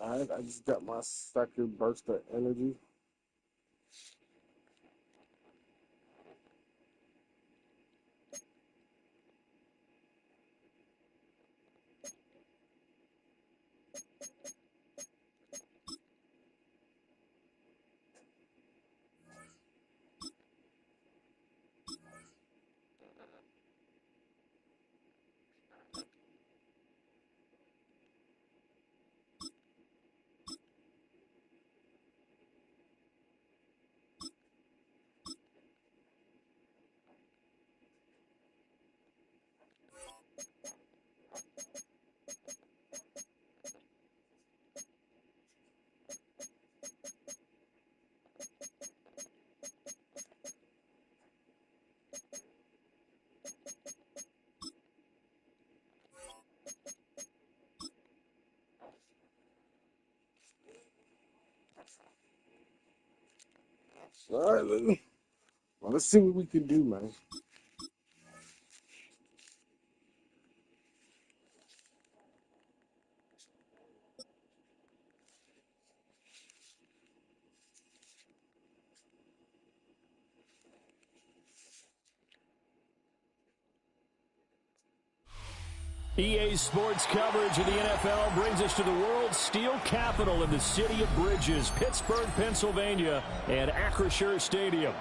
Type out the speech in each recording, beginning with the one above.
Alright, I just got my second burst of energy. Alright, let's see what we can do, man. EA Sports coverage of the NFL brings us to the world's steel capital in the city of Bridges, Pittsburgh, Pennsylvania, and Acrisure Stadium.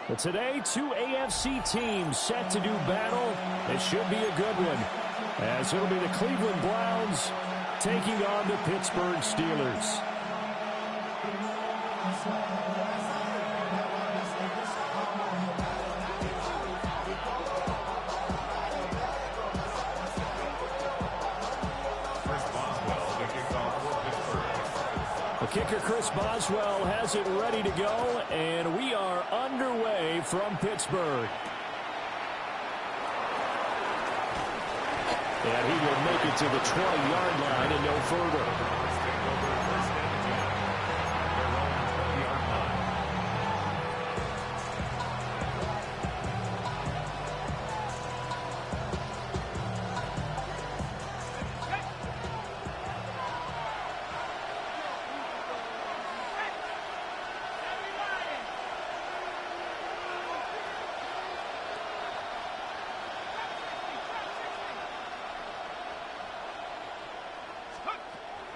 But today, two AFC teams set to do battle. It should be a good one, as it'll be the Cleveland Browns taking on the Pittsburgh Steelers. Kicker Chris Boswell has it ready to go, and we are underway from Pittsburgh. And he will make it to the 20-yard line and no further.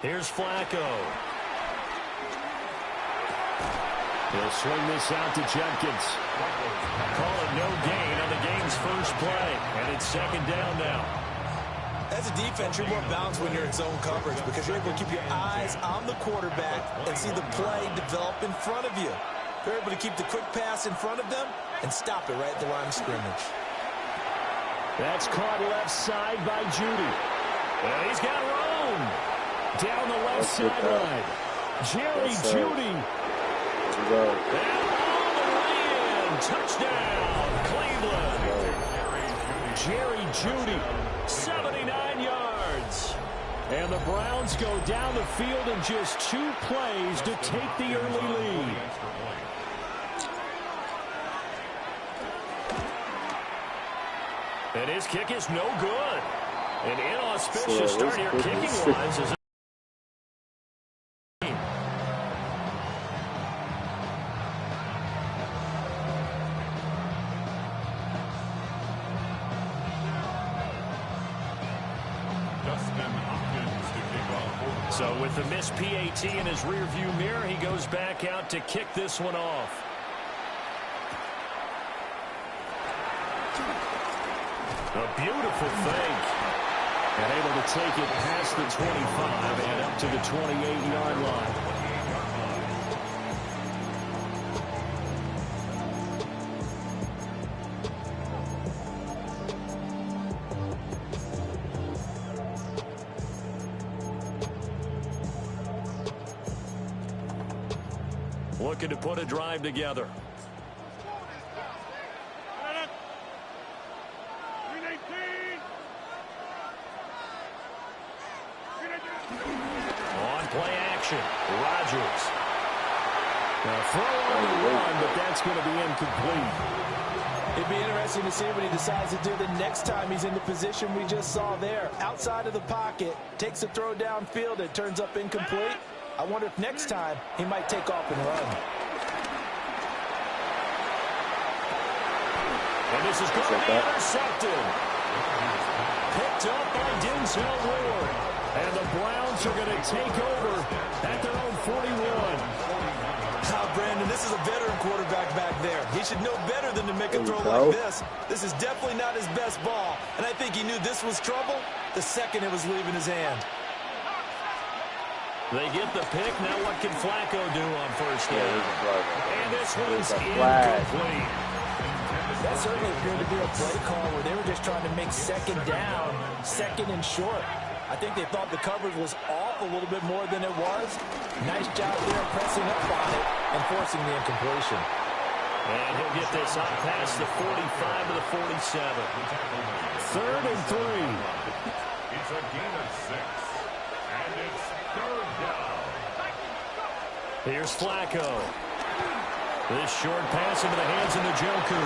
Here's Flacco. He'll swing this out to Jenkins. Call it no gain on the game's first play. And it's second down now. As a defense, you're more balanced when you're in zone coverage because you're able to keep your eyes on the quarterback and see the play develop in front of you. You're able to keep the quick pass in front of them and stop it right at the line of scrimmage. That's caught left side by Judy. And he's got room. Down the left sideline. Jerry Judy. And all the way in. Touchdown, Cleveland. Jerry Judy, 79 yards. And the Browns go down the field in just 2 plays to take the early lead. And his kick is no good. An inauspicious start here kicking-wise. So with the missed PAT in his rearview mirror, he goes back out to kick this one off. A beautiful fake. And able to take it past the 25 and up to the 28-yard line. Looking to put a drive together. On play action, Rodgers. Now throw on the run, but that's going to be incomplete. It'd be interesting to see what he decides to do the next time he's in the position we just saw there. Outside of the pocket, takes a throw downfield, it turns up incomplete. I wonder if next time he might take off and run. And this is going to be intercepted. Picked up by Denzel Ward. And the Browns are going to take over at their own 41. Brandon, this is a veteran quarterback back there. He should know better than to make a throw like this. This is definitely not his best ball. And I think he knew this was trouble the second it was leaving his hand. They get the pick. Now what can Flacco do on first down? And this one's incomplete. That certainly appeared to be a play call where they were just trying to make second down, second and short. I think they thought the coverage was off a little bit more than it was. Nice job there pressing up on it and forcing the incompletion. And he'll get this up past the 45 to the 47. 3rd and 3. It's a gain of 6. And it's 3rd down. Here's Flacco. This short pass into the hands of Njoku.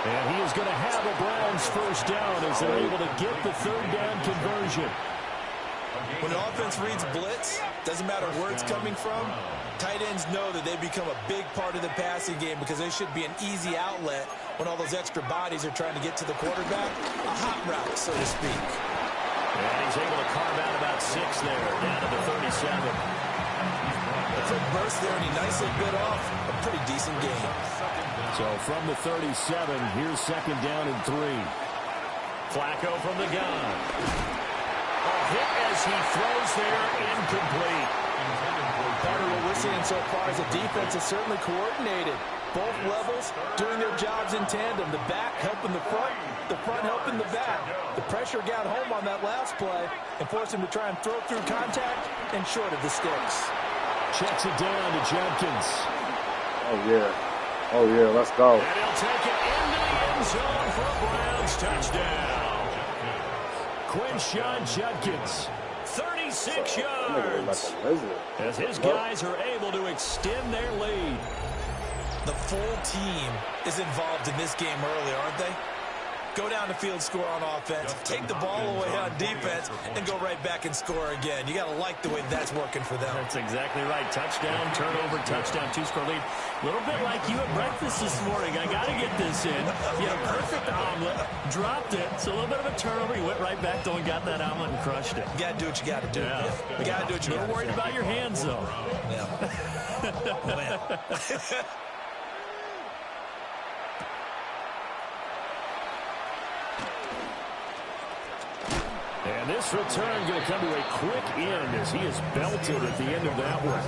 And he is going to have a Browns first down as they're able to get the 3rd down conversion. When an offense reads blitz, doesn't matter where it's coming from, tight ends know that they become a big part of the passing game because they should be an easy outlet when all those extra bodies are trying to get to the quarterback. A hot route, so to speak. And he's able to carve out about 6 there, down to the 37. A quick burst there, and he nicely bit off a pretty decent game. So from the 37, here's 2nd down and 3. Flacco from the gun. Hit as he throws there, incomplete. Part of what we're seeing so far is the defense is certainly coordinated. Both levels doing their jobs in tandem. The back helping the front helping the back. The pressure got home on that last play and forced him to try and throw through contact and short of the sticks. Checks it down to Jenkins. Oh, yeah, let's go. And he'll take it into the end zone for a Browns touchdown. Quinshon Judkins, 36 yards, as his guys are able to extend their lead. The full team is involved in this game early, aren't they? Go down the field, score on offense, take the ball away on defense, and go right back and score again. You got to like the way that's working for them. That's exactly right. Touchdown, turnover, touchdown, 2-score lead. A little bit like you at breakfast this morning. I got to get this in. You had a perfect omelet, dropped it. So a little bit of a turnover. You went right back, though, and got that omelet and crushed it. You got to do what you got to do. Yeah. You got to do what you got to do. A little worried about your hands, though. Yeah. And this return going to come to a quick end as he is belted at the end of that one.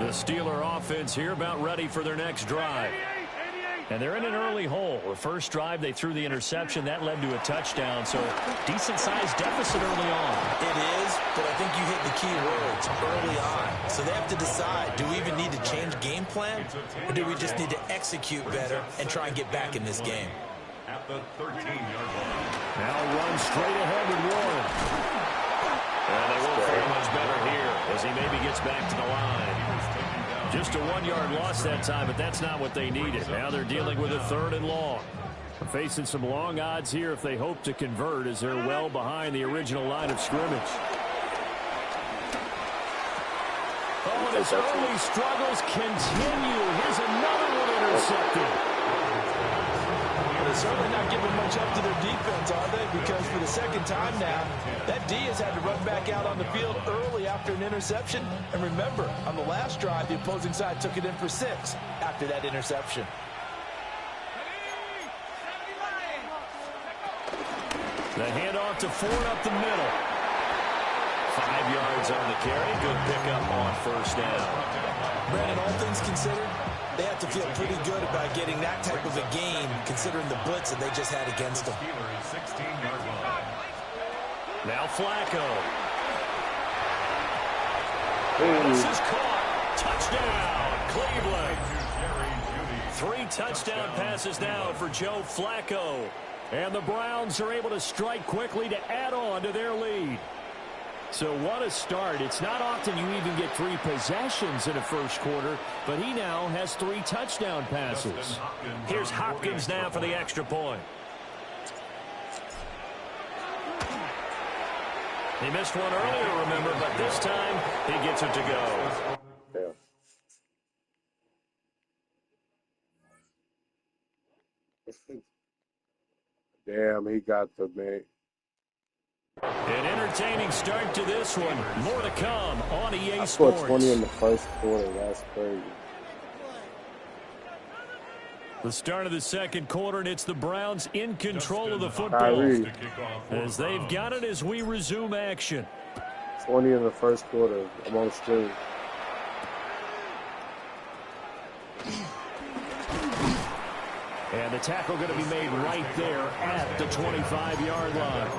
The Steeler offense here about ready for their next drive. And they're in an early hole. The first drive, they threw the interception. That led to a touchdown, so decent-sized deficit early on. It is, but I think you hit the key words early on. So they have to decide, do we even need to change game plan, or do we just need to execute better and try and get back in this game? At the 13-yard line. Now run straight ahead with Warren. And they won't fare much better here as he maybe gets back to the line. Just a 1-yard loss that time, but that's not what they needed. Now they're dealing with a 3rd and long. They're facing some long odds here if they hope to convert as they're well behind the original line of scrimmage. Oh, and his early struggles continue. Here's another one intercepted. They're certainly not giving much up to their defense, are they? Because for the second time now, that D has had to run back out on the field early after an interception. And remember, on the last drive, the opposing side took it in for 6 after that interception. The handoff to Ford up the middle. 5 yards on the carry. Good pickup on first down. Brandon, all things considered, they have to feel pretty good about getting that type of a game, considering the blitz that they just had against them. Now Flacco. This is caught. Touchdown, Cleveland. 3 touchdown passes now for Joe Flacco. And the Browns are able to strike quickly to add on to their lead. So what a start. It's not often you even get 3 possessions in a first quarter, but he now has 3 touchdown passes. Here's Hopkins now for the extra point. He missed one earlier, remember, but this time he gets it to go. Damn, he got the man. An entertaining start to this one. More to come on EA I Sports. scored 20 in the first quarter. That's crazy. The start of the second quarter, and it's the Browns in control of the football. Kyrie. As they've got it as we resume action. 20 in the first quarter. I'm on stream. And the tackle going to be made right there at the 25-yard line.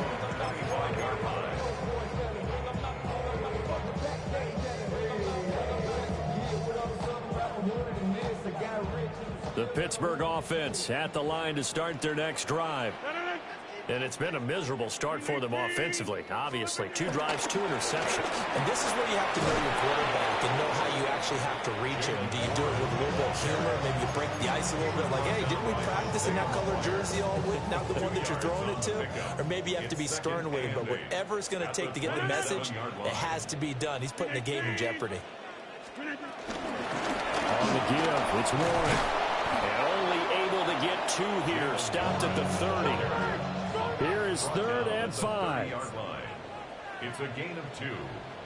The Pittsburgh offense at the line to start their next drive. And it's been a miserable start for them offensively. Obviously, 2 drives, 2 interceptions. And this is where you have to know your quarterback and know how you actually have to reach him. Do you do it with a little bit of humor? Maybe you break the ice a little bit like, hey, didn't we practice in that color jersey all week? Not the one that you're throwing it to? Or maybe you have to be stern with him. But whatever it's going to take to get the message, it has to be done. He's putting the game in jeopardy. On the give, it's Warren. And only able to get 2 here. Stopped at the 30. Here is 3rd and 5. It's a gain of 2.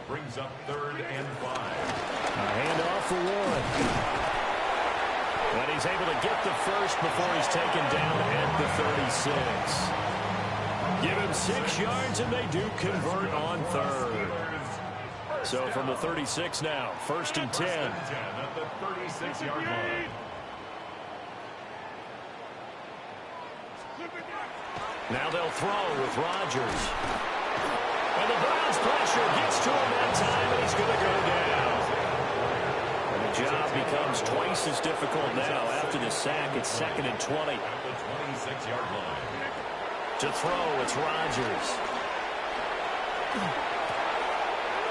Brings up 3rd and 5. A handoff for Warren. And he's able to get the first before he's taken down at the 36. Give him 6 yards, and they do convert on 3rd. So from the 36 now, 1st and 10. At the 36-yard line. Now they'll throw with Rodgers. And the Browns pressure gets to him that time, and he's going to go down. And the job becomes twice as difficult now after the sack. It's 2nd and 20. At the 26-yard line. To throw, it's Rodgers.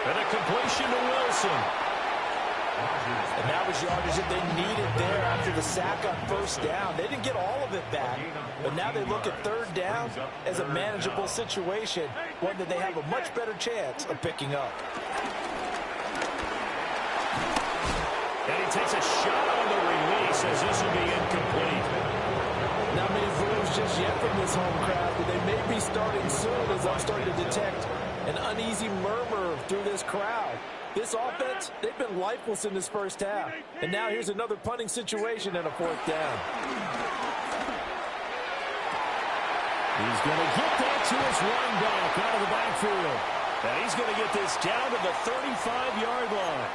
And a completion to Wilson. And that was yardage that they needed there after the sack on 1st down. They didn't get all of it back, but now they look at 3rd down as a manageable situation, one that they have a much better chance of picking up. And he takes a shot on the release as this will be incomplete. Not many moves just yet from this home crowd, but they may be starting soon as I'm starting to detect an uneasy murmur through this crowd. This offense, they've been lifeless in this first half. And now here's another punting situation and a 4th down. He's going to get that to his running back out of the backfield. And he's going to get this down to the 35-yard line.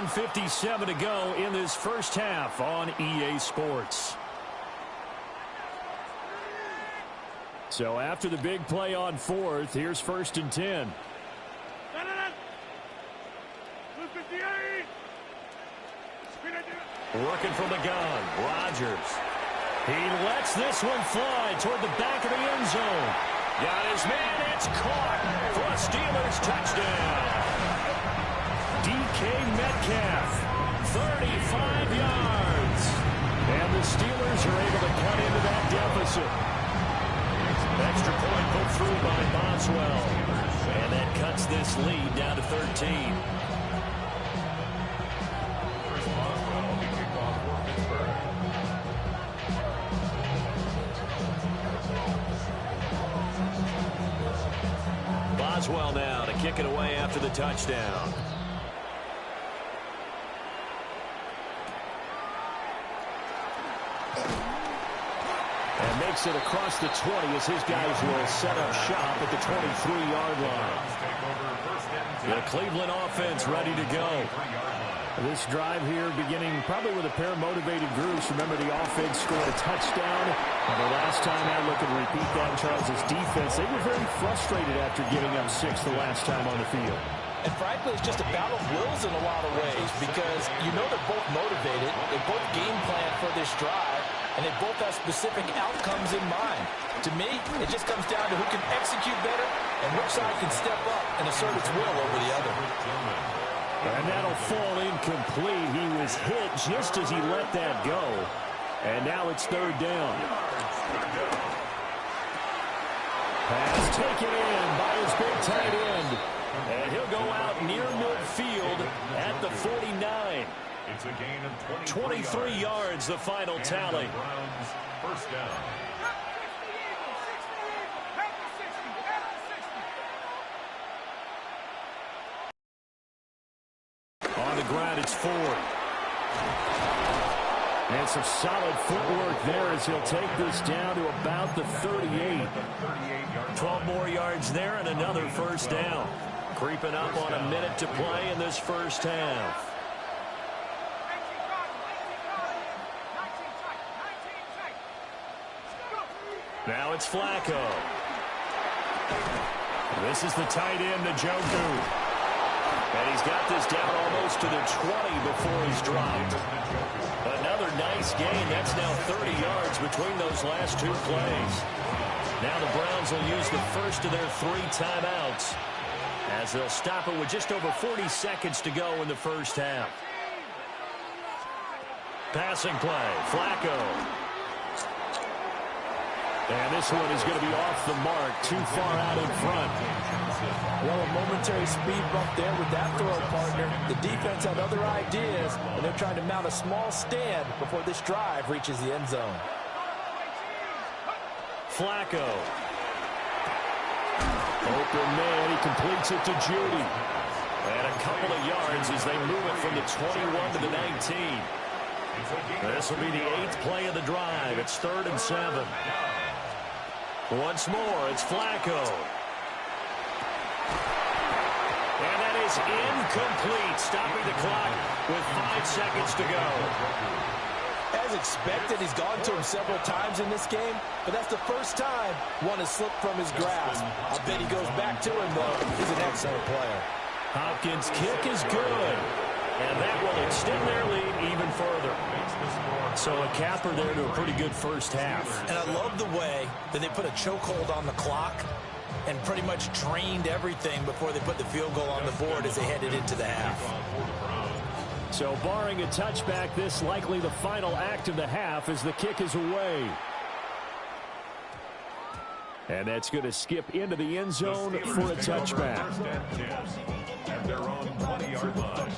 1:57 to go in this first half on EA Sports. So after the big play on 4th, here's 1st and 10. Working from the gun, Rodgers. He lets this one fly toward the back of the end zone. Got his man, it's caught for a Steelers touchdown. DK Metcalf, 35 yards. And the Steelers are able to cut into that deficit. Extra point put through by Boswell. And that cuts this lead down to 13. Boswell now to kick it away after the touchdown. And makes it across the 20 as his guys will set up shop at the 23-yard line. The Cleveland offense ready to go. This drive here beginning probably with a pair of motivated groups. Remember, the offense scored a touchdown. And the last time I look and repeat that, Charles' defense, they were very frustrated after giving up 6 the last time on the field. And frankly, it's just a battle of wills in a lot of ways because you know they're both motivated. They both game plan for this drive, and they both have specific outcomes in mind. To me, it just comes down to who can execute better and which side can step up and assert its will over the other. And that'll fall incomplete. He was hit just as he let that go. And now it's third down. Pass taken in by his big tight end. And he'll go out near midfield at the 49. It's a gain of 23 yards, the final tally. Browns, first down. On the ground, it's Ford. And some solid footwork there as he'll take this down to about the 38. 12 more yards there and another first down. Creeping up on a minute to play in this first half. Now it's Flacco. This is the tight end, Njoku. And he's got this down almost to the 20 before he's dropped. Another nice gain. That's now 30 yards between those last two plays. Now the Browns will use the first of their 3 timeouts as they'll stop it with just over 40 seconds to go in the first half. Passing play, Flacco. And this one is going to be off the mark, too far out in front. Well, a momentary speed bump there with that throw, partner. The defense had other ideas, and they're trying to mount a small stand before this drive reaches the end zone. Flacco. Open man, he completes it to Judy. And a couple of yards as they move it from the 21 to the 19. This will be the 8th play of the drive. It's 3rd and 7. Once more, it's Flacco. And that is incomplete, stopping the clock with 5 seconds to go. As expected, he's gone to him several times in this game, but that's the first time one has slipped from his grasp. I bet he goes back to him, though. He's an excellent player. Hopkins' kick is good, and that will extend their lead even further. So a capper there to a pretty good first half. And I love the way that they put a chokehold on the clock and pretty much drained everything before they put the field goal on the board as they headed into the half. So barring a touchback, this likely the final act of the half as the kick is away. And that's going to skip into the end zone for a touchback. At their own 20-yard line.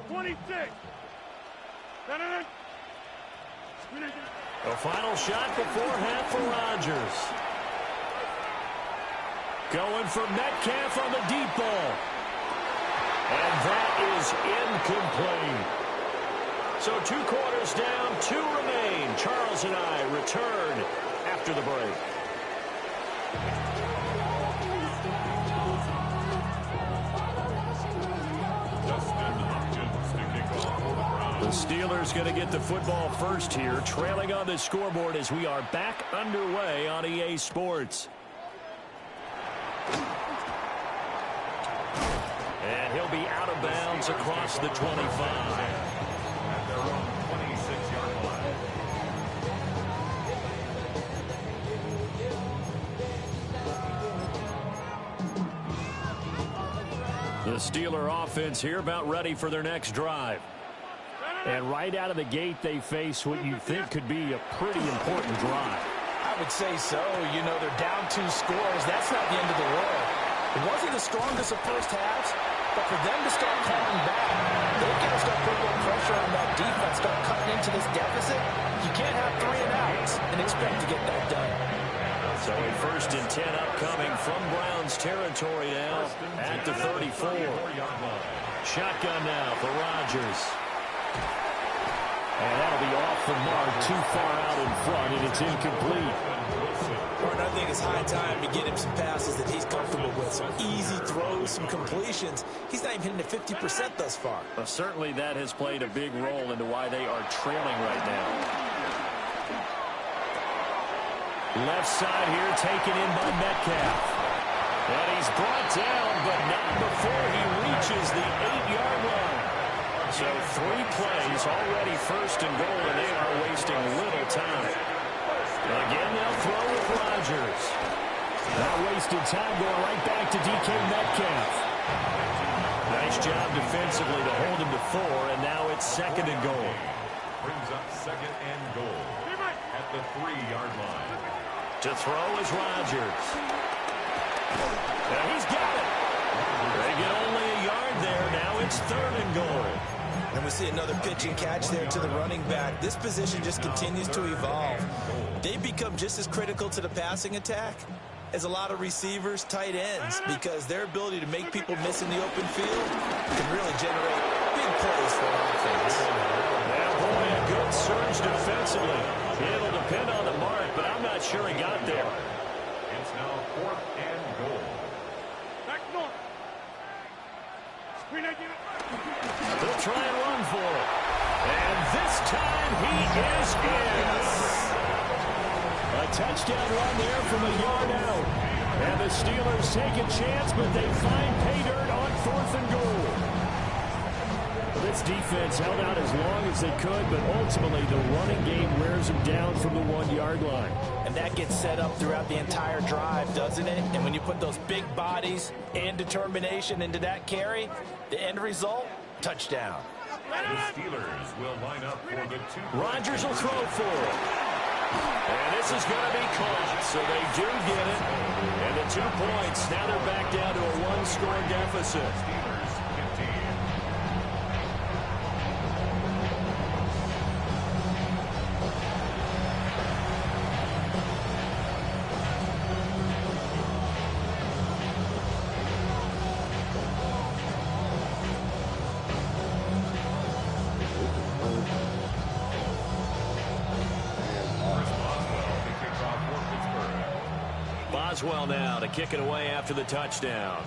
26. The final shot before half for Rodgers. Going for Metcalf on the deep ball. And that is incomplete. So 2 quarters down, 2 remain. Charles and I return after the break. The Steelers going to get the football first here, trailing on the scoreboard as we are back underway on EA Sports. And he'll be out of bounds across the 25. At their own 26-yard line. The Steeler offense here about ready for their next drive. And right out of the gate, they face what you think could be a pretty important drive. I would say so. You know, they're down 2 scores. That's not the end of the world. It wasn't the strongest of first halves, but for them to start clawing back, they've got to start putting more pressure on that defense, start cutting into this deficit. You can't have 3 and outs and expect to get that done. So a 1st and 10 upcoming from Browns territory now at the 34. Shotgun now for Rodgers. And that'll be off the mark, too far out in front, and it's incomplete. I think it's high time to get him some passes that he's comfortable with. Some easy throws, some completions. He's not even hitting to 50% thus far. Well, certainly that has played a big role into why they are trailing right now. Left side here taken in by Metcalf. And he's brought down, but not before he reaches the 8-yard line. So 3 plays already first and goal, and they are wasting little time. Again, they'll throw with Rodgers. That wasted time going right back to DK Metcalf. Nice job defensively to hold him to 4, and now it's second and goal. Brings up second and goal at the 3-yard line. To throw is Rodgers. Now he's got it. They get only a yard there. Now it's third and goal. And we see another pitch and catch there to the running back. This position just continues to evolve. They've become just as critical to the passing attack as a lot of receivers, tight ends, because their ability to make people miss in the open field can really generate big plays for an offense. Yeah, boy, a good surge defensively. It'll depend on the mark, but I'm not sure he got there. It's now 4th and goal. They'll try and run for it. And this time he is in. A touchdown run there from a yard out. And the Steelers take a chance, but they find pay dirt on 4th and goal. This defense held out as long as they could, but ultimately the running game wears them down from the 1-yard line. And that gets set up throughout the entire drive, doesn't it? And when you put those big bodies and determination into that carry, the end result, touchdown. The Steelers will line up for the 2. Rodgers will throw for it. And this is going to be caught, so they do get it. And the 2 points, now they're back down to a 1-score deficit. Steelers 15. Boswell now to kick it away after the touchdown.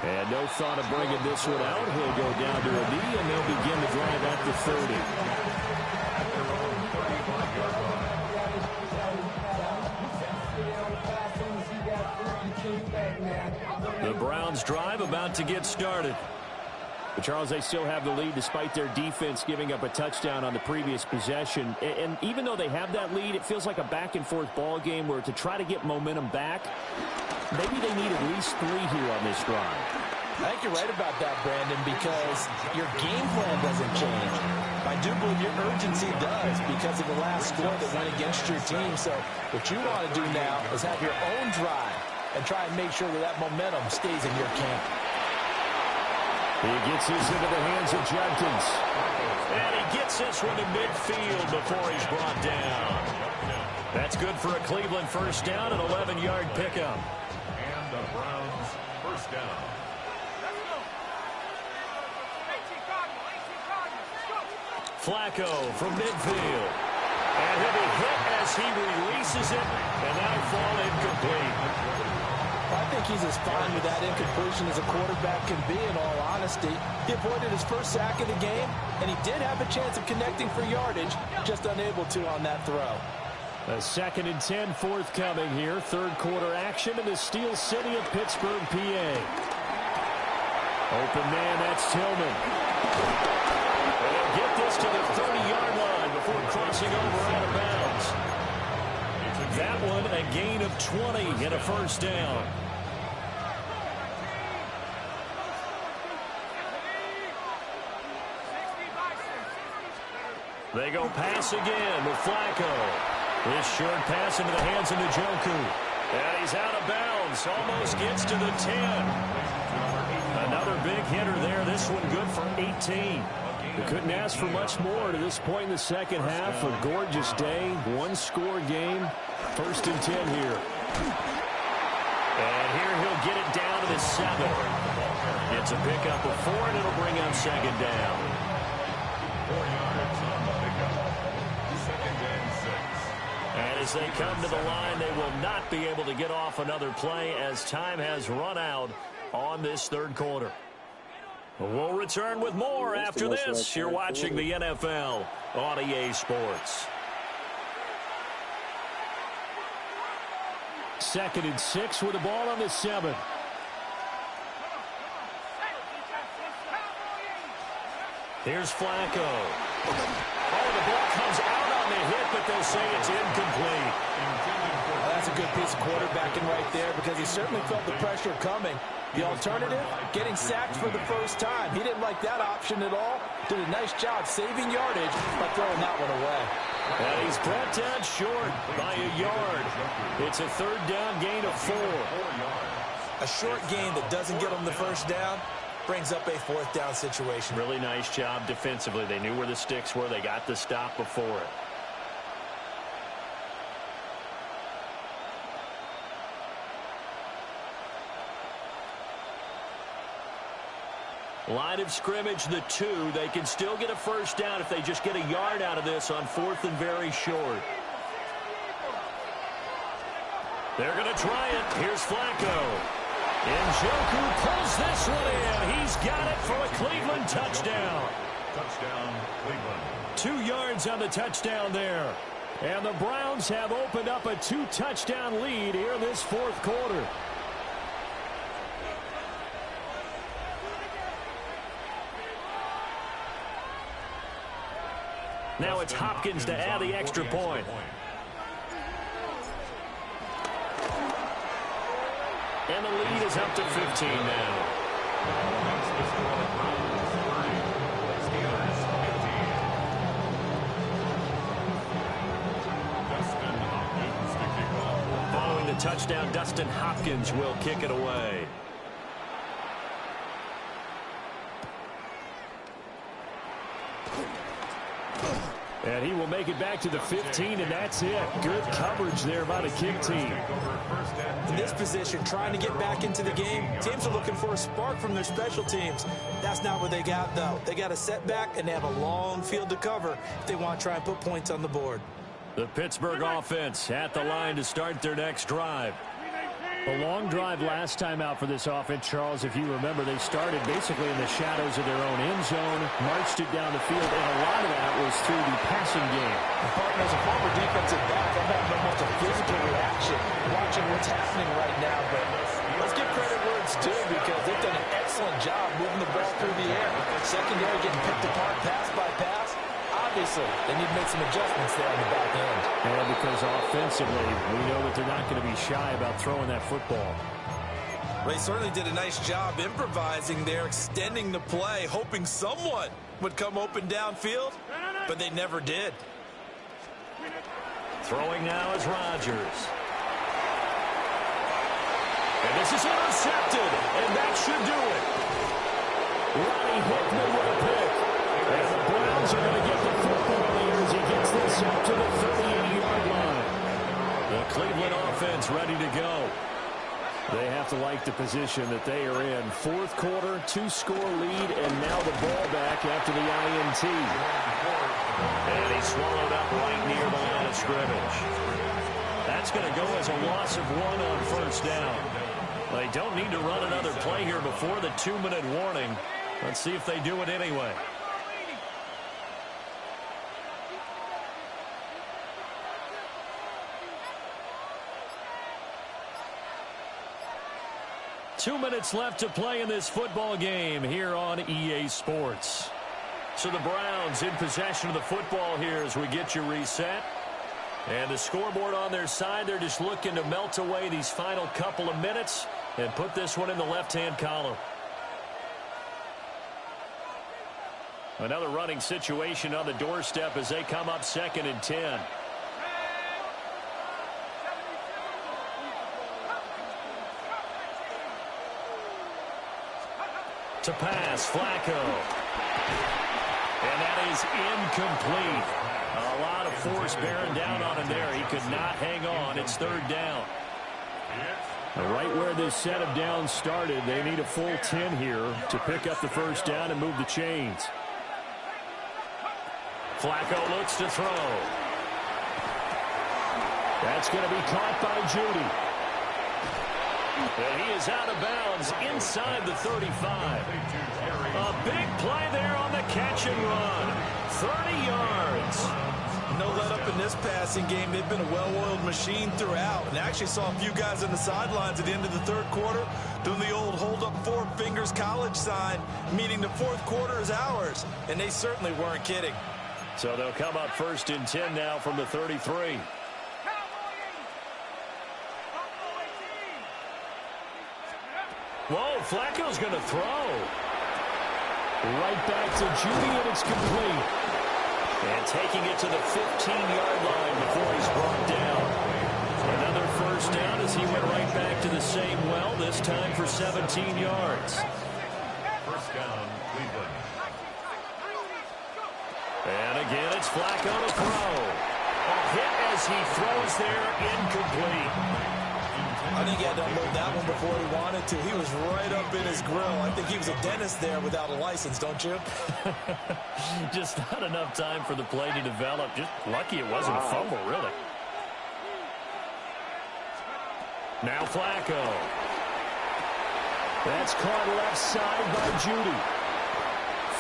And no thought of bringing this one out. He'll go down to a knee, and they'll begin the drive at the 30. The Browns drive about to get started. But Charles, they still have the lead despite their defense giving up a touchdown on the previous possession. And even though they have that lead, it feels like a back-and-forth ball game where to try to get momentum back, maybe they need at least 3 here on this drive. I think you're right about that, Brandon, because your game plan doesn't change. I do believe your urgency does because of the last score that went against your team. So what you want to do now is have your own drive and try and make sure that that momentum stays in your camp. He gets this into the hands of Jenkins. And he gets this one to midfield before he's brought down. That's good for a Cleveland first down, an 11-yard pickup. And the Browns first down. Flacco from midfield. And he'll be hit as he releases it, and that'll fall incomplete. I think he's as fine with that incompletion as a quarterback can be, in all honesty. He avoided his first sack of the game, and he did have a chance of connecting for yardage, just unable to on that throw. A 2nd and 10 forthcoming here. 3rd quarter action in the Steel City of Pittsburgh, PA. Open man, that's Tillman. And they'll get this to the 30-yard line before crossing over out of bounds. That one a gain of 20 and a first down. They go pass again with Flacco. This short pass into the hands of Njoku. And he's out of bounds. Almost gets to the 10. Another big hitter there. This one good for 18. We couldn't ask for much more to this point in the second half. A gorgeous day. 1-score game. 1st and 10 here. And here he'll get it down to the 7. It's a pickup of 4, and it'll bring up 2nd down. 4 yards on the pickup. 2nd and 6. And as they come to the line, they will not be able to get off another play as time has run out on this 3rd quarter. We'll return with more after this. You're watching the NFL on EA Sports. 2nd and 6 with the ball on the 7. Here's Flacco. Oh, the ball comes out on the hit, but they'll say it's incomplete. Well, that's a good piece of quarterbacking right there because he certainly felt the pressure coming. The alternative, getting sacked for the first time. He didn't like that option at all. Did a nice job saving yardage by throwing that one away. And he's brought down short by a yard. It's a 3rd down gain of 4. A short gain that doesn't get him the first down brings up a 4th down situation. Really nice job defensively. They knew where the sticks were. They got the stop before it. Line of scrimmage, the 2. They can still get a first down if they just get a yard out of this on 4th and very short. They're going to try it. Here's Flacco. Njoku pulls this one in. He's got it for a Cleveland touchdown. Touchdown, Cleveland. 2 yards on the touchdown there. And the Browns have opened up a 2-touchdown lead here this 4th quarter. Now it's Hopkins to add the extra point. And the lead is up to 15 now. Following the touchdown, Dustin Hopkins will kick it away. And he will make it back to the 15, and that's it. Good coverage there by the kick team. In this position, trying to get back into the game, teams are looking for a spark from their special teams. That's not what they got, though. They got a setback, and they have a long field to cover if they want to try and put points on the board. The Pittsburgh offense at the line to start their next drive. A long drive last time out for this offense, Charles. If you remember, they started basically in the shadows of their own end zone, marched it down the field, and a lot of that was through the passing game. Partner, as a former defensive back, I'm having almost a physical reaction watching what's happening right now. But let's give credit where it's due because they've done an excellent job moving the ball through the air. Secondary getting picked apart pass by pass. Obviously, they need to make some adjustments there on the back end. Yeah, because offensively, we know that they're not going to be shy about throwing that football. They certainly did a nice job improvising there, extending the play, hoping someone would come open downfield, but they never did. Throwing now is Rodgers. And this is intercepted, and that should do it. Ronnie Hickman with a pick. And the Browns are going to get the football here as he gets this up to the 38-yard line. The Cleveland offense ready to go. They have to like the position that they are in. 4th quarter, 2-score lead, and now the ball back after the INT. And he swallowed up right near the line of scrimmage. That's going to go as a loss of 1 on 1st down. They don't need to run another play here before the 2-minute warning. Let's see if they do it anyway. Two minutes left to play in this football game here on EA Sports. So the Browns in possession of the football here as we get you reset. And the scoreboard on their side, they're just looking to melt away these final couple of minutes and put this one in the left-hand column. Another running situation on the doorstep as they come up 2nd and 10. To pass, Flacco. And that is incomplete. A lot of force bearing down on him there. He could not hang on. It's 3rd down. Right where this set of downs started, they need a full 10 here to pick up the first down and move the chains. Flacco looks to throw. That's going to be caught by Judy. And he is out of bounds inside the 35. A big play there on the catch and run. 30 yards. No let up in this passing game. They've been a well-oiled machine throughout. And actually saw a few guys on the sidelines at the end of the third quarter doing the old hold up four fingers college sign, meaning the fourth quarter is ours. And they certainly weren't kidding. So they'll come up 1st and 10 now from the 33. Whoa, Flacco's going to throw. Right back to Judy, and it's complete. And taking it to the 15-yard line before he's brought down. Another first down as he went right back to the same well, this time for 17 yards. First down, Cleveland. And again, it's Flacco to throw. A hit as he throws there, incomplete. I think he had to unload that one before he wanted to. He was right up in his grill. I think he was a dentist there without a license, don't you? Just not enough time for the play to develop. Just lucky it wasn't a fumble, really. Now Flacco. That's caught left side by Judy.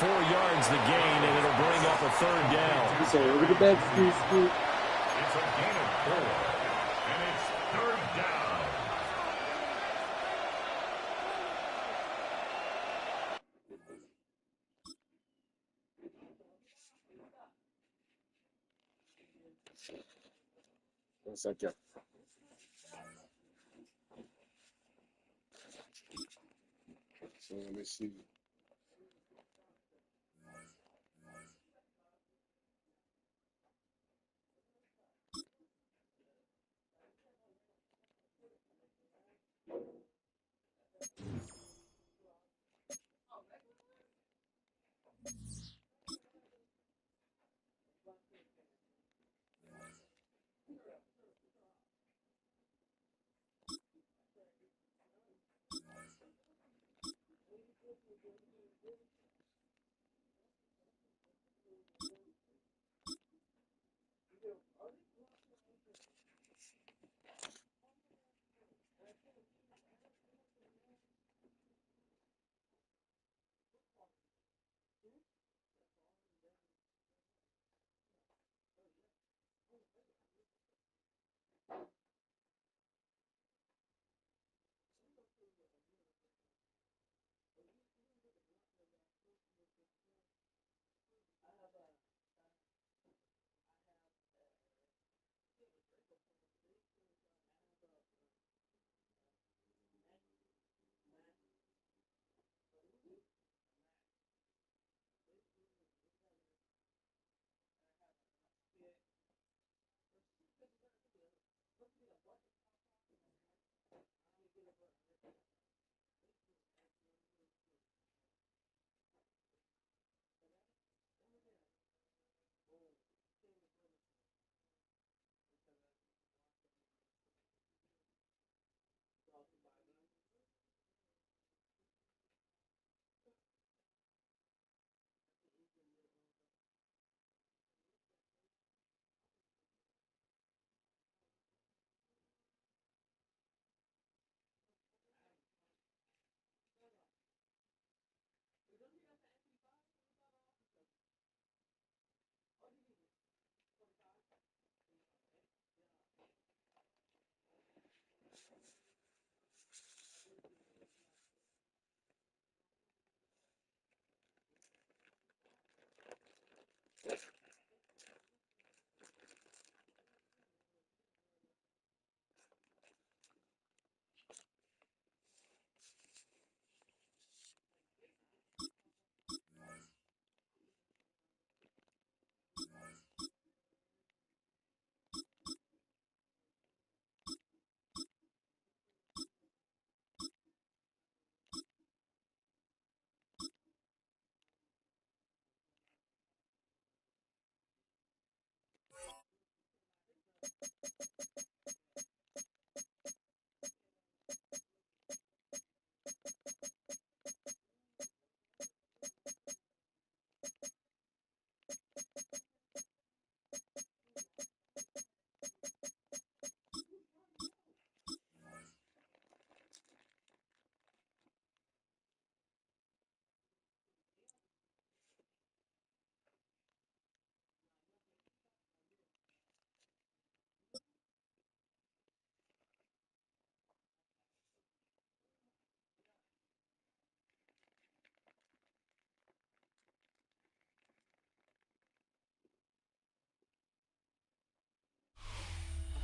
4 yards the gain, and it'll bring up a third down. He said, look at that, scoot. It's a gain of 4, and it's third down. One second. So let me see.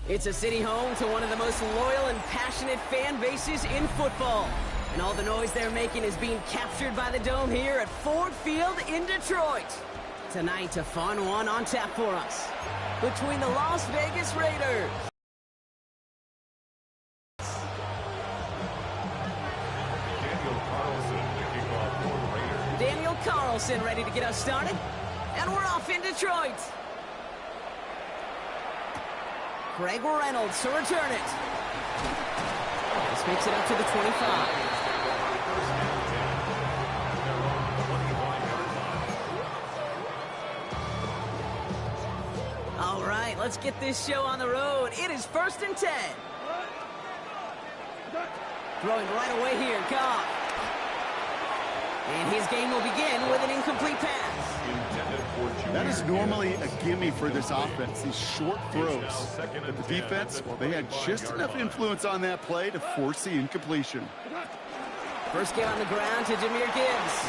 It's a city home to one of the most loyal and passionate fan bases in football. And all the noise they're making is being captured by the Dome here at Ford Field in Detroit. Tonight, a fun one on tap for us between the Las Vegas Raiders. Daniel Carlson ready to get us started. And we're off in Detroit. Greg Reynolds to return it. This makes it up to the 25. All right, let's get this show on the road. It is 1st and 10. Throwing right away here, Goff. And his game will begin with an incomplete pass. That is normally a gimme for this offense, these short throws. But the defense, well, they had just enough influence on that play to force the incompletion. First get on the ground to Jahmyr Gibbs.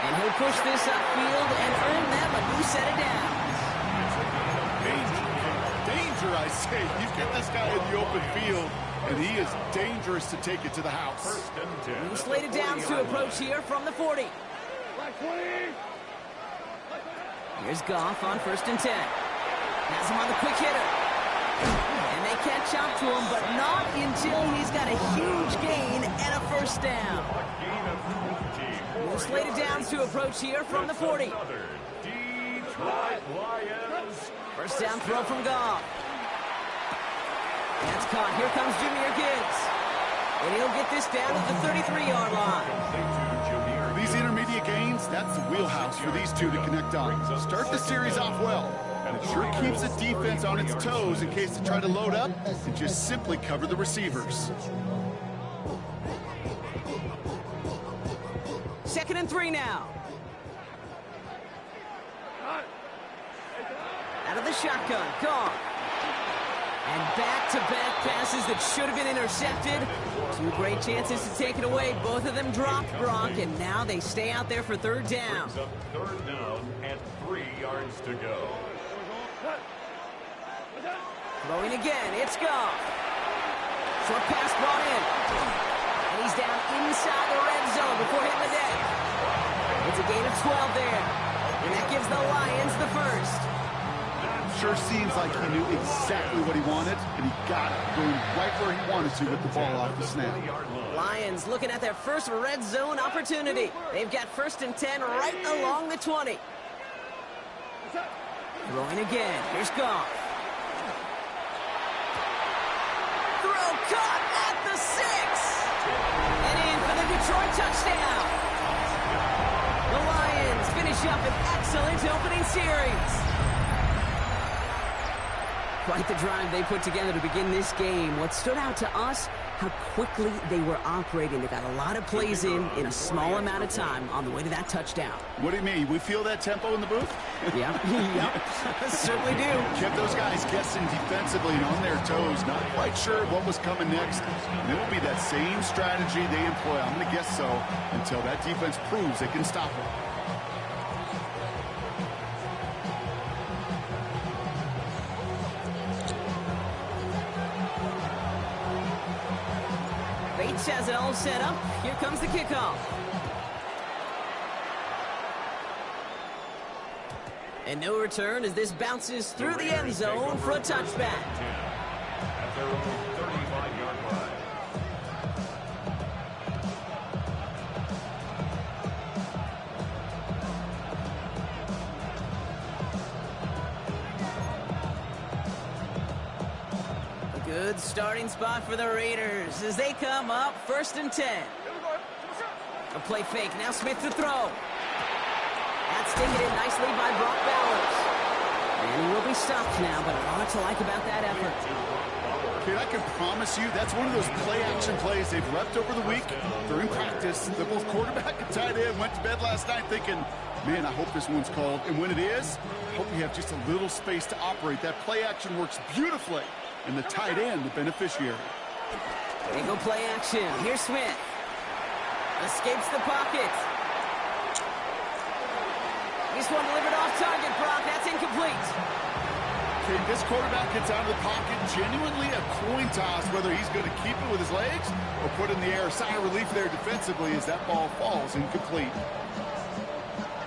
And he'll push this upfield and earn them a new set of downs. Danger, I say. You get this guy in the open field, and he is dangerous to take it to the house. New slated downs to approach here from the 40. Here's Goff on 1st and 10. Has him on the quick hitter. And they catch up to him, but not until he's got a huge gain and a first down. New slated downs to approach here from the 40. First down throw from Goff. That's caught. Here comes Jahmyr Gibbs. And he'll get this down to the 33-yard line. These intermediate gains, that's the wheelhouse for these two to connect on. Start the series off well. It sure keeps the defense on its toes in case they try to load up and just simply cover the receivers. 2nd and 3 now. Out of the shotgun, Goff. And back-to-back passes that should have been intercepted. 2 great chances to take it away. Both of them dropped, Brock, and now they stay out there for 3rd down. 3rd down and 3 yards to go. Throwing again, it's Goff. Short pass brought in. And he's down inside the red zone before hitting the deck. It's a gain of 12 there. And that gives the Lions the first. Sure seems like he knew exactly what he wanted, and he got it, going right where he wanted to with the ball off the snap. Lions looking at their first red zone opportunity. They've got 1st and 10 right along the 20. Throwing again. Here's Goff. Throw caught at the 6. And in for the Detroit touchdown. The Lions finish up an excellent opening series. Quite the drive they put together to begin this game. What stood out to us, how quickly they were operating. They got a lot of plays in a small amount of time on the way to that touchdown. What do you mean? We feel that tempo in the booth? Yeah, yep, certainly do. Kept those guys guessing defensively and on their toes, not quite sure what was coming next. And it will be that same strategy they employ, I'm going to guess so, until that defense proves they can stop it. Bates has it all set up. Here comes the kickoff. And no return as this bounces through the end zone for a touchback. At their own 35-yard line. A good starting spot for the Raiders as they come up 1st and 10. A play fake. Now Smith to throw. That's taken in nicely by Brock Bowers. And he will be stopped now, but a lot to like about that effort. Kid, I can promise you that's one of those play-action plays they've repped over the week during practice. The both quarterback and tight end went to bed last night thinking, man, I hope this one's called. And when it is, I hope we have just a little space to operate. That play-action works beautifully, and the tight end, the beneficiary. They go play action. Here's Smith. Escapes the pocket. This one delivered off target, Brock. That's incomplete. Okay, this quarterback gets out of the pocket, genuinely a coin toss, whether he's going to keep it with his legs or put it in the air. Sigh of relief there defensively as that ball falls incomplete.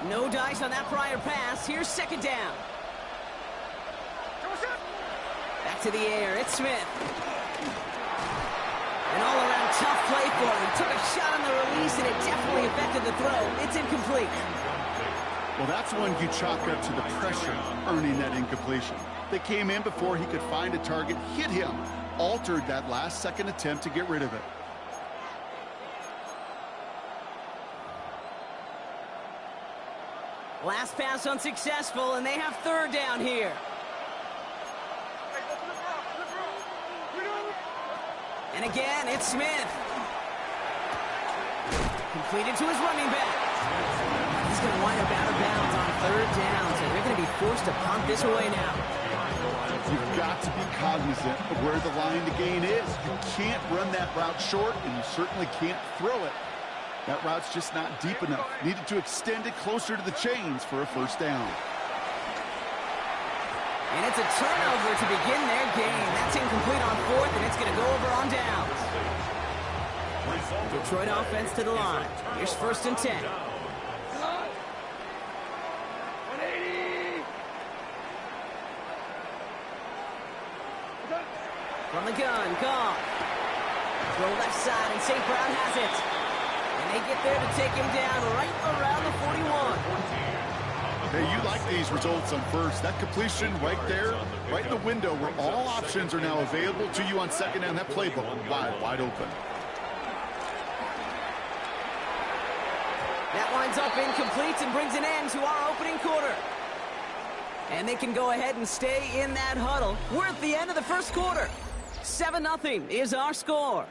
No dice on that prior pass. Here's second down. Back to the air. It's Smith. An all-around tough play for him. Took a shot on the release, and it definitely affected the throw. It's incomplete. Well, that's one you chalk up to the pressure earning that incompletion. They came in before he could find a target, hit him, altered that last-second attempt to get rid of it. Last pass unsuccessful, and they have third down here. And again, it's Smith. Completed to his running back. He's going to wind up out of bounds on third down, so they're going to be forced to punt this away now. You've got to be cognizant of where the line to gain is. You can't run that route short, and you certainly can't throw it. That route's just not deep enough. Needed to extend it closer to the chains for a first down. And it's a turnover to begin their game. That's incomplete on fourth, and it's going to go over on downs. Detroit offense to the line. Here's first and 10. From the gun, Goff. Throw left side, and St. Brown has it. And they get there to take him down right around the 41. Hey, you like these results on first. That completion right there, right in the window where all options are now available to you on second down. That playbook wide open. That winds up incomplete and brings an end to our opening quarter. And they can go ahead and stay in that huddle. We're at the end of the first quarter. 7-0 is our score.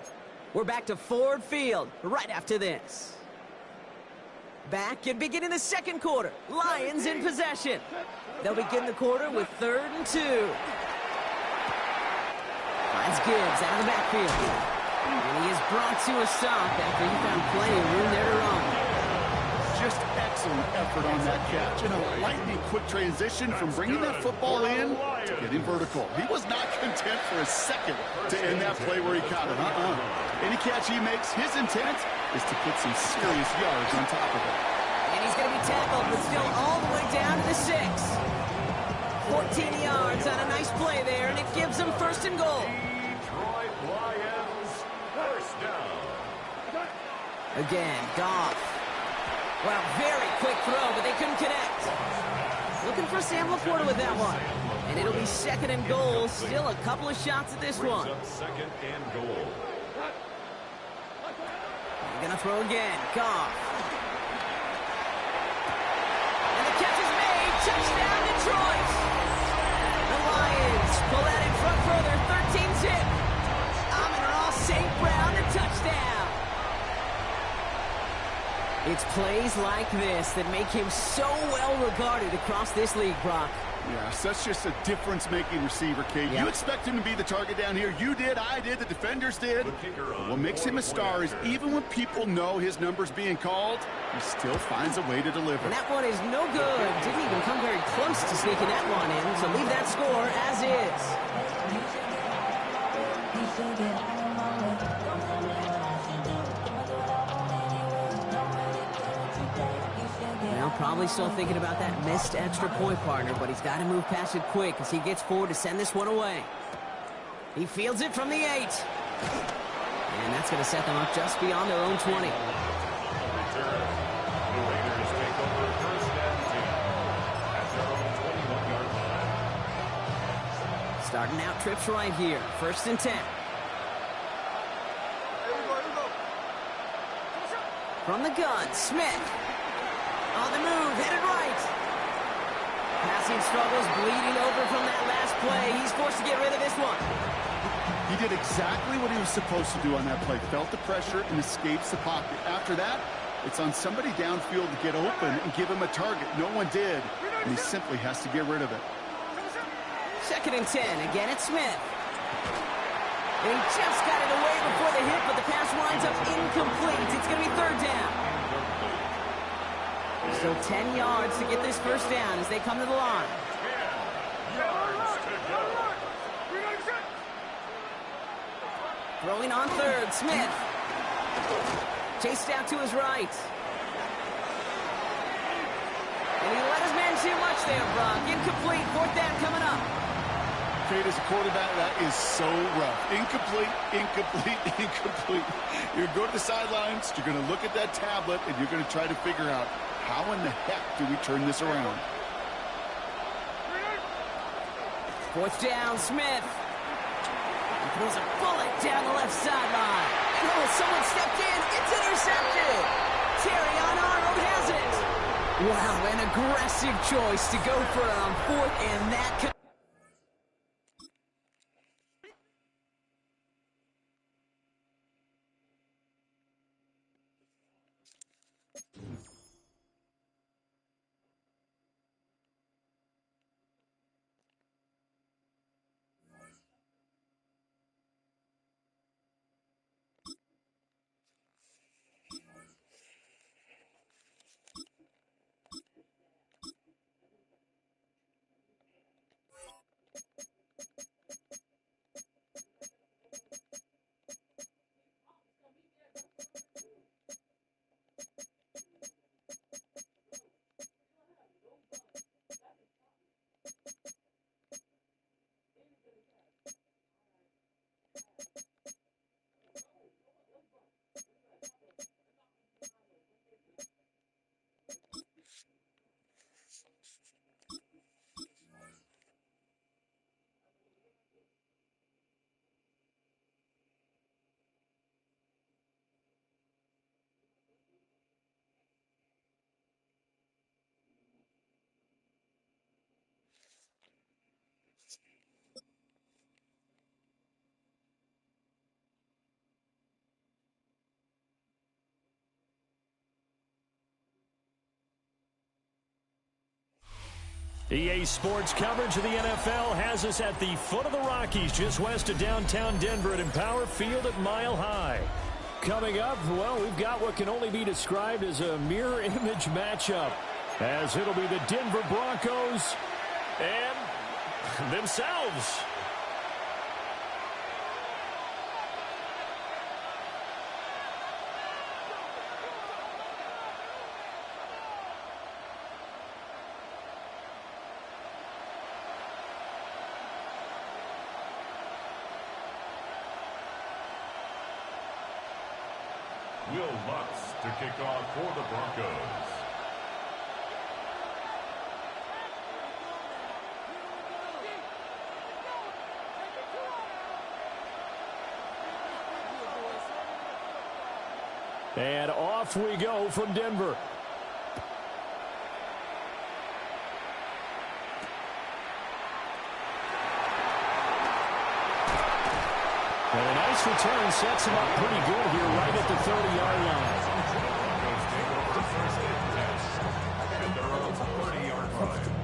We're back to Ford Field right after this. Back and beginning the second quarter. Lions in possession. They'll begin the quarter with 3rd and 2. Finds Gibbs out of the backfield. And he is brought to a stop after he found plenty of room there to run. Just excellent effort on that catch. And a lightning quick transition from bringing that football in to getting vertical. He was not content for a second to end that play where he caught it. Any catch he makes, his intent is to put some serious yards on top of it. And he's going to be tackled, but still all the way down to the 6. 14 yards on a nice play there, and it gives them 1st and goal. Detroit Lions, first down. Again, Goff. Well, very quick throw, but they couldn't connect. Looking for Sam Laporta with that one. And it'll be 2nd and goal. Still a couple of shots at this one. Second and goal. They're going to throw again. Goff. And the catch is made. Touchdown, Detroit. The Lions pull out in front further. 13-zip. Amon-Ra St. Brown, the touchdown. It's plays like this that make him so well regarded across this league, Brock. Yes, that's just a difference-making receiver, Kate. Yep. You expect him to be the target down here. You did, I did, the defenders did. What makes him a star is even when people know his number's being called, he still finds a way to deliver. And that one is no good. Didn't even come very close to sneaking that one in, so leave that score as is. Well, probably still thinking about that missed extra point, partner, but he's got to move past it quick as he gets forward to send this one away. He fields it from the 8. And that's going to set them up just beyond their own 20. Return. The Raiders take over 1st and 10 at their own 21-yard line. Starting out trips right here. 1st and 10. From the gun, Smith. On the move, headed right. Passing struggles, bleeding over from that last play. He's forced to get rid of this one. He did exactly what he was supposed to do on that play. Felt the pressure and escapes the pocket. After that, it's on somebody downfield to get open and give him a target. No one did, and he simply has to get rid of it. 2nd and 10. Again, it's Smith. And he just got it away before the hit, but the pass winds up incomplete. It's going to be 3rd down. Still 10 yards to get this 1st down as they come to the line. 10 yards to Throwing on third, Smith. Chased out to his right. And he let his man too much there, Brock. Incomplete. Fourth down coming up. Kate, as a quarterback, that is so rough. Incomplete, incomplete, incomplete. You're going to the sidelines, you're going to look at that tablet, and you're going to try to figure out how in the heck do we turn this around. Fourth down, Smith. He throws a bullet down the left sideline. And someone stepped in. It's intercepted. Terrion Arnold has it. Wow, an aggressive choice to go for it on fourth and that. EA Sports coverage of the NFL has us at the foot of the Rockies, just west of downtown Denver at Empower Field at Mile High. Coming up, well, we've got what can only be described as a mirror image matchup, as it'll be the Denver Broncos and themselves. Will Lutz to kick off for the Broncos. And off we go from Denver. And a nice return sets him up pretty good here right at the 30-yard line. Broncos take over the first and 10. And they're on the 30-yard line.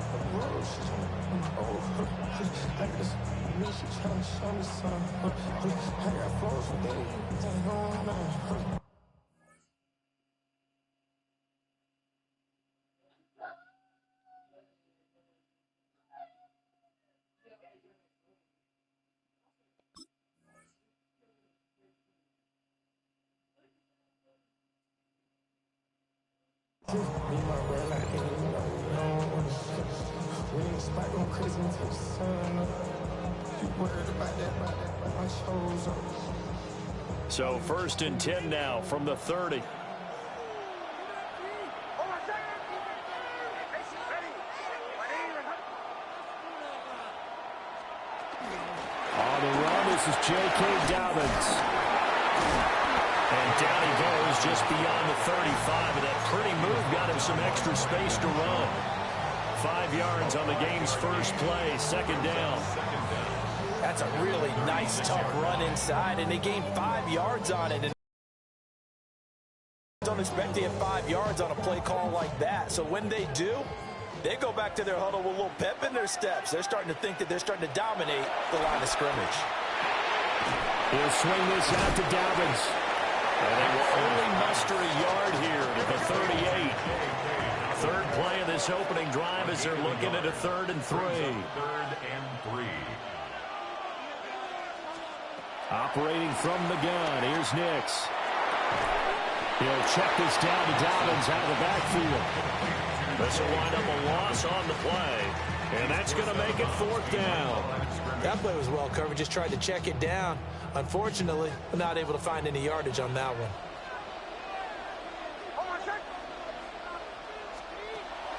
So first and 10 now from the 30. On the run, this is J.K. Dobbins. And down he goes just beyond the 35. And that pretty move got him some extra space to run. 5 yards on the game's first play, second down. That's a really nice, tough run inside, and they gained 5 yards on it. And don't expect to get 5 yards on a play call like that. So when they do, they go back to their huddle with a little pep in their steps. They're starting to think that they're starting to dominate the line of scrimmage. He'll swing this out to Dobbins. And they will only muster a yard here at the 38. Third play of this opening drive as they're looking at a 3rd and 3. 3rd and 3. Operating from the gun, here's Nix. He'll check this down to Dobbins out of the backfield. This will wind up a loss on the play, and that's going to make it 4th down. That play was well covered, just tried to check it down. Unfortunately, not able to find any yardage on that one.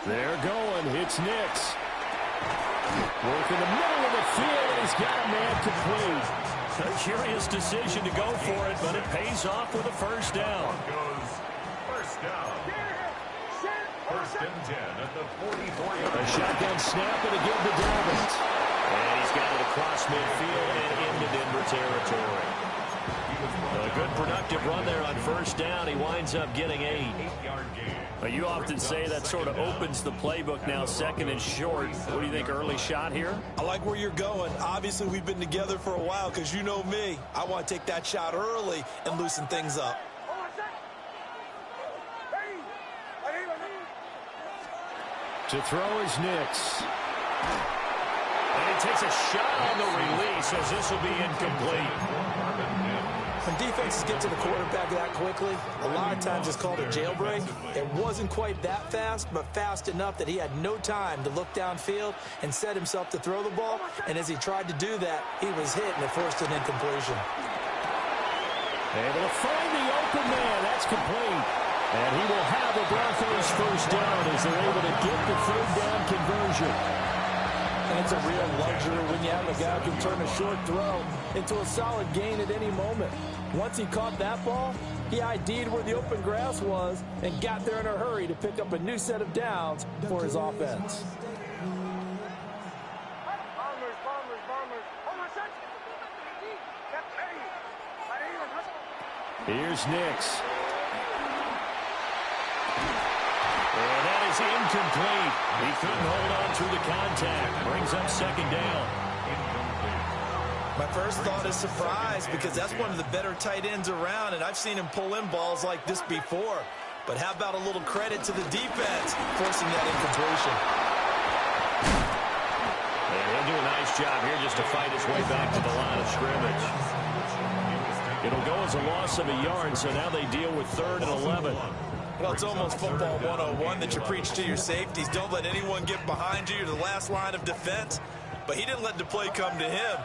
They're going. It's Nix. Work in the middle of the field, and he's got a man complete. A curious decision to go for it, but it pays off with a first down. First down. First and 10 at the 44-yard line. A shotgun snap and again to Dobbins. And he's got it across midfield and into Denver territory. A good productive run there on first down. He winds up getting 8. 8-yard gain. You often say that sort of opens the playbook now, 2nd and short. What do you think, early shot here? I like where you're going. Obviously, we've been together for a while because you know me. I want to take that shot early and loosen things up. To throw is Nix. And he takes a shot on the release as this will be incomplete. When defenses get to the quarterback that quickly, a lot of times it's called a jailbreak. It wasn't quite that fast, but fast enough that he had no time to look downfield and set himself to throw the ball. And as he tried to do that, he was hit and it forced an incompletion. Able to find the open man. That's complete. And he will have the Broncos first down as they're able to get the 3rd down conversion. And it's a real luxury when you have a guy who can turn a short throw into a solid gain at any moment. Once he caught that ball, he ID'd where the open grass was and got there in a hurry to pick up a new set of downs for his offense. Here's Nix. And that is incomplete. He couldn't hold on through the contact. Brings up 2nd down. My first thought is surprise because that's one of the better tight ends around, and I've seen him pull in balls like this before. But how about a little credit to the defense forcing that incompletion? And he'll do a nice job here just to fight his way back to the line of scrimmage. It'll go as a loss of a yard, so now they deal with 3rd and 11. Well, it's almost football 101 that you preach to your safeties. Don't let anyone get behind you. You're the last line of defense. But he didn't let the play come to him.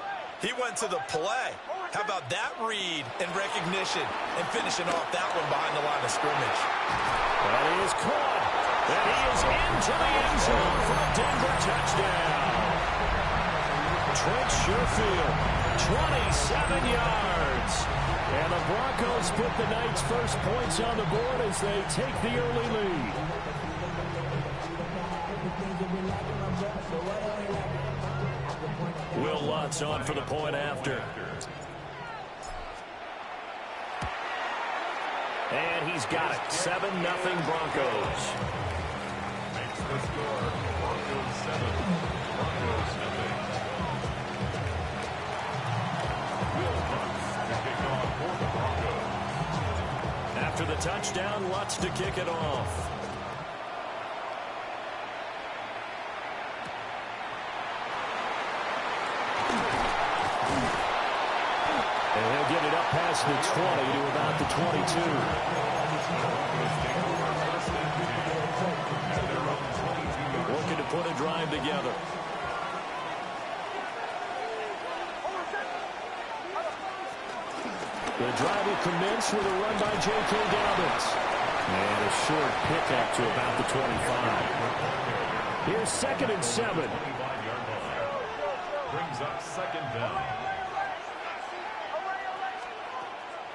He went to the play. How about that read and recognition and finishing off that one behind the line of scrimmage? And he is caught. And he is into the end zone for a Denver touchdown. Trent Sherfield, 27 yards. And the Broncos put the Knights' first points on the board as they take the early lead. Will Lutz on for the point after. And he's got it. 7-0 Broncos. Makes the score. Broncos 7. Broncos nothing. Will Lutz to kick off for the Broncos. After the touchdown, Lutz to kick it off. And he'll get it up past the 20 to about the 22. Looking to put a drive together. The drive will commence with a run by J.K. Dobbins. And a short pickup to about the 25. Here's 2nd and 7. Brings up 2nd down.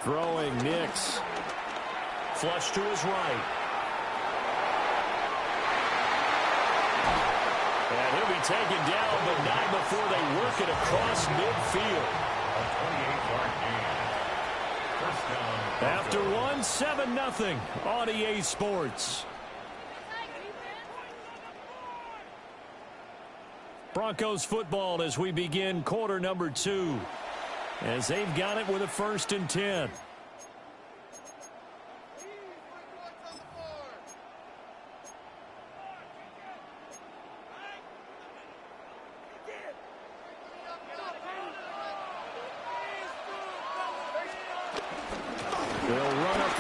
Throwing Nix. Flush to his right. And he'll be taken down, but not before they work it across midfield. A 28-yard gain. First down. After one, 7-0 on EA Sports. Broncos football as we begin quarter number 2. As they've got it with a 1st and 10.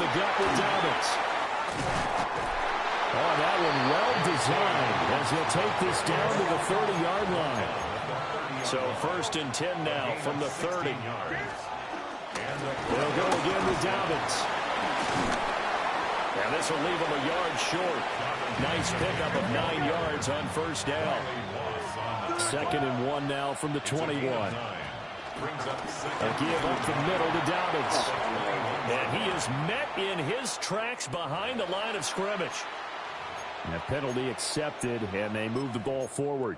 the gut with Dobbins. Oh, that one well designed as he'll take this down to the 30-yard line. So 1st and 10 now from the 30. They'll go again with Dobbins. And this will leave him a yard short. Nice pickup of 9 yards on 1st down. 2nd and 1 now from the 21. A give up the middle to Dobbins. And he is met in his tracks behind the line of scrimmage. And a penalty accepted, and they move the ball forward.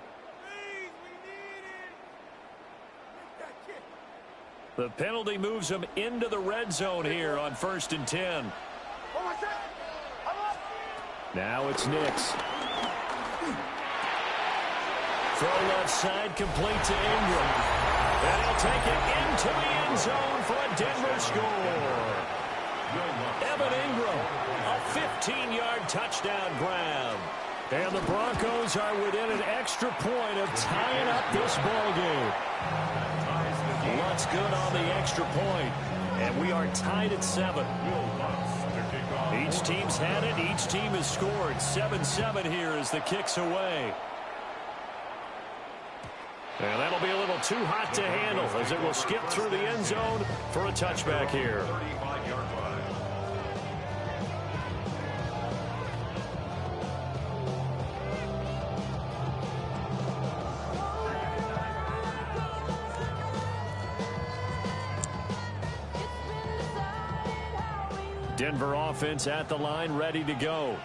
The penalty moves him into the red zone here on 1st and 10. Now it's Nix. Throw left side, complete to Ingram. And he'll take it into the end zone for a Denver score. Evan Ingram, a 15-yard touchdown grab. And the Broncos are within an extra point of tying up this ball game. Lutz good on the extra point, and we are tied at 7. Each team's had it. Each team has scored. 7-7 here as the kick's away. And that'll be a little too hot to handle as it will skip through the end zone for a touchback here. Denver offense at the line, ready to go.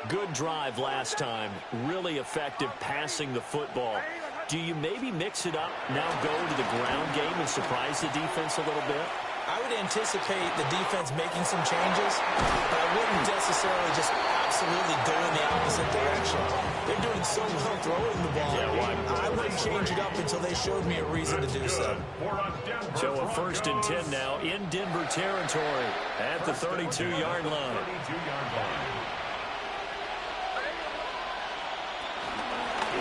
Good drive last time. Really effective passing the football. Do you maybe mix it up, now go to the ground game and surprise the defense a little bit? I would anticipate the defense making some changes, but I wouldn't necessarily just absolutely go in the opposite direction. They're doing so well throwing the ball. I wouldn't change it up until they showed me a reason to do so. So a 1st and 10 now in Denver territory at the 32-yard line.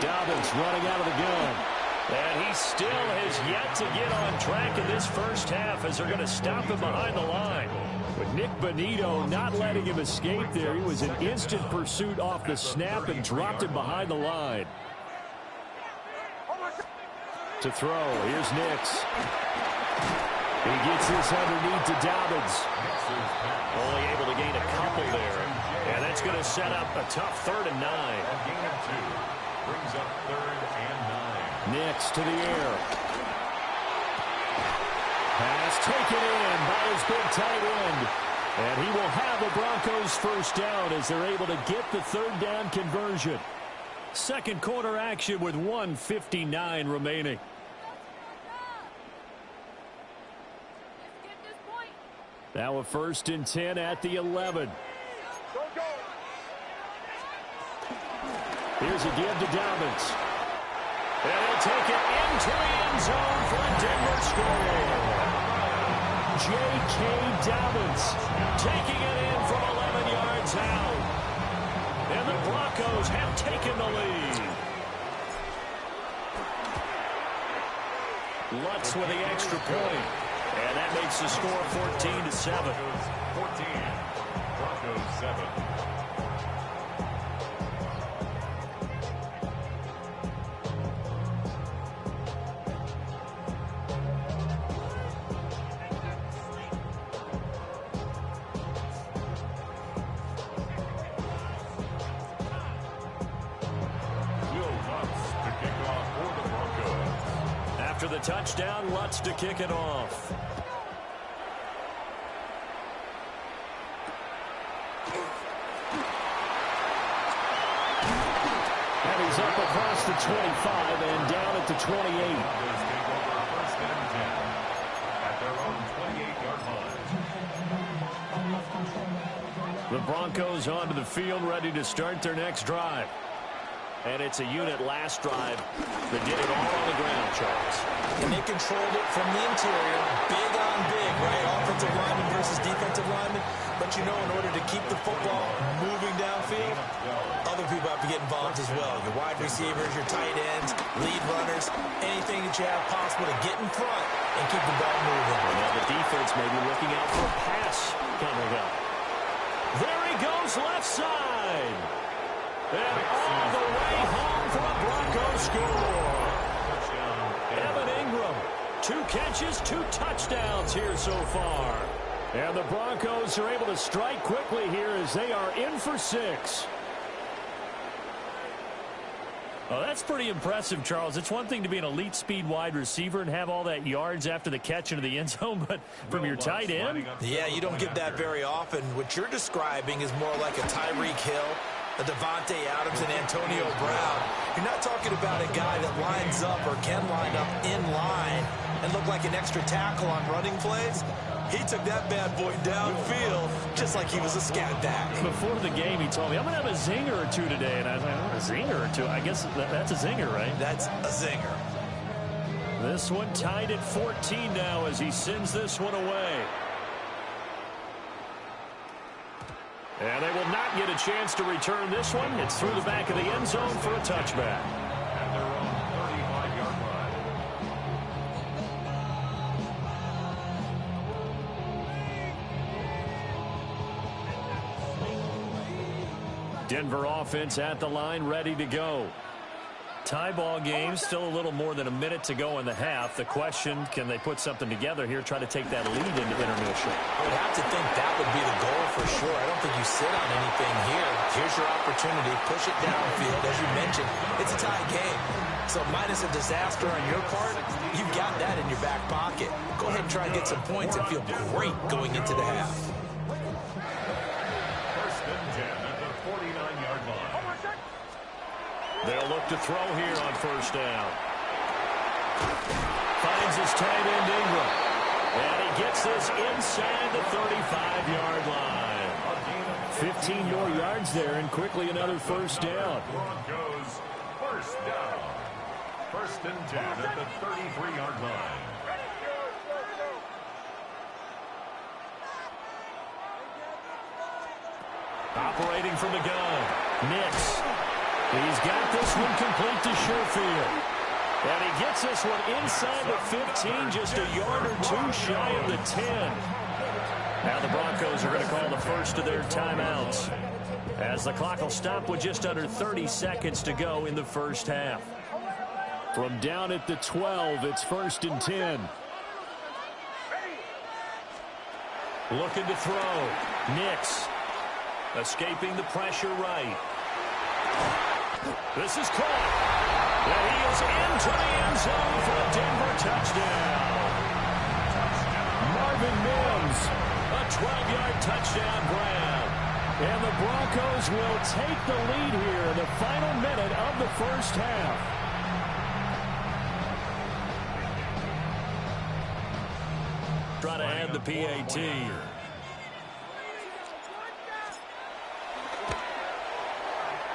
Dobbins running out of the gun. And he still has yet to get on track in this first half as they're going to stop him behind the line. But Nick Bonito not letting him escape there. He was in instant pursuit off the snap and dropped him behind the line. To throw, here's Nix. He gets this underneath to Dobbins. Only able to gain a couple there. And that's going to set up a tough 3rd and 9. Brings up 3rd and 9. Nix to the air. Pass taken in by his big tight end. And he will have the Broncos 1st down as they're able to get the 3rd down conversion. 2nd quarter action with 1:59 remaining. Now a 1st and 10 at the 11. Here's a give to Dobbins. And he'll take it into the end zone for a Denver score. J.K. Dobbins taking it in from 11 yards out. And the Broncos have taken the lead. Lutz with the extra point. And that makes the score 14-7. 14. Broncos 7. After the touchdown, Lutz to kick it off. And he's up across the 25 and down at the 28. First and 10 at their own 28-yard line. The Broncos onto the field, ready to start their next drive. And it's a unit last drive that did it all on the ground, Charles. And they controlled it from the interior, big on big, right? Offensive lineman versus defensive lineman. But you know, in order to keep the football moving downfield, other people have to get involved as well. Your wide receivers, your tight ends, lead runners, anything that you have possible to get in front and keep the ball moving. Now the defense may be looking out for a pass coming up. There he goes left side. And all the way home for a Broncos score. Evan Ingram, 2 catches, 2 touchdowns here so far. And the Broncos are able to strike quickly here as they are in for 6. Well, that's pretty impressive, Charles. It's one thing to be an elite speed wide receiver and have all that yards after the catch into the end zone, but from your tight end? Yeah, you don't get that very often. What you're describing is more like a Tyreek Hill, a Devontae Adams, and Antonio Brown. You're not talking about a guy that lines up or can line up in line and look like an extra tackle on running plays. He took that bad boy downfield just like he was a scat back. Before the game, he told me, I'm going to have a zinger or 2 today. And I was like, a zinger or 2? I guess that's a zinger, right? That's a zinger. This one tied at 14 now as he sends this one away. And they will not get a chance to return this one. It's through the back of the end zone for a touchback. At their own 35-yard line. Denver offense at the line, ready to go. Tie ball game, still a little more than a minute to go in the half. The question, can they put something together here, try to take that lead into intermission? I would have to think that would be the goal for sure. I don't think you sit on anything here. Here's your opportunity. Push it downfield. As you mentioned, it's a tie game. So minus a disaster on your part, you've got that in your back pocket. Go ahead and try and get some points and feel great going into the half. First and 10 at the 49-yard line. They'll look to throw here on first down. Finds his tight end Ingram. And he gets this inside the 35-yard line. 15 more yards there and quickly another first down. Broncos first down. First and 10 at the 33-yard line. Operating from the gun. Nix. He's got this one complete to Sherfield. And he gets this one inside the 15, just a yard or 2 shy of the 10. Now the Broncos are going to call the first of their timeouts, as the clock will stop with just under 30 seconds to go in the first half. From down at the 12, it's first and 10. Looking to throw. Nix. Escaping the pressure right. This is caught. And he is into the end zone for a Denver touchdown. Marvin Mims, a 12-yard touchdown grab. And the Broncos will take the lead here in the final minute of the first half. Try to add the PAT.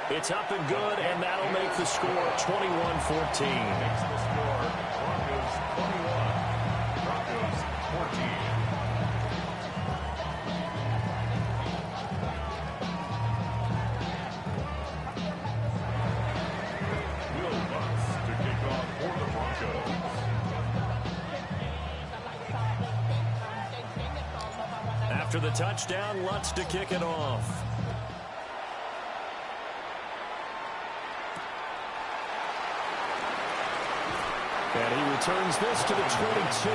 It's up and good, and that'll make the score 21-14. Makes the score Broncos 21, Broncos 14. Will Butts to kick off for the Broncos. After the touchdown, Lutz to kick it off. And he returns this to the 22.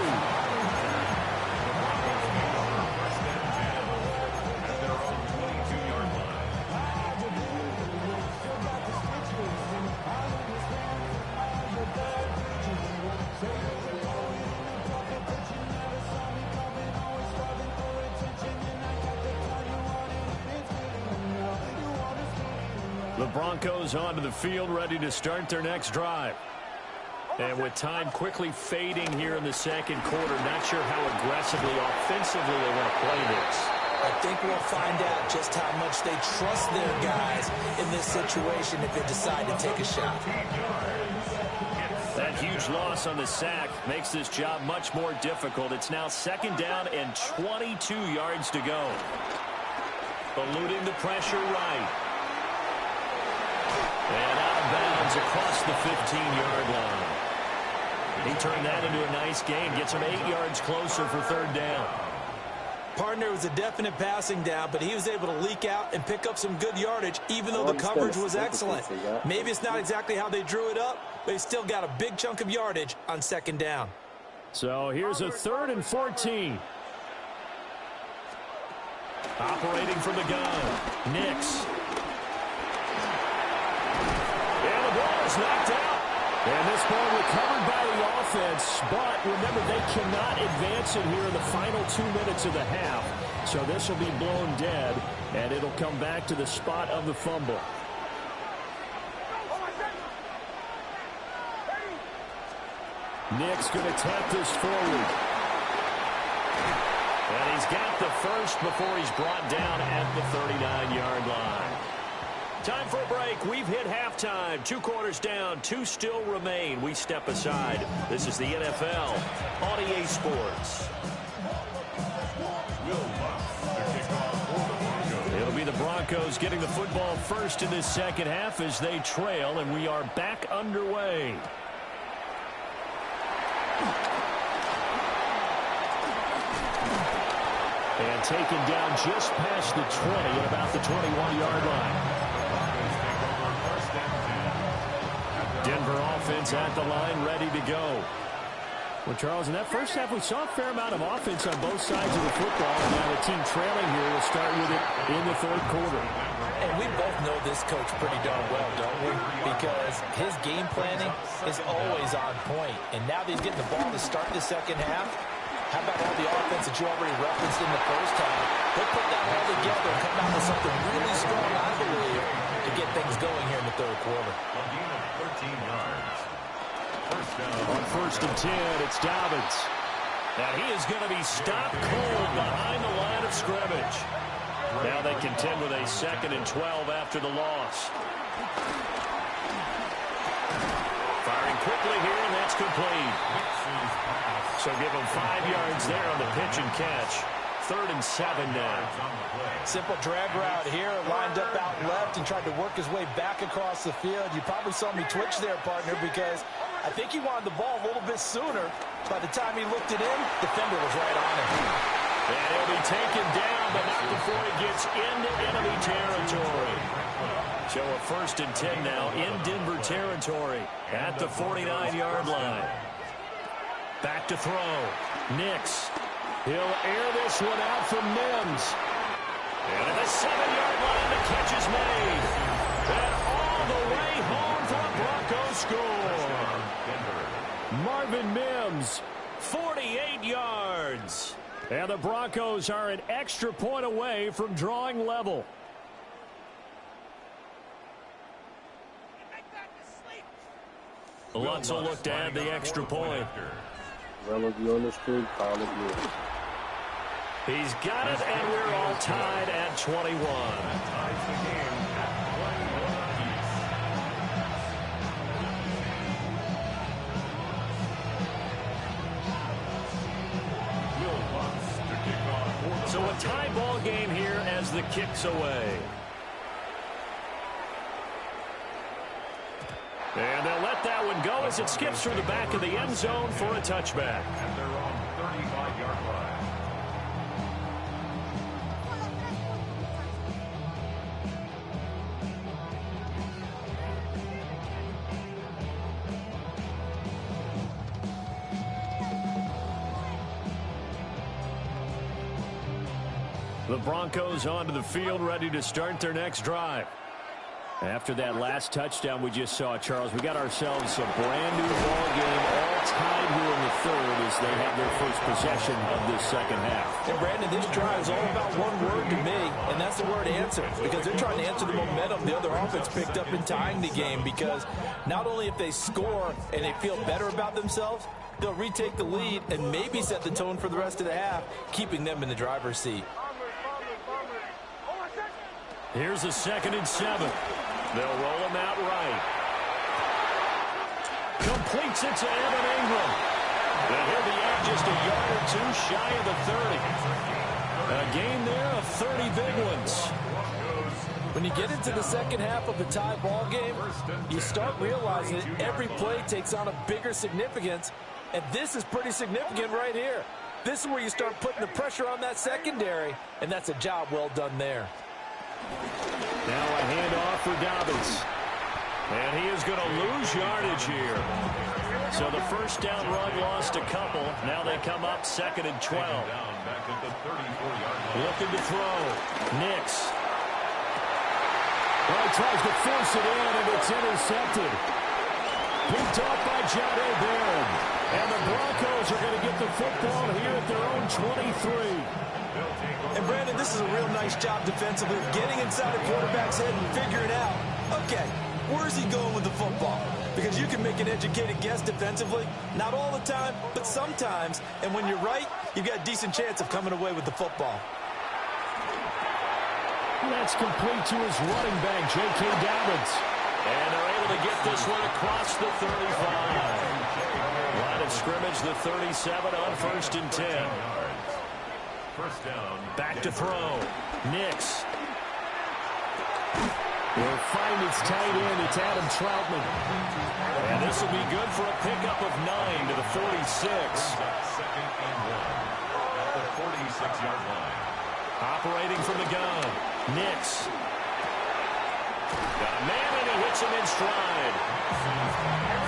The Broncos onto the field, ready to start their next drive. And with time quickly fading here in the second quarter, not sure how aggressively, offensively they want to play this. I think we'll find out just how much they trust their guys in this situation if they decide to take a shot. That huge loss on the sack makes this job much more difficult. It's now second down and 22 yards to go. Eluding the pressure right. And out of bounds across the 15-yard line. He turned that into a nice gain. Gets him 8 yards closer for third down. Partner, was a definite passing down, but he was able to leak out and pick up some good yardage, even though the coverage was excellent. Maybe it's not exactly how they drew it up, but he still got a big chunk of yardage on second down. So here's a 3rd and 14. Operating from the gun, Nix. And the ball is knocked out. And this ball recovered by the offense, but remember, they cannot advance it here in the final 2 minutes of the half. So this will be blown dead, and it'll come back to the spot of the fumble. Nick's going to tap this forward. And he's got the first before he's brought down at the 39-yard line. Time for a break. We've hit halftime. 2 quarters down. 2 still remain. We step aside. This is the NFL on EA Sports. It'll be the Broncos getting the football first in this second half as they trail, and we are back underway. And taken down just past the 20 at about the 21-yard line. Denver offense at the line, ready to go. Well, Charles, in that first half, we saw a fair amount of offense on both sides of the football. And now the team trailing here will start with it in the 3rd quarter. And we both know this coach pretty darn well, don't we? Because his game planning is always on point. And now that he's getting the ball to start the second half, how about all the offense that you already referenced in the first half? He'll put that all together and come out with something really strong, I believe, to get things going here in the 3rd quarter. 13 yards. First down. On 1st and 10, it's Dobbins. And he is going to be stopped cold behind the line of scrimmage. Now they contend with a 2nd and 12 after the loss. Firing quickly here, and that's complete. So give him 5 yards there on the pitch and catch. 3rd and 7 now. Simple drag route here, lined up out left and tried to work his way back across the field. You probably saw me twitch there, partner, because I think he wanted the ball a little bit sooner. By the time he looked it in, the defender was right on him. And he'll be taken down, but not before he gets into enemy territory. So a 1st and 10 now in Denver territory at the 49-yard line. Back to throw. Nix. He'll air this one out from Mims. And at the 7-yard line, the catch is made. And all the way home for a Broncos score. Marvin Mims, 48 yards. And the Broncos are an extra point away from drawing level. Lutz will look to add the extra point. Relatively on the street, call it good. He's got it, and we're all tied at 21. Ties the game at 21 apiece. So a tie ball game here as the kick's away. And they'll let that one go as it skips through the back of the end zone for a touchback. And they're on 35-yard line. The Broncos onto the field, ready to start their next drive. After that last touchdown we just saw, Charles, we got ourselves a brand-new ball game, all tied here in the 3rd as they have their first possession of this second half. And, Brandon, this drive is all about one word to me, and that's the word answer, because they're trying to answer the momentum the other offense picked up in tying the game, because not only if they score and they feel better about themselves, they'll retake the lead and maybe set the tone for the rest of the half, keeping them in the driver's seat. Here's a 2nd and 7. They'll roll him out right. Completes it to Evan Ingram. And he'll be out just a yard or 2 shy of the 30. A gain there of 30 big ones. When you get into the second half of a tie ball game, you start realizing that every play takes on a bigger significance, and this is pretty significant right here. This is where you start putting the pressure on that secondary, and that's a job well done there. Now a handoff for Dobbins. And he is going to lose yardage here. So the first down run lost a couple. Now they come up 2nd and 12. Looking to throw. Nix. Well, he tries to force it in, and it's intercepted. Picked off by John A. Barron. And the Broncos are going to get the football here at their own 23. And, Brandon, this is a real nice job defensively, getting inside a quarterback's head and figuring out, okay, where's he going with the football? Because you can make an educated guess defensively. Not all the time, but sometimes. And when you're right, you've got a decent chance of coming away with the football. That's complete to his running back, J.K. Dobbins. And they're able to get this one across the 35. Line of scrimmage, the 37 on 1st and 10. First down. Back to throw. Nix. Will find its tight end. It's Adam Troutman. And this will be good for a pickup of 9 to the 46. 2nd and 1 at the 46-yard line. Operating from the gun. Nix. Got a man, and he hits him in stride.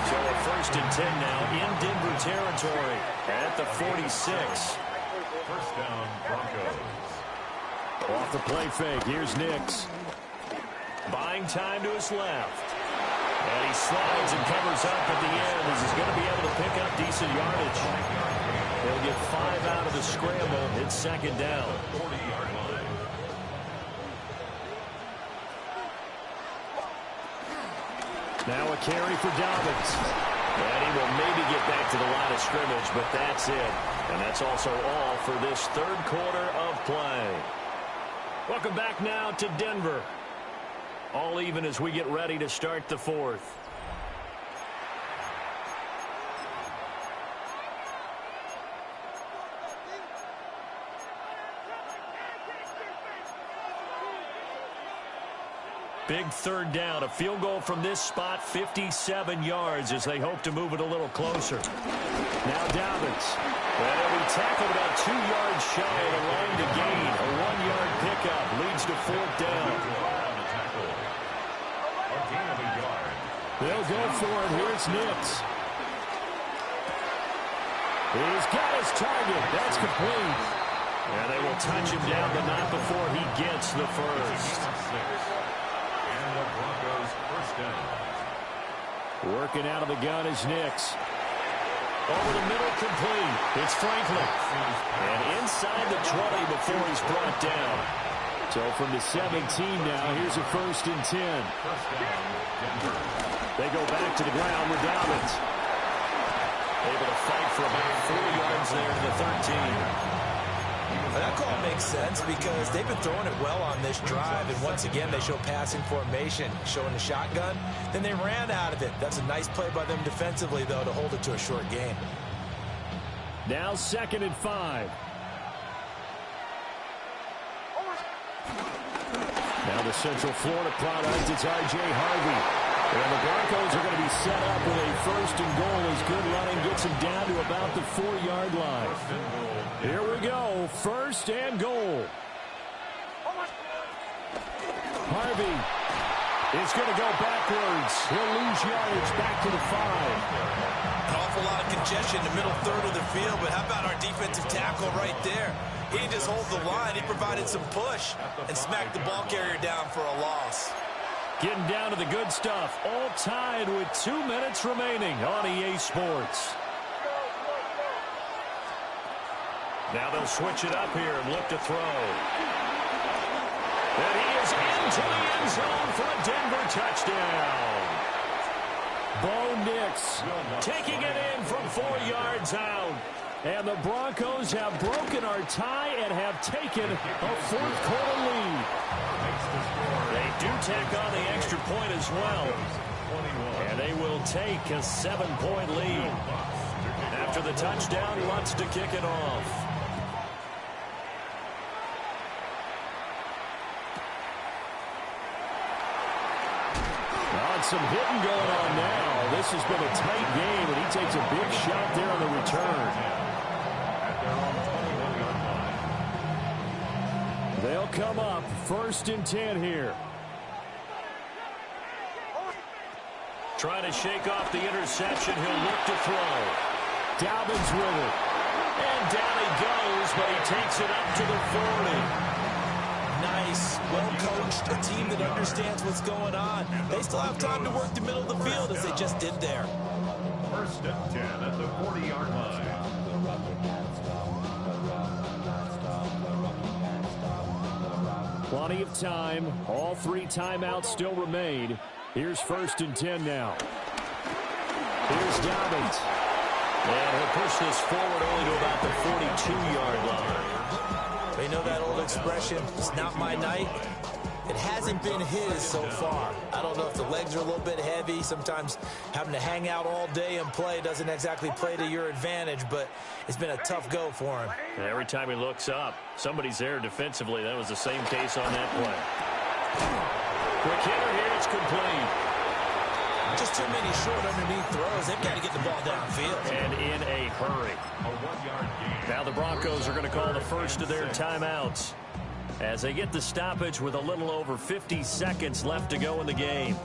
So a 1st and 10 now in Denver territory at the 46. First down, Broncos. Off the play fake. Here's Nix. Buying time to his left. And he slides and covers up at the end as he's going to be able to pick up decent yardage. He'll get 5 out of the scramble. It's 2nd down. 40-yard line. Now a carry for Dobbins. And he will maybe get back to the line of scrimmage, but that's it. And that's also all for this 3rd quarter of play. Welcome back now to Denver. All even as we get ready to start the 4th. Big 3rd down. A field goal from this spot, 57 yards as they hope to move it a little closer. Now Dobbins. Well, he'll be tackled about 2 yards shy of the line to gain. A 1-yard pickup leads to 4th down. They'll go for it. Here's Nix. He's got his target. That's complete. And they will touch him down, but not before he gets the first. And the Broncos first down. Working out of the gun is Nix. Over the middle, complete. It's Franklin. And inside the 20 before he's brought down. So from the 17 now, here's a 1st and 10. First down, Denver. They go back to the ground with Dobbins. Able to fight for about 4 yards there to the 13. Well, that call makes sense because they've been throwing it well on this drive, and once again they show passing formation, showing the shotgun. Then they ran out of it. That's a nice play by them defensively, though, to hold it to a short game. Now 2nd and 5. Now the Central Florida product, it's R.J. Harvey. And the Broncos are going to be set up with a 1st and goal as good running gets them down to about the 4-yard line. Here we go, 1st and goal. Harvey is going to go backwards. He'll lose yardage back to the 5. An awful lot of congestion in the middle 3rd of the field, but how about our defensive tackle right there? He didn't just hold the line, he provided some push and smacked the ball carrier down for a loss. Getting down to the good stuff. All tied with 2 minutes remaining on EA Sports. Now they'll switch it up here and look to throw. And he is into the end zone for a Denver touchdown. Bo Nix taking it in from 4 yards out. And the Broncos have broken our tie and have taken a 4th quarter lead. They do tack on the extra point as well. And they will take a 7-point lead. After the touchdown, Lutz to kick it off. Some hitting going on now. This has been a tight game, and he takes a big shot there on the return. At their own They'll come up 1st and 10 here. Trying to shake off the interception. He'll look to throw. Dobbins with it. And down he goes, but he takes it up to the 40. Nice, well-coached, a team that understands what's going on. They still have time to work the middle of the field as they just did there. 1st and 10 at the 40-yard line. Plenty of time. All 3 timeouts still remain. Here's 1st and 10 now. Here's Dobbins. And he'll push this forward only to about the 42-yard line. They know that old expression, it's not my night. It hasn't been his so far. I don't know if the legs are a little bit heavy. Sometimes having to hang out all day and play doesn't exactly play to your advantage, but it's been a tough go for him. And every time he looks up, somebody's there defensively. That was the same case on that play. Quick hitter here, it's complete. Just too many short underneath throws. They've got to get the ball downfield. And in a hurry. Now the Broncos are going to call the first of their timeouts as they get the stoppage with a little over 50 seconds left to go in the game.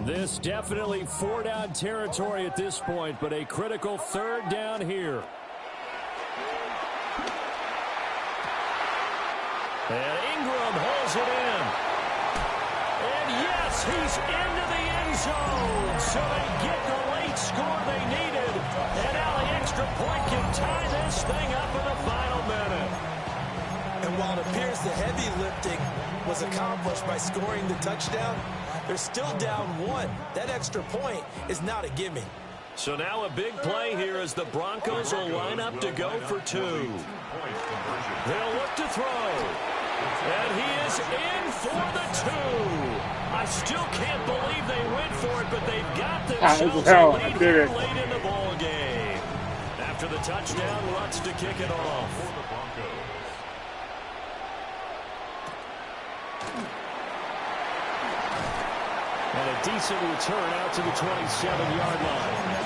This definitely 4-down territory at this point, but a critical 3rd down here. And Ingram holds it in. And yes, he's into the end zone. So they get the late score they needed. And now the extra point can tie this thing up in the final minute. And while it appears the heavy lifting was accomplished by scoring the touchdown, they're still down 1. That extra point is not a gimme. So now a big play here as the Broncos will line up to go for 2. They'll look to throw. And he is in for the 2. I still can't believe they went for it, but they've got themselves a lead here late in the ball game. After the touchdown, Lutz to kick it off. And a decent return out to the 27-yard line.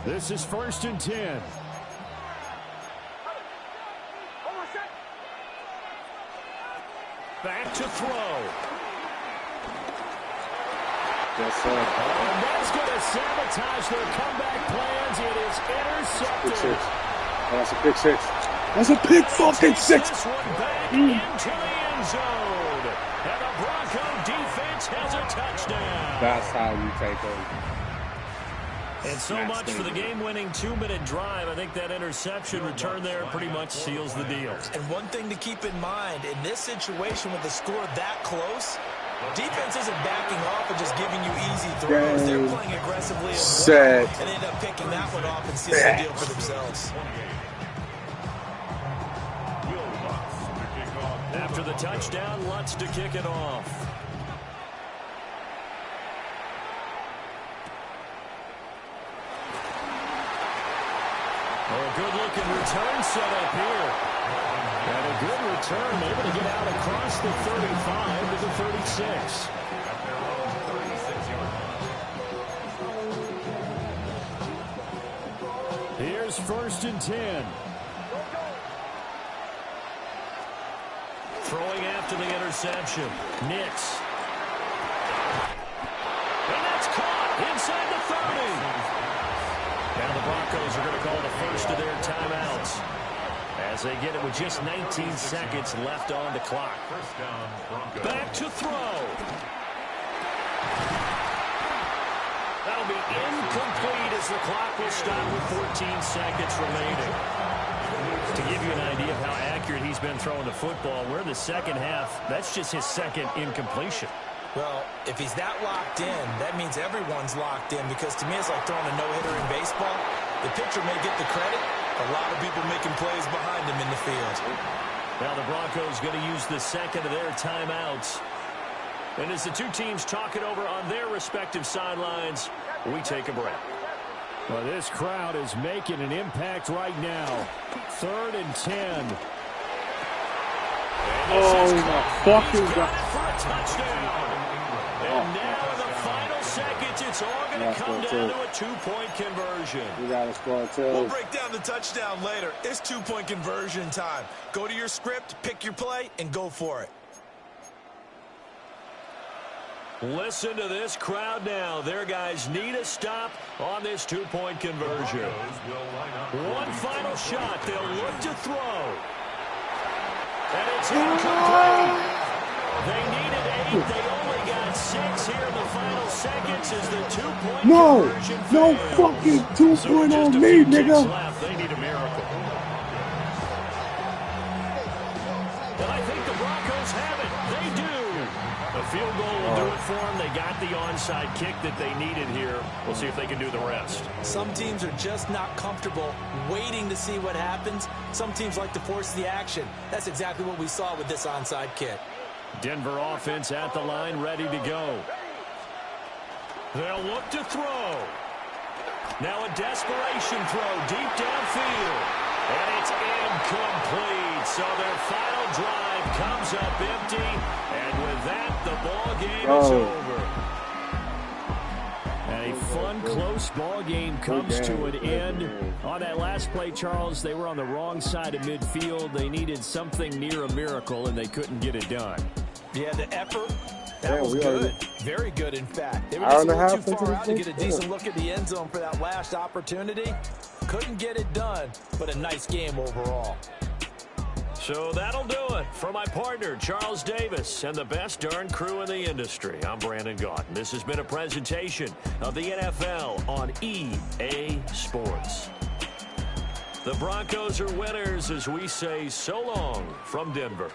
This is 1st and 10. Back to throw. Yes, sir. And that's going to sabotage their comeback plans. It is intercepted. Pick 6. That's a pick 6. That's a pick fucking 6. This one back into the end zone. And the Bronco defense has a touchdown. That's how you take over. And so much for the game-winning 2-minute drive. I think that interception return there pretty much seals the deal. And one thing to keep in mind, in this situation with the score that close, defense isn't backing off and just giving you easy throws. They're playing aggressively as well, and end up picking that one off and sealing the deal for themselves. After the touchdown, Lutz to kick it off. A good-looking return set up here. And a good return, able to get out across the 35 to the 36. Here's 1st and 10. Throwing after the interception. Nix. And that's caught inside the 30. Now the Broncos are going to call the first of their timeouts as they get it with just 19 seconds left on the clock. Back to throw. That'll be incomplete as the clock will stop with 14 seconds remaining. To give you an idea of how accurate he's been throwing the football, we're in the second half. That's just his second incompletion. Well, if he's that locked in, that means everyone's locked in, because to me it's like throwing a no-hitter in baseball. The pitcher may get the credit, a lot of people making plays behind him in the field. Now the Broncos going to use the second of their timeouts And as the two teams talk it over on their respective sidelines, we take a break. Well, this crowd is making an impact right now. 3rd and 10. Oh, my fucking God. For a touchdown. And now in the final seconds, it's all going to come down to a 2-point conversion. We got to score, too. We'll break down the touchdown later. It's 2-point conversion time. Go to your script, pick your play, and go for it. Listen to this crowd now. Their guys need a stop on this 2-point conversion. One final shot. They'll look to throw. And it's incomplete. They needed 8. They only got 6 here in the final seconds as the 2-point conversion failed. No fucking 2-point on me, nigga. Left. They need a miracle. And I think the Broncos have it. They do. A field goal will do it for them. They got the onside kick that they needed here. We'll see if they can do the rest. Some teams are just not comfortable waiting to see what happens. Some teams like to force the action. That's exactly what we saw with this onside kick. Denver offense at the line, ready to go. They'll look to throw. Now a desperation throw deep downfield. And it's incomplete. So their final drive comes up empty. And with that, the ball game is over. And a fun, close ball game comes to an end. On that last play, Charles, they were on the wrong side of midfield. They needed something near a miracle, and they couldn't get it done. Yeah, the effort, that was good. Very good, in fact. They were just a little too far out to get a decent look at the end zone for that last opportunity. Couldn't get it done, but a nice game overall. So that'll do it for my partner, Charles Davis, and the best darn crew in the industry. I'm Brandon Gaudin. This has been a presentation of the NFL on EA Sports. The Broncos are winners as we say so long from Denver.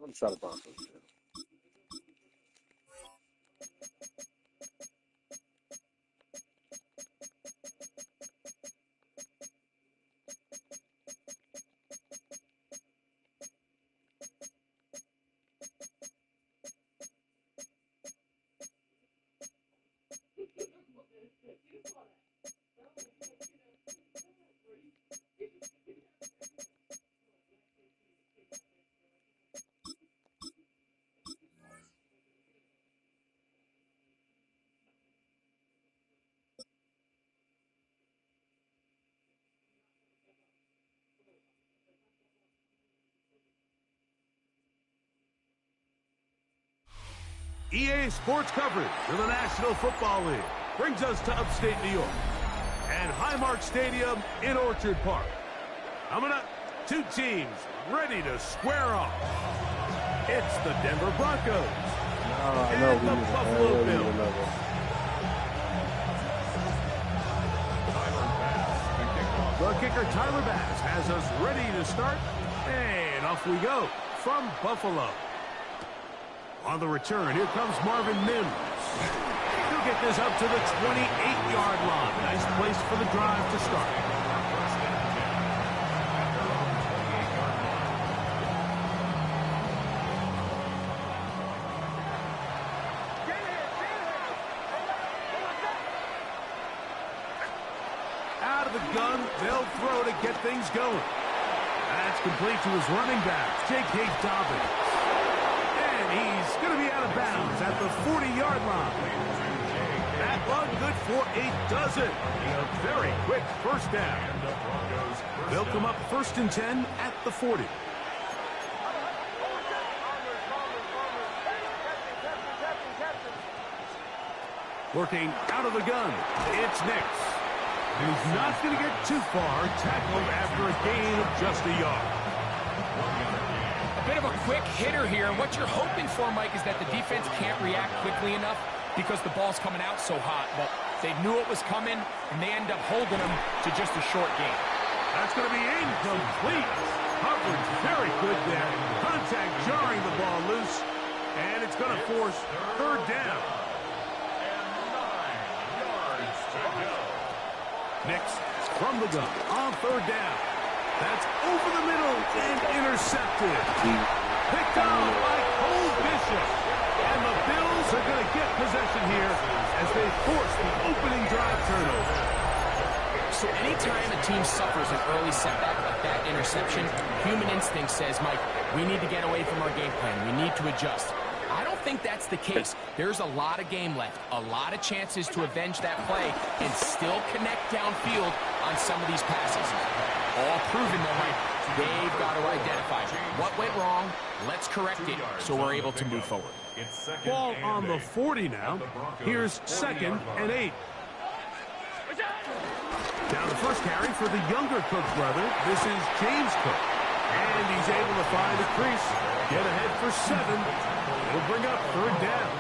I'm trying to bounce this shit. EA Sports coverage of the National Football League brings us to upstate New York and Highmark Stadium in Orchard Park. Coming up, two teams ready to square off. It's the Denver Broncos and the Buffalo Bills. The kicker, Tyler Bass, has us ready to start, and off we go from Buffalo. On the return, here comes Marvin Mims. He'll get this up to the 28-yard line. Nice place for the drive to start. Out of the gun, they'll throw to get things going. That's complete to his running back, J.K. Dobbins. He's going to be out of bounds at the 40-yard line. That one good for a dozen. A very quick first down. They'll come up 1st and 10 at the 40. Working out of the gun, it's Nix. He's not going to get too far, tackled after a gain of just a yard. A bit of a quick hitter here. What you're hoping for, Mike, is that the defense can't react quickly enough because the ball's coming out so hot. But they knew it was coming, and they end up holding them to just a short gain. That's going to be incomplete. Coverage very good there. Contact jarring the ball loose, and it's going to force third down. Nix from the gun on third down. That's over the middle and intercepted. Picked off by Cole Bishop. And the Bills are going to get possession here as they force the opening drive turnover. So anytime a team suffers an early setback like that interception, human instinct says, Mike, we need to get away from our game plan. We need to adjust. I don't think that's the case. There's a lot of game left, a lot of chances to avenge that play and still connect downfield on some of these passes. All proven, though, Mike, they've got to identify what went wrong. Let's correct it so we're able to move forward. Ball on the 40 now. Here's 2nd and 8. Now the first carry for the younger Cook brother. This is James Cook. And he's able to find a crease, get ahead for 7. It'll bring up third down.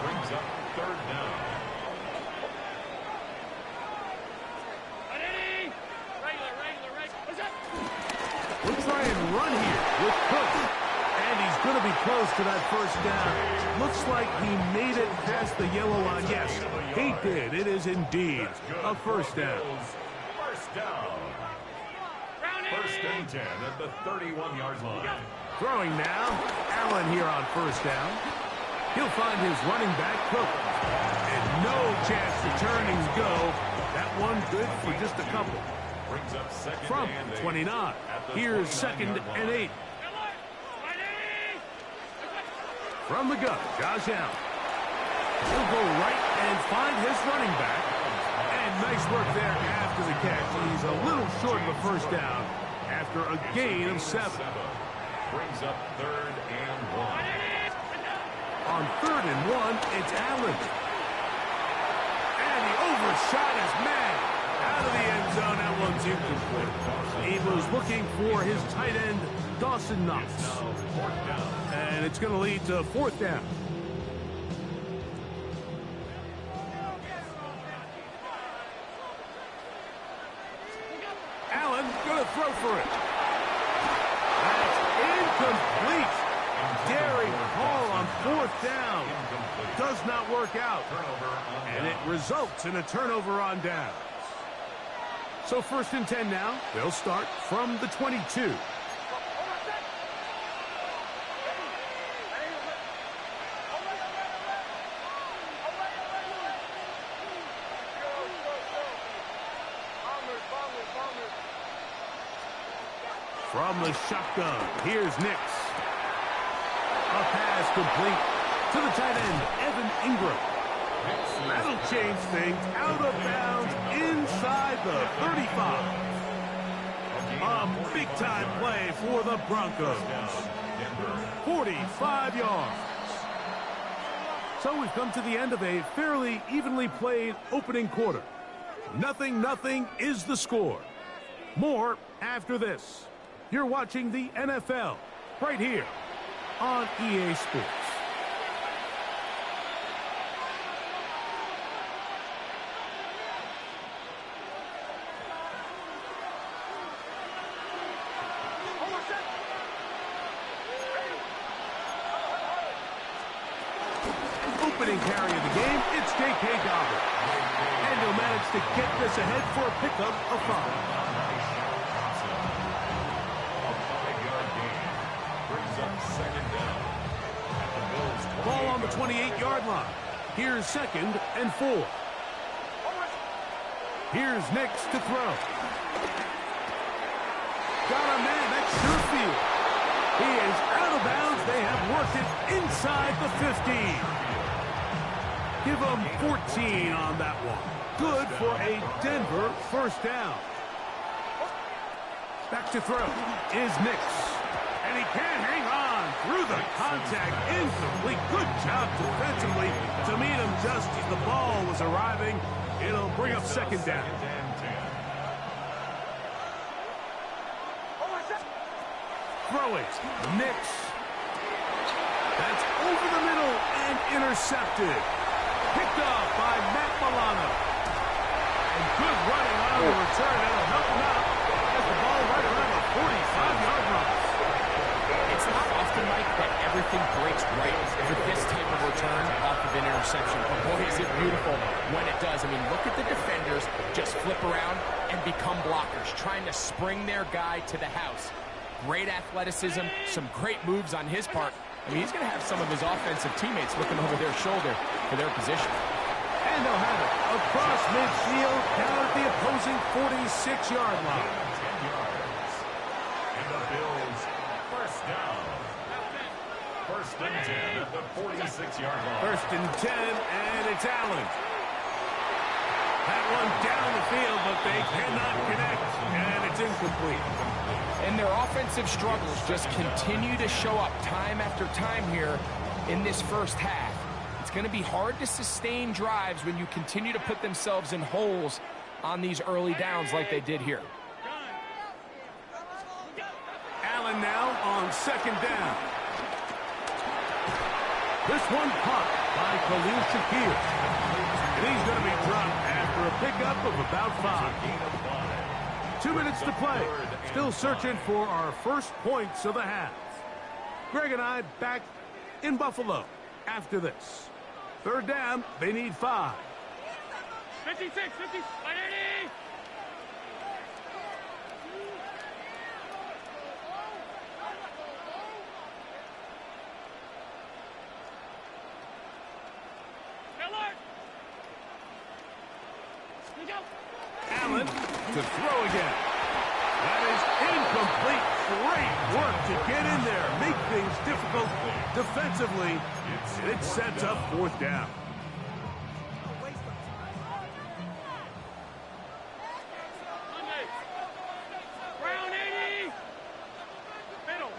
Brings up third down. We'll try and run here with Cook. And he's going to be close to that first down. Looks like he made it past the yellow line. Yes, he did. It is indeed a first down. First down. First and 10 at the 31-yard line. Throwing now. Allen here on first down. He'll find his running back, Cook. And no chance to turn and go. That one good for just a couple. Brings up second From and 8. 29. Here's 2nd and 8. From the gun, Josh Allen. He'll go right and find his running back. And nice work there after the catch. He's a little short of a first down after a gain of 7. Brings up third and 1. On third and 1, it's Allen. And he overshot his man. Out of the end zone, that one's incomplete. He was looking for his tight end, Dawson Knox. And it's going to lead to 4th down. Allen going to throw for it. That's incomplete. Daring Hall on 4th down. Does not work out. And it results in a turnover on downs. So 1st and 10 now. They'll start from the 22. From the shotgun, here's Nix. A pass complete to the tight end, Evan Ingram. That'll change things. Out of bounds inside the 35. A big-time play for the Broncos. 45 yards. So we've come to the end of a fairly evenly played opening quarter. 0-0 is the score. More after this. You're watching the NFL right here on EA Sports. Opening carry of the game, it's J.K. Dobbins. And he'll manage to get this ahead for a pickup of 5. Ball on the 28-yard line. Here's 2nd and 4. Here's Nix to throw. Got a man, that's Sherfield. He is out of bounds. They have worked it inside the 15. Give him 14 on that one. Good for a Denver first down. Back to throw is Nix. And he can't hang on. through the contact, incomplete. Good job defensively to meet him just as the ball was arriving. It'll bring up second down. Throw it. Nix. That's over the middle and intercepted. Picked off by Matt Milano. And good running on the return. That'll help him out. Has the ball right around the 45-yard line. It's not often, Mike, that everything breaks right for this type of return off of an interception. But boy, is it beautiful when it does. I mean, look at the defenders just flip around and become blockers, trying to spring their guy to the house. Great athleticism, some great moves on his part. I mean, he's going to have some of his offensive teammates looking over their shoulder for their position. And they'll have it across midfield down at the opposing 46-yard line. 10 yards. And the Bills, first down. First and 10 at the 46-yard line. First and 10, and it's Allen. That one down the field, but they cannot connect, and it's incomplete. And their offensive struggles just continue to show up time after time here in this first half. It's going to be hard to sustain drives when you continue to put themselves in holes on these early downs like they did here. Allen now on second down. This one caught by Khalil Shakir. And he's going to be dropped after a pickup of about 5. 2 minutes to play. Still searching for our first points of the half. Greg and I back in Buffalo after this. Third down, they need 5. 56, 50, 180. Allen to throw again. That is incomplete. Great work to get in there, make things difficult defensively. It sets up fourth down. Round 80. Middle.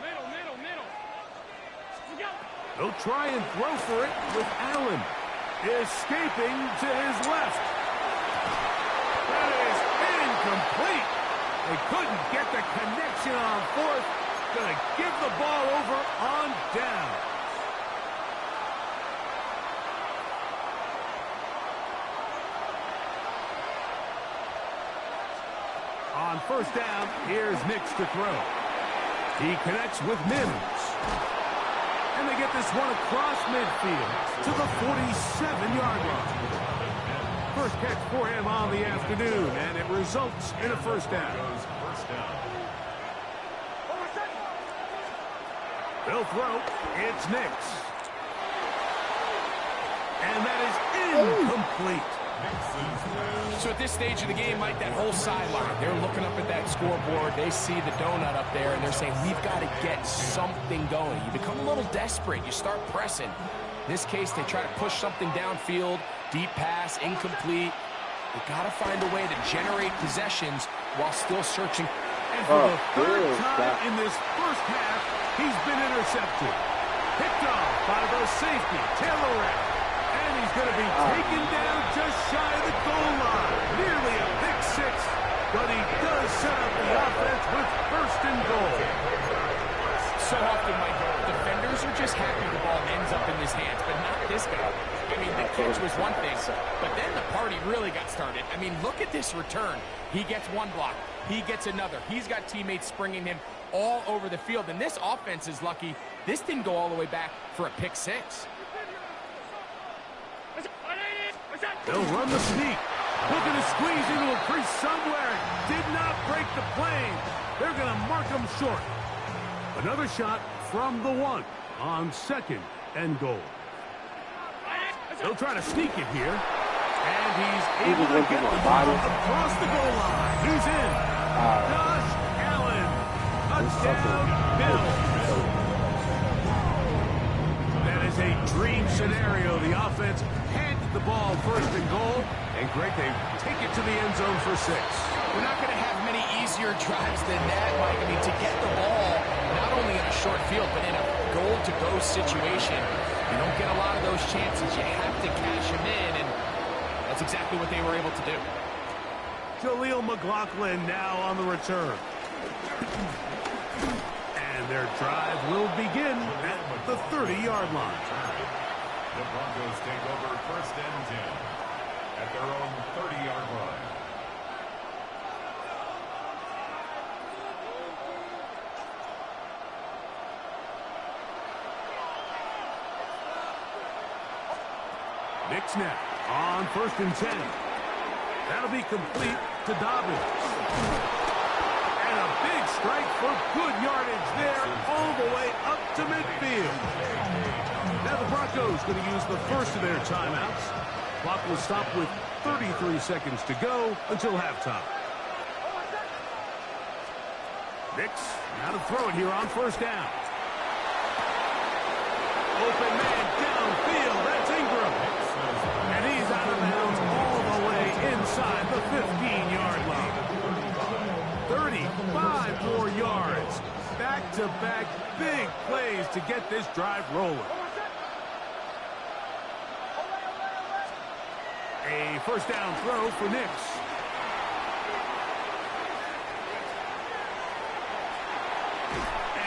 They'll try and throw for it with Allen. Escaping to his left. That is incomplete. They couldn't get the connection on fourth. Gonna give the ball over on down. On first down, here's Nix to throw. He connects with Mims. And they get this one across midfield to the 47-yard line. First catch for him on the afternoon, and it results in a first down. They'll throw. It's Nix. And that is incomplete. So at this stage of the game, Mike, that whole sideline, they're looking up at that scoreboard. They see the donut up there, and they're saying, we've got to get something going. You become a little desperate. You start pressing. In this case, they try to push something downfield. Deep pass, incomplete. You got to find a way to generate possessions while still searching. And for the third time in this first half, he's been intercepted. Picked off by the safety, Taylor Rapp. And he's going to be taken down just shy of the goal line. Nearly a pick six, but he does set up the offense with first and goal. So often, Mike, defenders are just happy the ball ends up in his hands, but not this guy. I mean, the catch was one thing, but then the party really got started. I mean, look at this return. He gets one block. He gets another. He's got teammates springing him all over the field, and this offense is lucky. This didn't go all the way back for a pick six. They'll run the sneak. Looking to squeeze into a crease somewhere. Did not break the plane. They're going to mark him short. Another shot from the 1 on second and goal. They'll try to sneak it here. And he's able to get the ball across the goal line. Who's in? Josh Allen. Touchdown, Bills. That is a dream scenario. The offense handed the ball first and goal. And Greg, they take it to the end zone for 6. We're not going to have many easier drives than that, Mike. I mean, to get the ball not only in a short field, but in a goal-to-go situation, you don't get a lot of those chances. You have to cash them in, and that's exactly what they were able to do. Jaleel McLaughlin now on the return. And their drive will begin at the 30-yard line. The Broncos take over 1st and 10 at their own 30-yard line. Nick snap on 1st and 10. That'll be complete to Dobbins. And a big strike for good yardage there all the way up to midfield. Now the Broncos going to use the first of their timeouts. Clock will stop with 33 seconds to go until halftime. Nix now to throw it here on 1st down. Open man downfield. That's Ingram. And he's out of bounds all the way inside the 15-yard line. 35 more yards. Back-to-back big plays to get this drive rolling. A 1st down throw for Nix.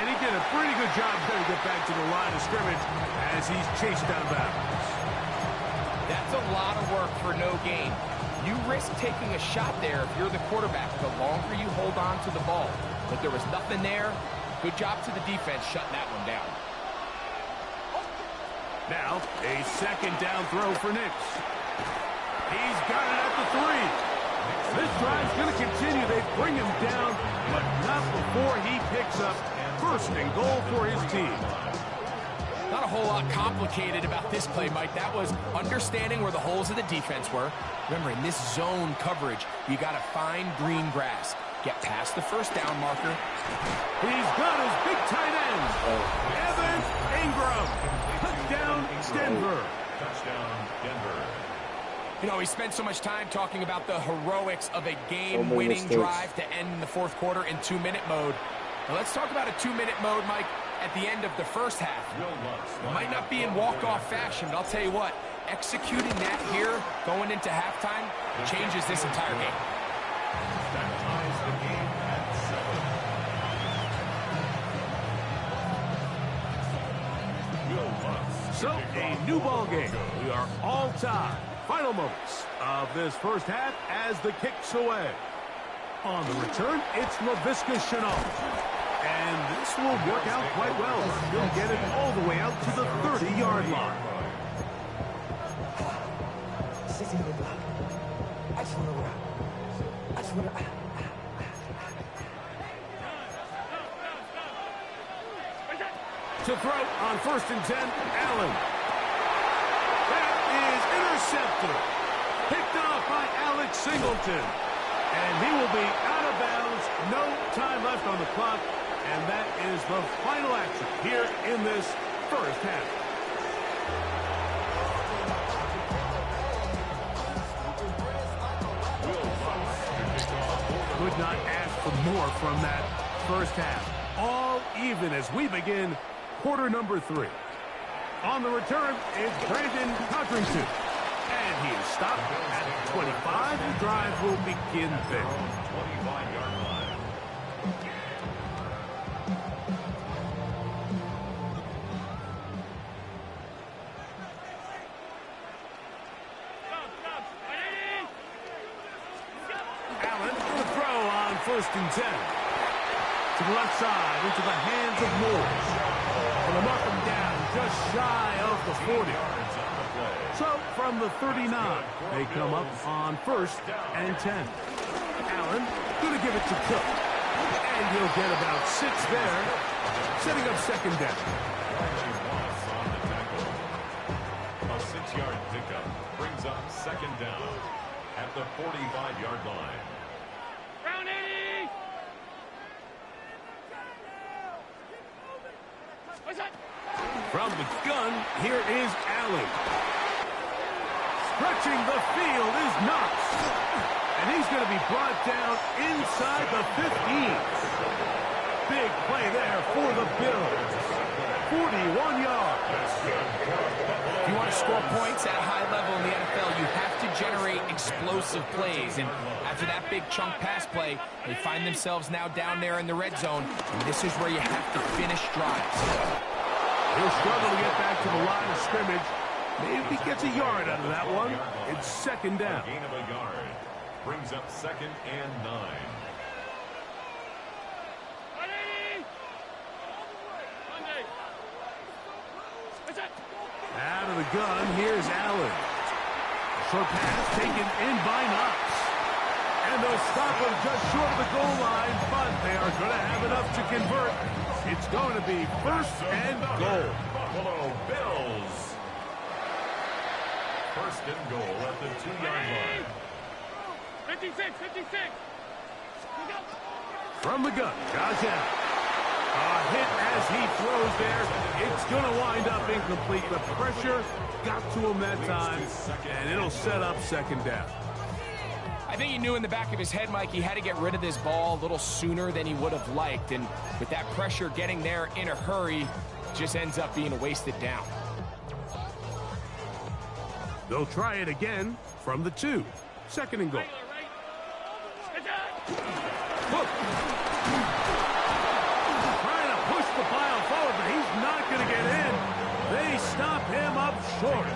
And he did a pretty good job trying to get back to the line of scrimmage as he's chased out of bounds. That's a lot of work for no gain. You risk taking a shot there if you're the quarterback the longer you hold on to the ball. But there was nothing there. Good job to the defense shutting that one down. Now, a 2nd down throw for Nix. He's got it at the 3. This drive's going to continue. They bring him down, but not before he picks up 1st and goal for his team. Not a whole lot complicated about this play, Mike. That was understanding where the holes of the defense were. Remember, in this zone coverage, you got to find green grass. Get past the 1st down marker. He's got his big tight end. Evan Ingram. Touchdown, Denver. Touchdown, Denver. You know, we spent so much time talking about the heroics of a game-winning drive to end the 4th quarter in 2-minute mode. Now let's talk about a 2-minute mode, Mike, at the end of the 1st half. It might not be in walk-off fashion, but I'll tell you what, executing that here, going into halftime, changes this entire game. That ties the game at 7. So, a new ball game. We are all tied. Final moments of this 1st half as the kick's away. On the return, it's Laviska Shenault. And this will work out quite well. He'll get it all the way out to the 30-yard line. To throw on 1st and 10, Allen. That is intercepted. Picked off by Alex Singleton. And he will be out of bounds. No time left on the clock. And that is the final action here in this 1st half. Could not ask for more from that 1st half. All even as we begin quarter number 3. On the return is Brandon Codrington. And he is stopped at 25. The drive will begin there. 25-yard line. Allen for the throw on 1st and 10. To the left side, into the hands of Moore. Going to mark him down just shy of the 40. So from the 39, they come up on 1st and 10. Allen going to give it to Cook. And he'll get about 6 there, setting up 2nd down. A 6-yard pickup brings up 2nd down at the 45-yard line. Round 80! From the gun, here is Allen. Stretching the field is Knox. And he's going to be brought down inside the 15. Big play there for the Bills. 41 yards. If you want to score points at a high level in the NFL, you have to generate explosive plays. And after that big chunk pass play, they find themselves now down there in the red zone. And this is where you have to finish drives. He'll struggle to get back to the line of scrimmage. Maybe gets a yard out of that one. It's second down. Gain of a yard brings up 2nd and 9. Out of the gun, here's Allen. Short pass taken in by Knox. And they'll stop him just short of the goal line, but they are going to have enough to convert. It's going to be 1st and goal. Buffalo Bills. 1st and goal at the 2-yard line. 56, 56. From the gun, Josh Allen. A hit as he throws there. It's going to wind up incomplete. The pressure got to him that time, and it'll set up 2nd down. I think he knew in the back of his head, Mike, he had to get rid of this ball a little sooner than he would have liked. And with that pressure getting there in a hurry, just ends up being a wasted down. They'll try it again from the 2. 2nd and goal. Look. Trying to push the pile forward, but he's not going to get in. They stop him up short.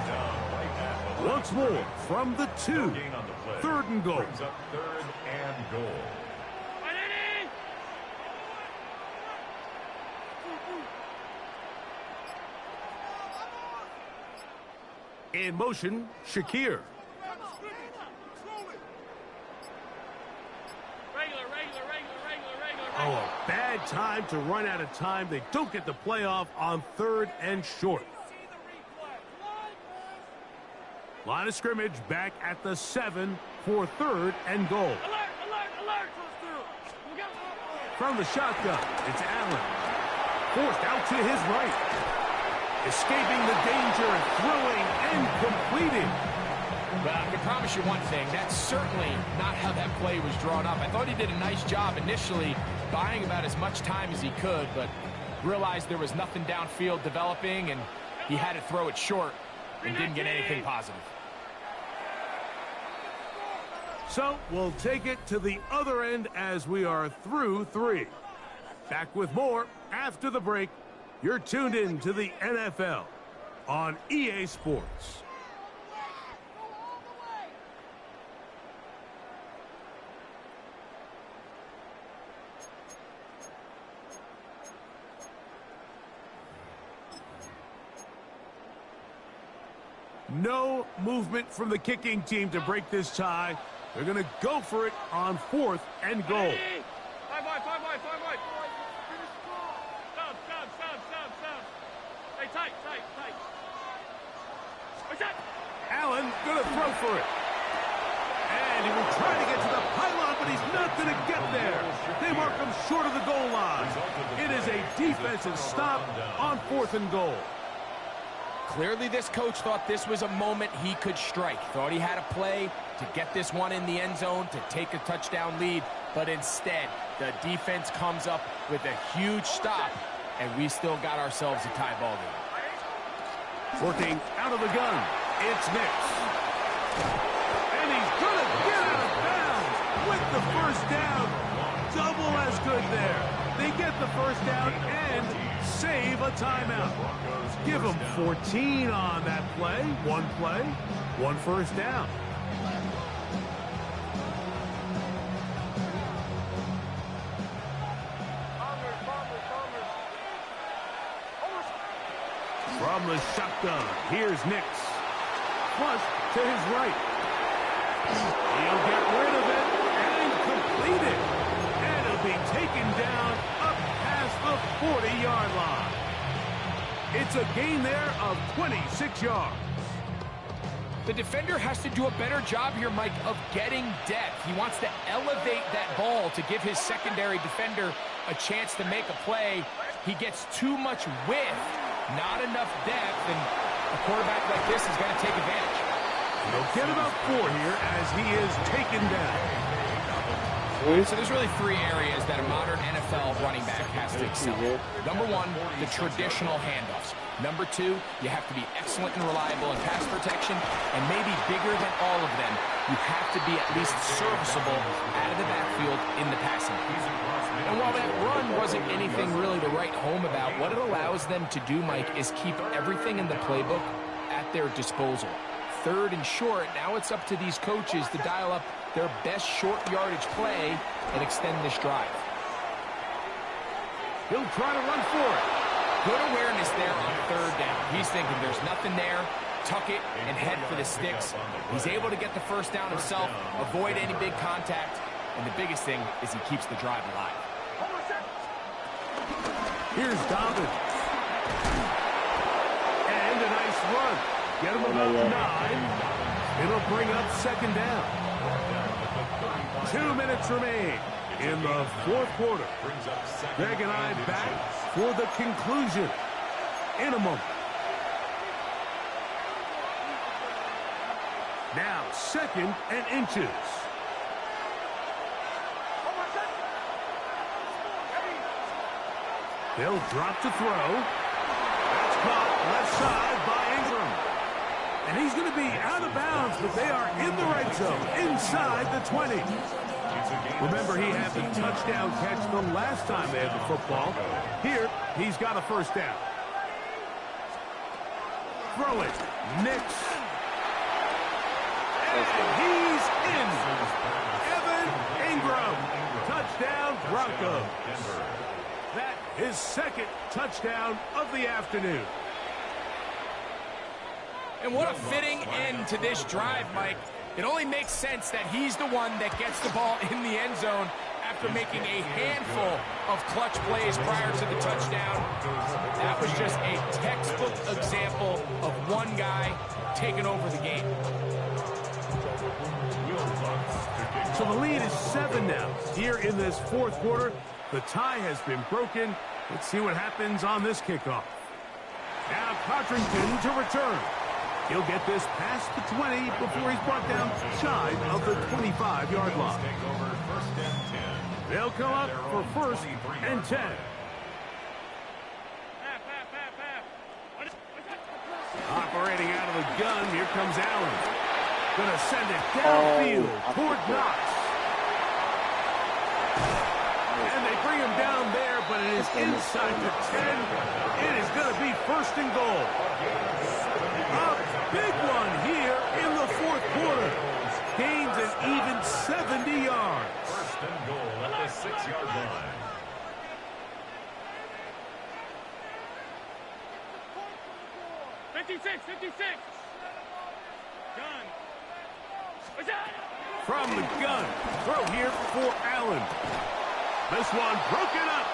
Once more from the 2. 3rd and goal. Brings up 3rd and goal. In motion, Shakir. Oh, a bad time to run out of time. They don't get the playoff on 3rd and short. Line of scrimmage back at the 7 for 3rd and goal. From the shotgun, it's Allen. Forced out to his right. Escaping the danger, throwing and completing. Well, I can promise you one thing. That's certainly not how that play was drawn up. I thought he did a nice job initially buying about as much time as he could, but realized there was nothing downfield developing, and he had to throw it short and didn't get anything positive. So we'll take it to the other end as we are through 3. Back with more after the break. You're tuned in to the NFL on EA Sports. No movement from the kicking team to break this tie. They're going to go for it on 4th and goal. Five wide. Stop. Hey, tight. Allen going to throw for it. And he will try to get to the pylon, but he's not going to get there. They mark him short of the goal line. It is a defensive stop on 4th and goal. Clearly, this coach thought this was a moment he could strike. Thought he had a play to get this one in the end zone to take a touchdown lead. But instead, the defense comes up with a huge stop, and we still got ourselves a tie ball game. Working out of the gun, it's Nix. And he's going to get out of bounds with the 1st down. Double as good there. They get the 1st down and save a timeout. Give them 14 on that play. One 1st down. From the shotgun, here's Nix. Flush to his right. He'll get rid of it and complete it. And it'll be taken down up past the 40-yard line. It's a gain there of 26 yards. The defender has to do a better job here, Mike, of getting depth. He wants to elevate that ball to give his secondary defender a chance to make a play. He gets too much width, not enough depth, and a quarterback like this is going to take advantage. He'll get about 4 here as he is taken down. So there's really three areas that a modern NFL running back has to excel in. Number one, the traditional handoffs. Number two, you have to be excellent and reliable in pass protection. And maybe bigger than all of them, you have to be at least serviceable out of the backfield in the passing game. And while that run wasn't anything really to write home about, what it allows them to do, Mike, is keep everything in the playbook at their disposal. Third and short, now it's up to these coaches to dial up their best short yardage play and extend this drive. He'll try to run for it. Good awareness there on third down. He's thinking there's nothing there, tuck it, and head for the sticks. He's able to get the first down himself, avoid any big contact, and the biggest thing is he keeps the drive alive. Here's Dobbins. And a nice run. Get him about 9. It'll bring up second down. 2 minutes remain in the fourth quarter. Greg and I back for the conclusion in a moment. Now, 2nd and inches. They'll drop to throw. That's caught left side by Ingram. And he's going to be out of bounds, but they are in the red zone, inside the 20. Remember, he had the touchdown catch the last time they had the football. Here, he's got a first down. Throw it. Nix. And he's in. Evan Ingram. Touchdown, Broncos. That is second touchdown of the afternoon. And what a fitting end to this drive, Mike. It only makes sense that he's the one that gets the ball in the end zone after making a handful of clutch plays prior to the touchdown. That was just a textbook example of one guy taking over the game. So the lead is 7 now. Here in this fourth quarter, the tie has been broken. Let's see what happens on this kickoff. Now Codrington to return. He'll get this past the 20 before he's brought down shy of the 25-yard line. They'll come up for 1st and 10. Operating out of the gun, here comes Allen. Gonna send it downfield toward Knox. And they bring him down there, but it is inside the 10. It is gonna be 1st and goal. Big one here in the fourth quarter. Gains an even 70 yards. 1st and goal at the 6-yard line. Gun. From the gun. Throw here for Allen. This one broken up.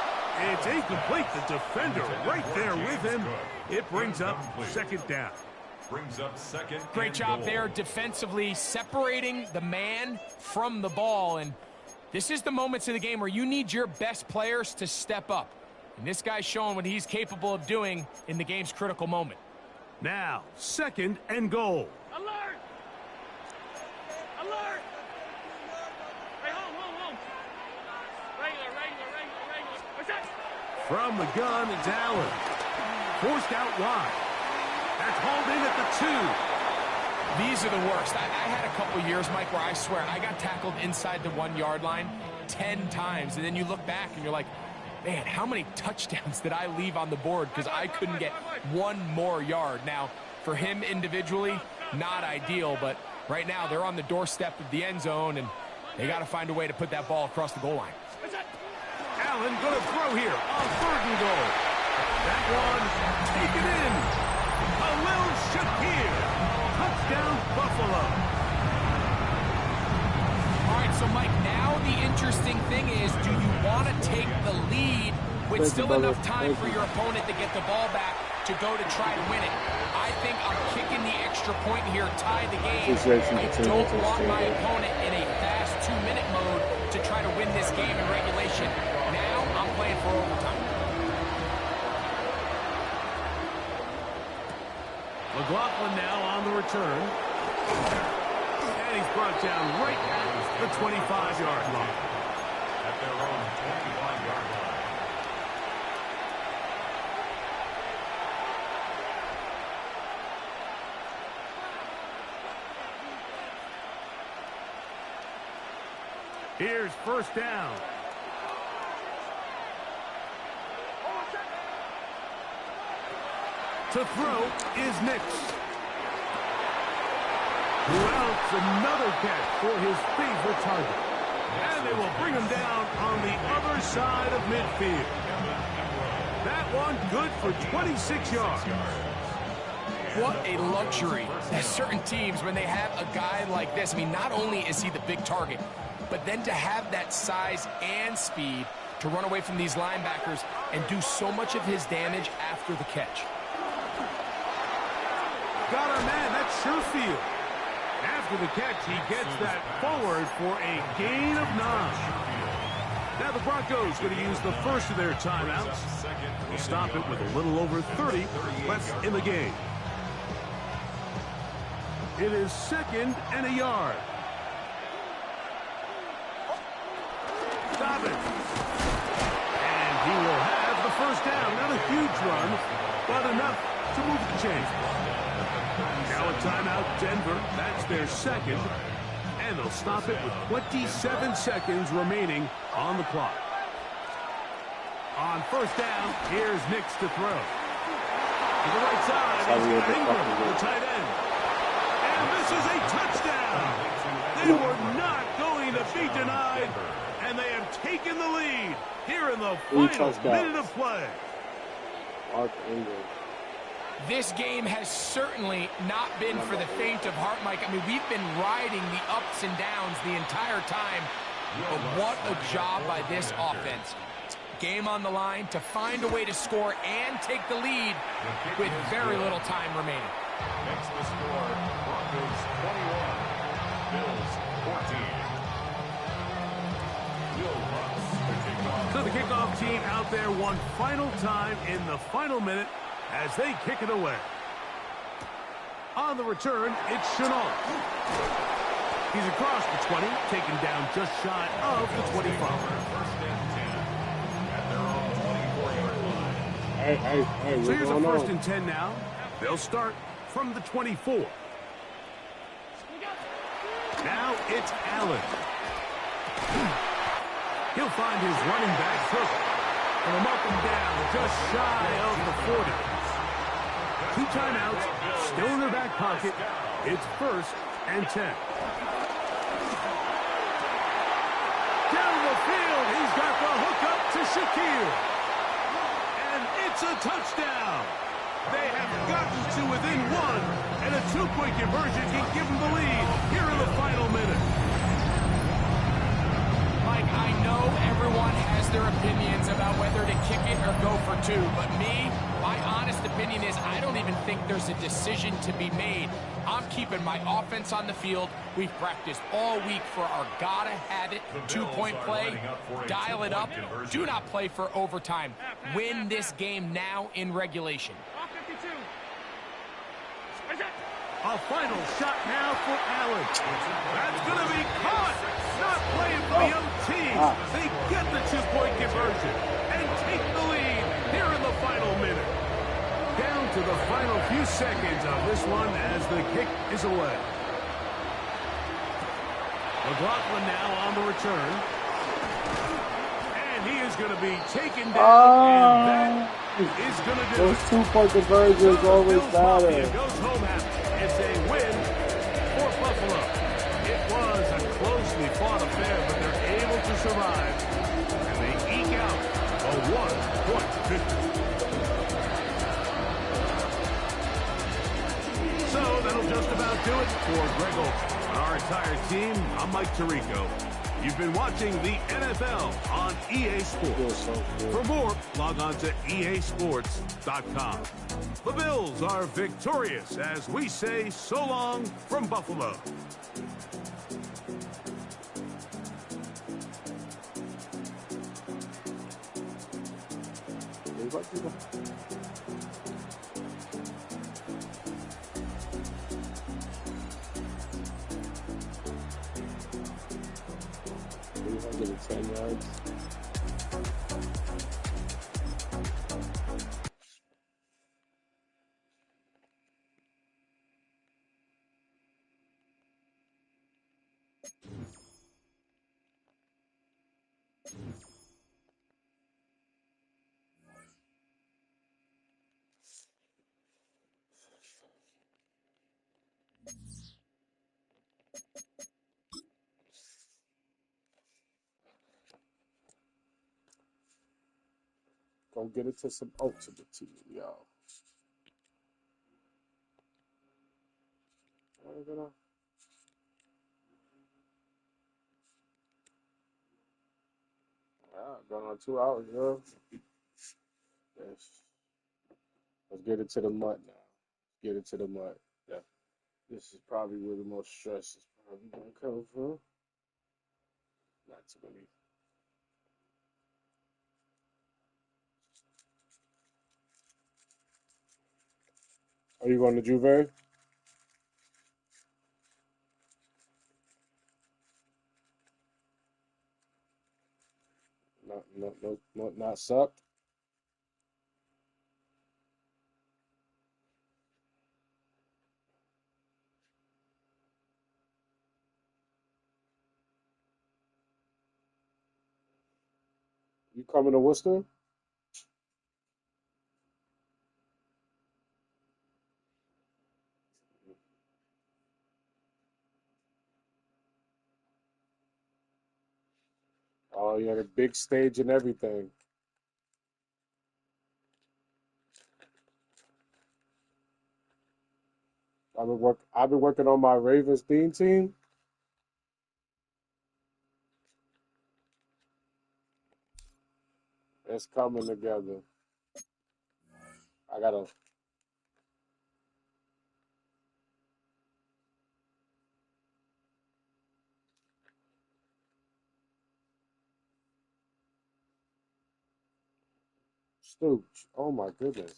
It's incomplete. The defender right there with him. It brings up 2nd down. Brings up 2nd. Great job there defensively, separating the man from the ball. And this is the moments of the game where you need your best players to step up. And this guy's showing what he's capable of doing in the game's critical moment. Now, 2nd and goal. Alert! Alert! Hey, home. Regular. What's that? From the gun, it's Allen. Forced out wide. That's hauled in at the 2. These are the worst. I had a couple years, Mike, where I swear I got tackled inside the 1-yard line 10 times. And then you look back and you're like, man, how many touchdowns did I leave on the board because I couldn't get one more yard? Now, for him individually, not ideal, but right now they're on the doorstep of the end zone, and they got to find a way to put that ball across the goal line. Allen going to throw here on 3rd and goal. That one taken in. Khalil Shakir. Touchdown, Buffalo. All right, so Mike, now the interesting thing is, do you want to take the lead with still enough time for your opponent to get the ball back to go to try to win it? I think I'm kicking the extra point here, tie the game. I don't want my opponent in a fast 2-minute mode to try to win this game in regulation. Now I'm playing for overtime. McLaughlin now on the return. And he's brought down right at the 25-yard line. at their own 25-yard line. Here's first down. To throw is Nix. Well, it's another catch for his favorite target. And they will bring him down on the other side of midfield. That one good for 26 yards. What a luxury. There's certain teams, when they have a guy like this, I mean, not only is he the big target, but then to have that size and speed to run away from these linebackers and do so much of his damage after the catch. Got our man, that's Sherfield. After the catch, he gets that forward for a gain of 9. Now the Broncos going to use the first of their timeouts. They'll stop it with a little over 30 left in the game. It is 2nd and a yard. Stop it. And he will have the first down. Not a huge run, but enough to move the chain. Now a timeout, Denver. That's their second. And they'll stop it with 27 seconds remaining on the clock. On first down, here's Nix to throw. To the right side, he's got Ingram, the tight end. And this is a touchdown. They were not going to be denied, and they have taken the lead here in the final minute of play. This game has certainly not been for the faint of heart, Mike. I mean, we've been riding the ups and downs the entire time. But what a job by this offense. Game on the line to find a way to score and take the lead with very little time remaining. Next to score, Broncos 21, Bills 14. So the kickoff team out there one final time in the final minute as they kick it away. On the return, it's Chenault. He's across the 20, taken down just shy of the 25. First and 10 at their own 24-yard line. Hey, so here's a 1st and 10 now. They'll start from the 24. Now it's Allen. He'll find his running back, Cook. And he'll mark him down just shy of the 40. 2 timeouts, still in their back pocket. It's 1st and 10. Down the field, he's got the hook up to Shaquille. And it's a touchdown. They have gotten to within 1, and a 2-point conversion can give them the lead here in the final minute. Mike, I know everyone has their opinions about whether to kick it or go for 2, but my honest opinion is I don't even think there's a decision to be made. I'm keeping my offense on the field. We've practiced all week for our gotta-have-it 2-point play. Dial it up. Do not play for overtime. Win this game now in regulation. A final shot now for Allen. That's going to be caught. Not playing for the young team. They get the 2-point conversion and take the lead here in the final minute. Down to the final few seconds of this one as the kick is away. McLaughlin now on the return. And he is going to be taken down. And that is going to do those 2-point conversions always matter. Goes home happy. It's a win for Buffalo. It was a closely fought affair, but they're able to survive, and they eke out a 1-point victory. So that'll just about do it for Greg Olson. Our entire team, I'm Mike Tirico. You've been watching the NFL on EA Sports. For more, log on to easports.com. The Bills are victorious as we say so long from Buffalo. Give it 10 yards. Gonna get it to some ultimate team, y'all. Going on 2 hours, yo. Yes. Let's get it to the mud now. Get it to the mud. Yeah. This is probably where the most stress is probably gonna come from. Not too many. Are you going to Juve? Not sucked. You coming to Worcester? Oh, you had a big stage and everything. I've been working on my Ravens theme team. It's coming together. I gotta Stooge. Oh my goodness.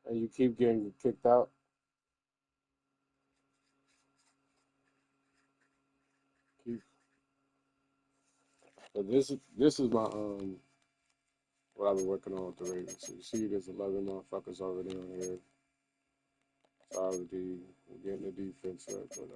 And you keep getting kicked out. Keep, but this is my what I've been working on with the Ravens. So you see there's 11 motherfuckers already on here. It's already we're getting the defense right, but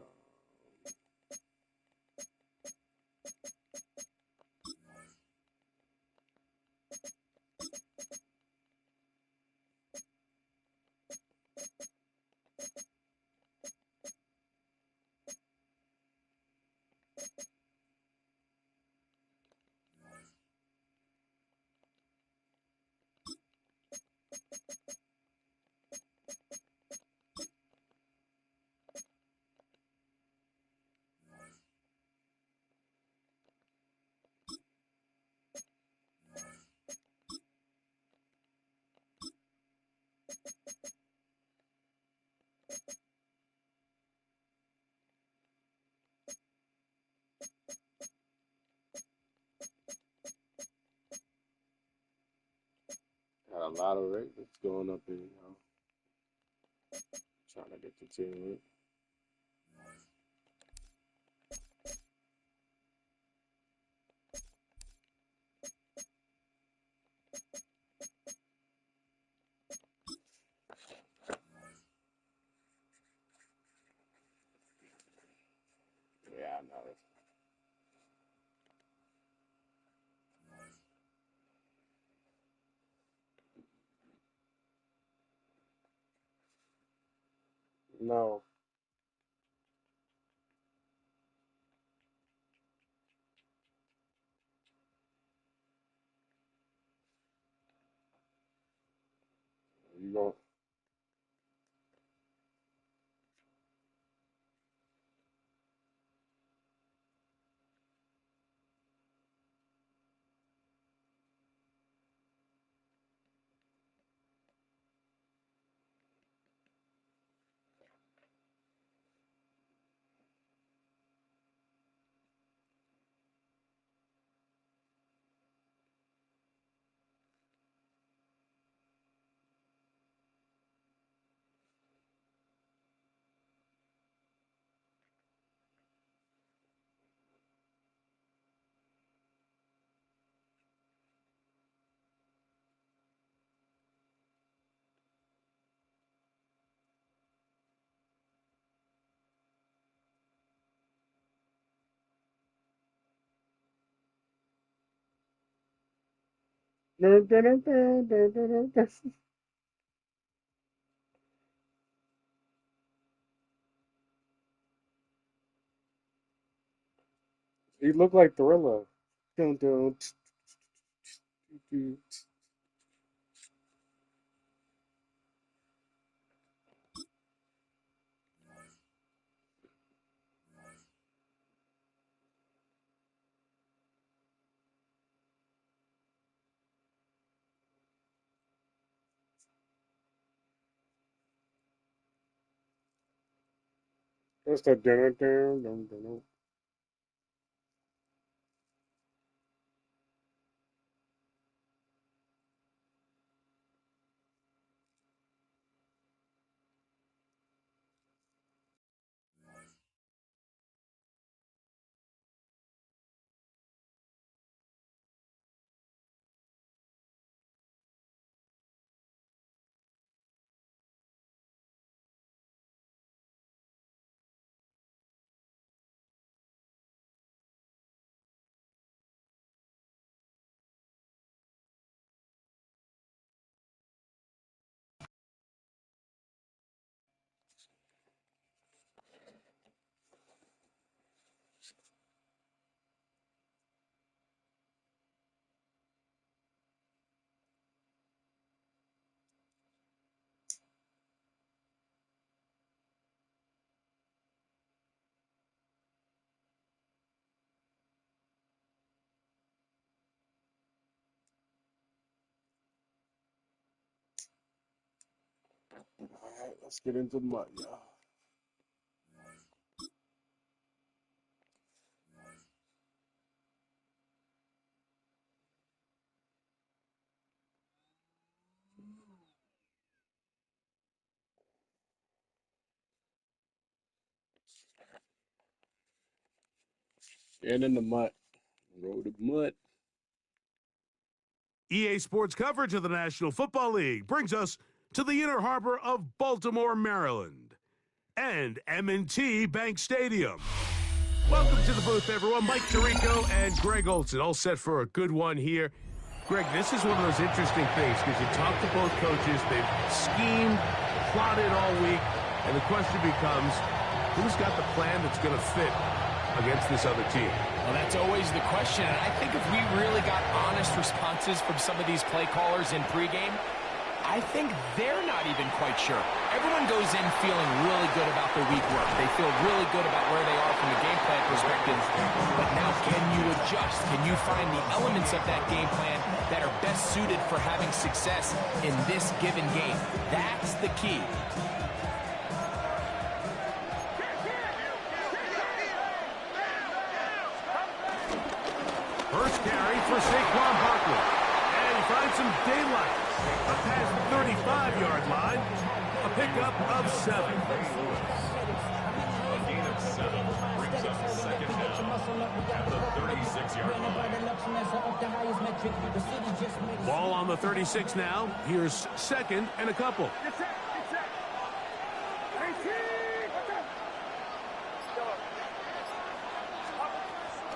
got a lot of Ravens going up in, trying to get the team right. Yeah, I know. No, you going He looked like Thriller. Dun, dun, That's the dun, dun, dun, dun, dun. All right, let's get into the mud, y'all. And in the mud. Roll the mud. EA Sports coverage of the National Football League brings us to the inner harbor of Baltimore, Maryland, and M&T Bank Stadium. Welcome to the booth, everyone. Mike Tirico and Greg Olson, all set for a good one here. Greg, this is one of those interesting things because you talk to both coaches. They've schemed, plotted all week, and the question becomes, who's got the plan that's going to fit against this other team? Well, that's always the question, and I think if we really got honest responses from some of these play callers in pregame, I think they're not even quite sure. Everyone goes in feeling really good about their week work. They feel really good about where they are from a game plan perspective. But now, can you adjust? Can you find the elements of that game plan that are best suited for having success in this given game? That's the key. First carry for Saquon Barkley. And he finds some daylight. Up past the 35-yard line. A pickup of 7. A gain of 7 brings up second down at the 36-yard line. Ball on the 36 now. Here's second and a couple.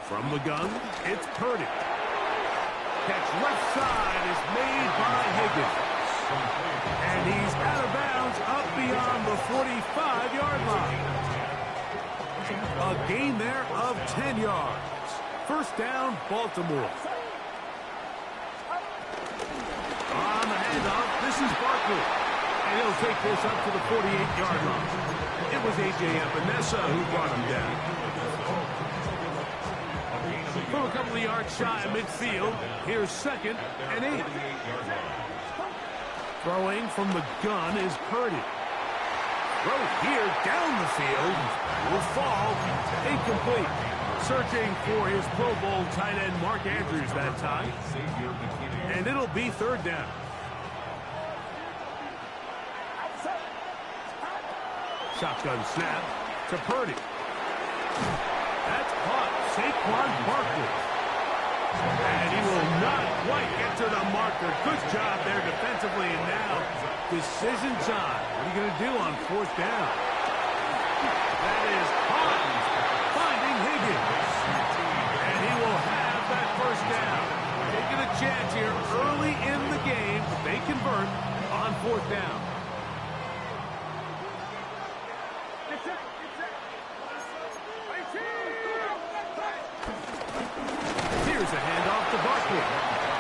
From the gun, it's Purdy. Catch left side is made by Higgins. And he's out of bounds up beyond the 45-yard line. A gain there of 10 yards. First down, Baltimore. On the handoff, this is Barkley. And he'll take this up to the 48-yard line. It was A.J. Epinesa who brought him down. From a couple of yards shy of midfield, here's second and 8. Throwing from the gun is Purdy. Throw here down the field will fall incomplete. Searching for his Pro Bowl tight end Mark Andrews that time. And it'll be third down. Shotgun snap to Purdy. That's caught. Saquon Barkley. And he will not quite get to the marker. Good job there defensively. And now, decision time. What are you going to do on fourth down? That is caught. Finding Higgins. And he will have that first down. Taking a chance here early on 4th down. Here's a handoff to Barkley.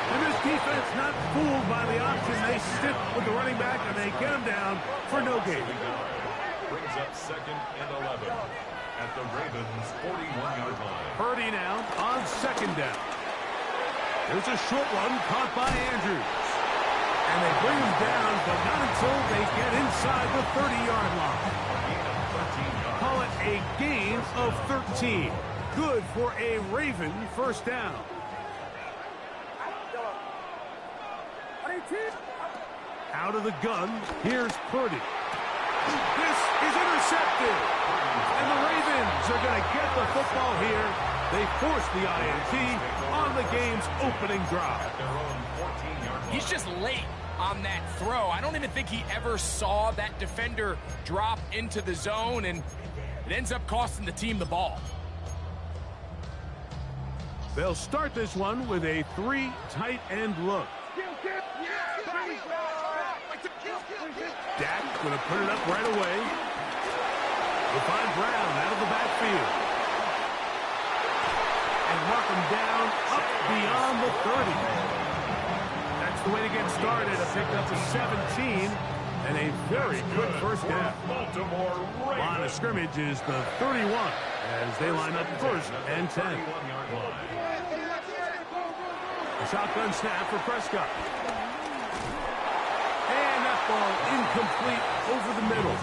And this defense not fooled by the option. They stick with the running back, and they get him down for no gain. Brings up 2nd and 11 at the Ravens' 41-yard line. Purdy now on 2nd down. There's a short one caught by Andrews. And they bring him down, but not until they get inside the 30-yard line. Call it a gain of 13. Good for a Raven first down. Out of the gun, here's Purdy. This is intercepted. And the Ravens are going to get the football here. They force the INT on the game's opening drive. He's just late on that throw. I don't even think he ever saw that defender drop into the zone, and it ends up costing the team the ball. They'll start this one with a 3 tight end look. Dak going to put it up right away. We'll find Brown out of the backfield. And mark him down up beyond the 30. That's the way to get started. A pickup of 17 and a very good first down. Line of scrimmage is the 31 as they line up 1st and 10. A shotgun snap for Prescott. And that ball incomplete over the middle.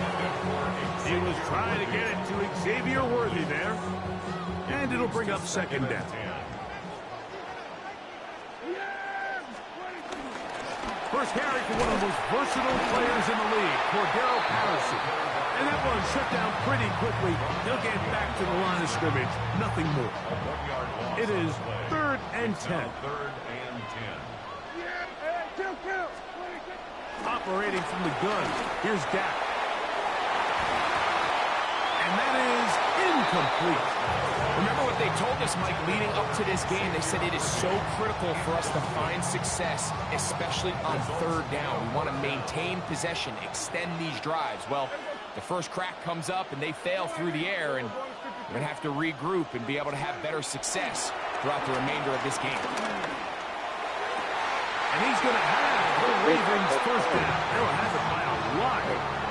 He was trying to get it to Xavier Worthy there. And it'll bring up 2nd down. First carry for one of the most versatile players in the league, Cordero Patterson. And that one shut down pretty quickly. He'll get back to the line of scrimmage. Nothing more. It is 3rd and 10. Operating from the gun. Here's Dak. And that is incomplete. Remember what they told us, Mike, leading up to this game? They said it is so critical for us to find success, especially on 3rd down. We want to maintain possession, extend these drives. Well, the first crack comes up and they fail through the air, and we're going to have to regroup and be able to have better success throughout the remainder of this game. And he's going to have the Ravens first down. They'll have it by a lot.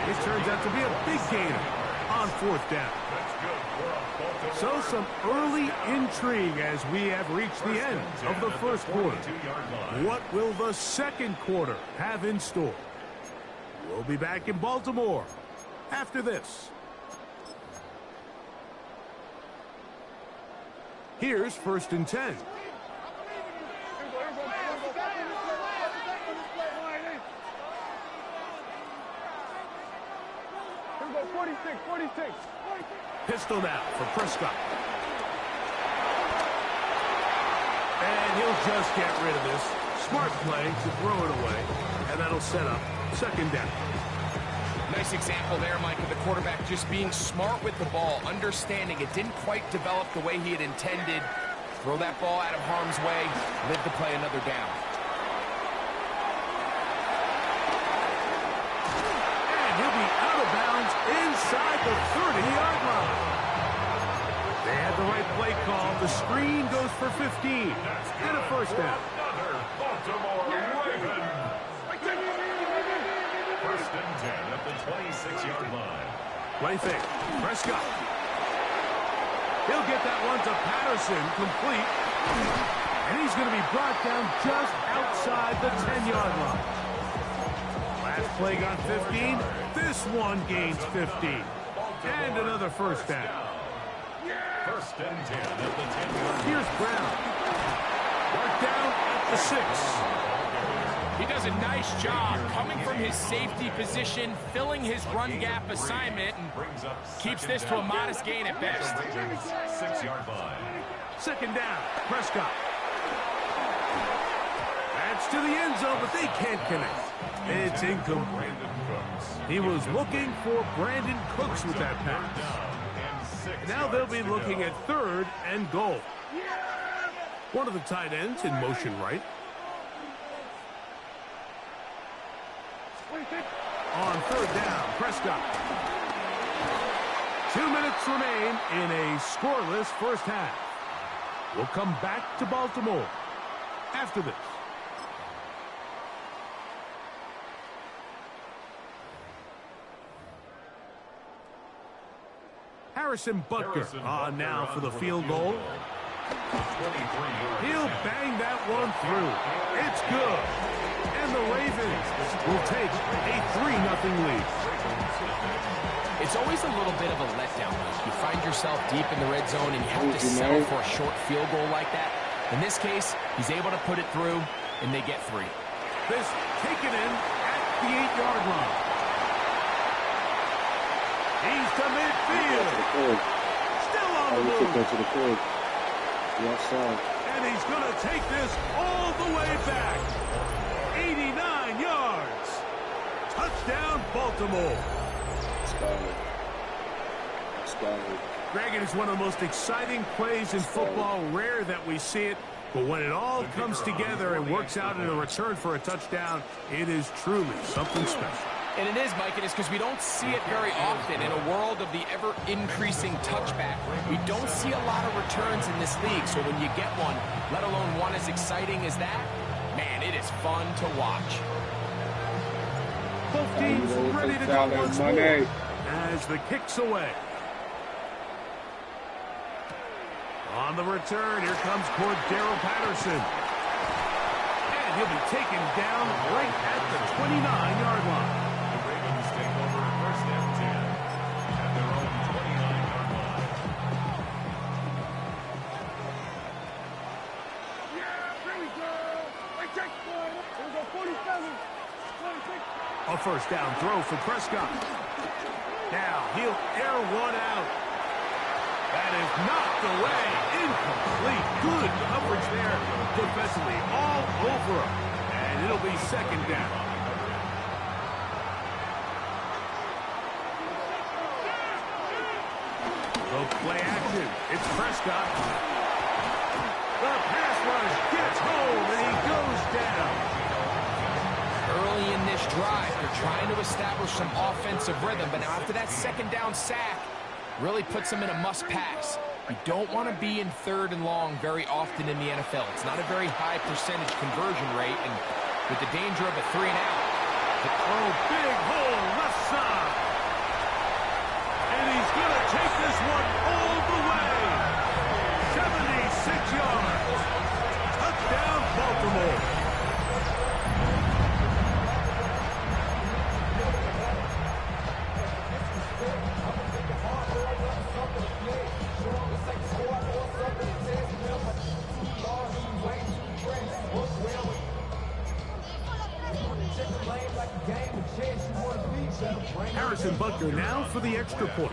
It turns out to be a big gainer on 4th down. So some early intrigue as we have reached the end of the first quarter. What will the second quarter have in store? We'll be back in Baltimore after this. Here's 1st and 10. Here 46. Pistol now for Prescott. And he'll just get rid of this. Smart play to throw it away. And that'll set up 2nd down. Nice example there, Mike, of the quarterback just being smart with the ball, understanding it didn't quite develop the way he had intended. Throw that ball out of harm's way, live to play another down. And he'll be out of bounds inside the 30-yard line. They had the right play call. The screen goes for 15 and a first down. Baltimore Ravens. 1st and 10 at the 26-yard line. Play fake. Prescott. He'll get that one to Patterson, complete. And he's going to be brought down just outside the 10-yard line. Last play got 15. This one gains 15. And another first down. 1st and 10 at the 10-yard line. Here's Brown. Marked down at the 6. He does a nice job coming from his safety position, filling his run gap assignment, and keeps this to a modest gain at best. 6-yard line. 2nd down. Prescott. That's to the end zone, but they can't connect. It's incomplete. He was looking for Brandon Cooks with that pass. Now they'll be looking at 3rd and goal. One of the tight ends in motion right. On third down, Prescott. 2 minutes remain in a scoreless first half. We'll come back to Baltimore after this. Harrison Butker on now for the field goal. He'll bang that one through. It's good. And the Ravens will take a 3-0 lead. It's always a little bit of a letdown. You find yourself deep in the red zone and you have to settle for a short field goal like that. In this case, he's able to put it through, and they get 3. This taken in at the 8-yard line. He's to midfield. Still on the move. Yes, sir. And he's going to take this all the way back. 89 yards. Touchdown, Baltimore. Greg, it is one of the most exciting plays in football. Rare that we see it, but when it all comes together and works out in a return for a touchdown, it is truly something special. And it is, Mike, and it's because we don't see it very often. In a world of the ever-increasing touchback, we don't see a lot of returns in this league. So when you get one, let alone one as exciting as that, man, it is fun to watch. Both teams ready to go once more as the kick's away. On the return, here comes Cordero Patterson. And he'll be taken down right at the 29-yard line. The Ravens take over first and 10 at their own 29-yard line. Yeah, here we go. I take one. Here we go, 47. 26. A first down throw for Prescott. Now he'll air one out. That is knocked away. Incomplete. Good coverage there defensively all over him. And it'll be second down. The play action. It's Prescott. The pass rush gets home and he goes down. Early in this drive, they're trying to establish some offensive rhythm, but now after that second down sack, really puts them in a must-pass. You don't want to be in third and long very often in the NFL. It's not a very high percentage conversion rate, and with the danger of a 3-and-out. Oh, big hole, left side. And he's going to take this one all the way. 76 yards. Touchdown, Baltimore. Harrison Butker now for the extra point.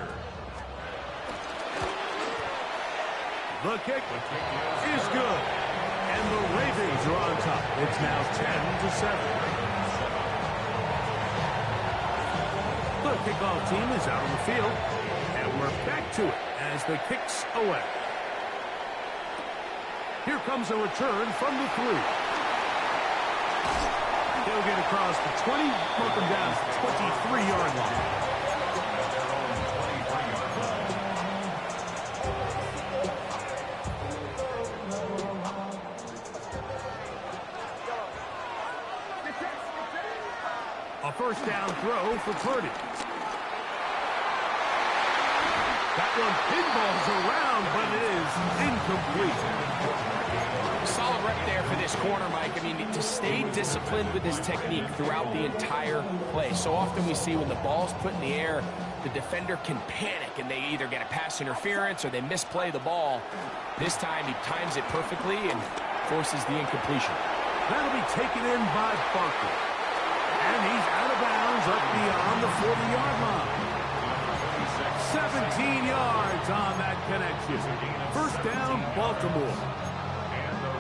The kick is good. And the Ravens are on top. It's now 10-7. The kickoff team is out on the field. And we're back to it as the kick's away. Here comes a return from the 3. He'll get across the 20, mark him down to the 23-yard line. A first down throw for Purdy. That one pinballs around, but it is incomplete. Solid rep there for this corner, Mike. I mean, to stay disciplined with his technique throughout the entire play. So often we see when the ball's put in the air, the defender can panic, and they either get a pass interference or they misplay the ball. This time, he times it perfectly and forces the incompletion. That'll be taken in by Barker. And he's out of bounds up beyond the 40-yard line. 17 yards on that connection. First down, Baltimore.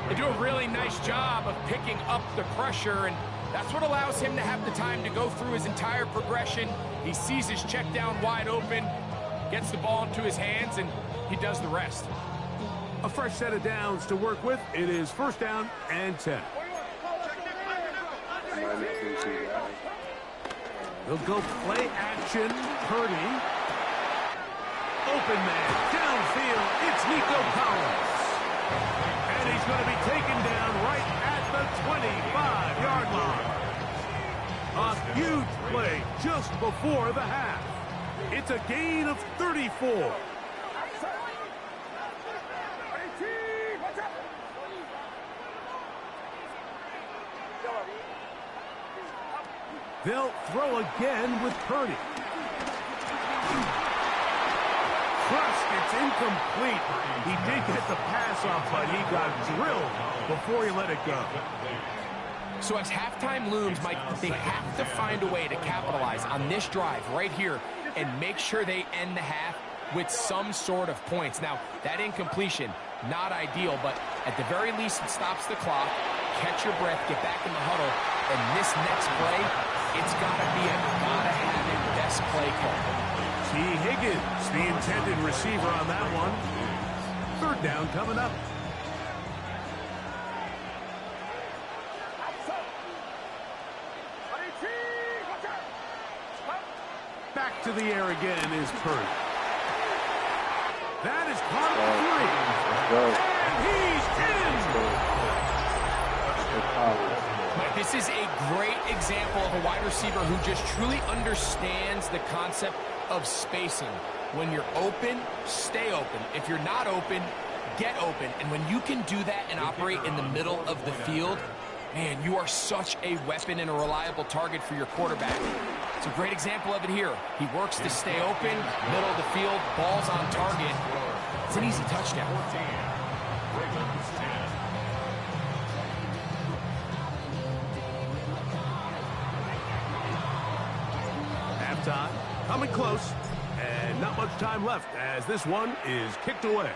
They do a really nice job of picking up the pressure, and that's what allows him to have the time to go through his entire progression. He sees his check down wide open, gets the ball into his hands, and he does the rest. A fresh set of downs to work with. It is first down and 10. They'll go play action. Purdy. Open man. Downfield. It's Nico Collins. And he's going to be taken down right at the 25-yard line. A huge play just before the half. It's a gain of 34. They'll throw again with Purdy. Crushed, it's incomplete. He did get the pass off, but he got drilled before he let it go. So as halftime looms, Mike, they have to find a way to capitalize on this drive right here and make sure they end the half with some sort of points. Now, that incompletion, not ideal, but at the very least, it stops the clock. Catch your breath, get back in the huddle, and this next play, it's got to be a gotta-have-it best play call. T. Higgins, the intended receiver on that one. Third down coming up. Back to the air again is Purdy. That is caught at 3. And he's in. Mike, this is a great example of a wide receiver who just truly understands the concept of spacing. When you're open, stay open. If you're not open, get open. And when you can do that and operate in the middle of the field, man, you are such a weapon and a reliable target for your quarterback. It's a great example of it here. He works to stay open, middle of the field, ball's on target. It's an easy touchdown. Halftime, coming close, and not much time left as this one is kicked away.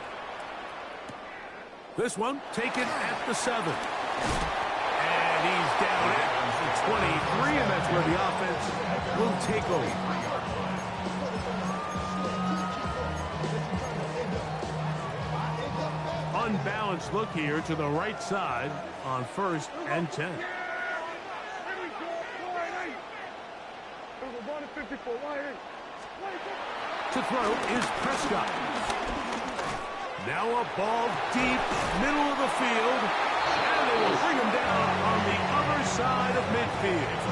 This one taken at the 7. And he's down at 23, and that's where the offense will take over. Unbalanced look here to the right side on 1st and 10. To throw is Prescott. Now a ball deep, middle of the field, and they will bring him down on the other side of midfield.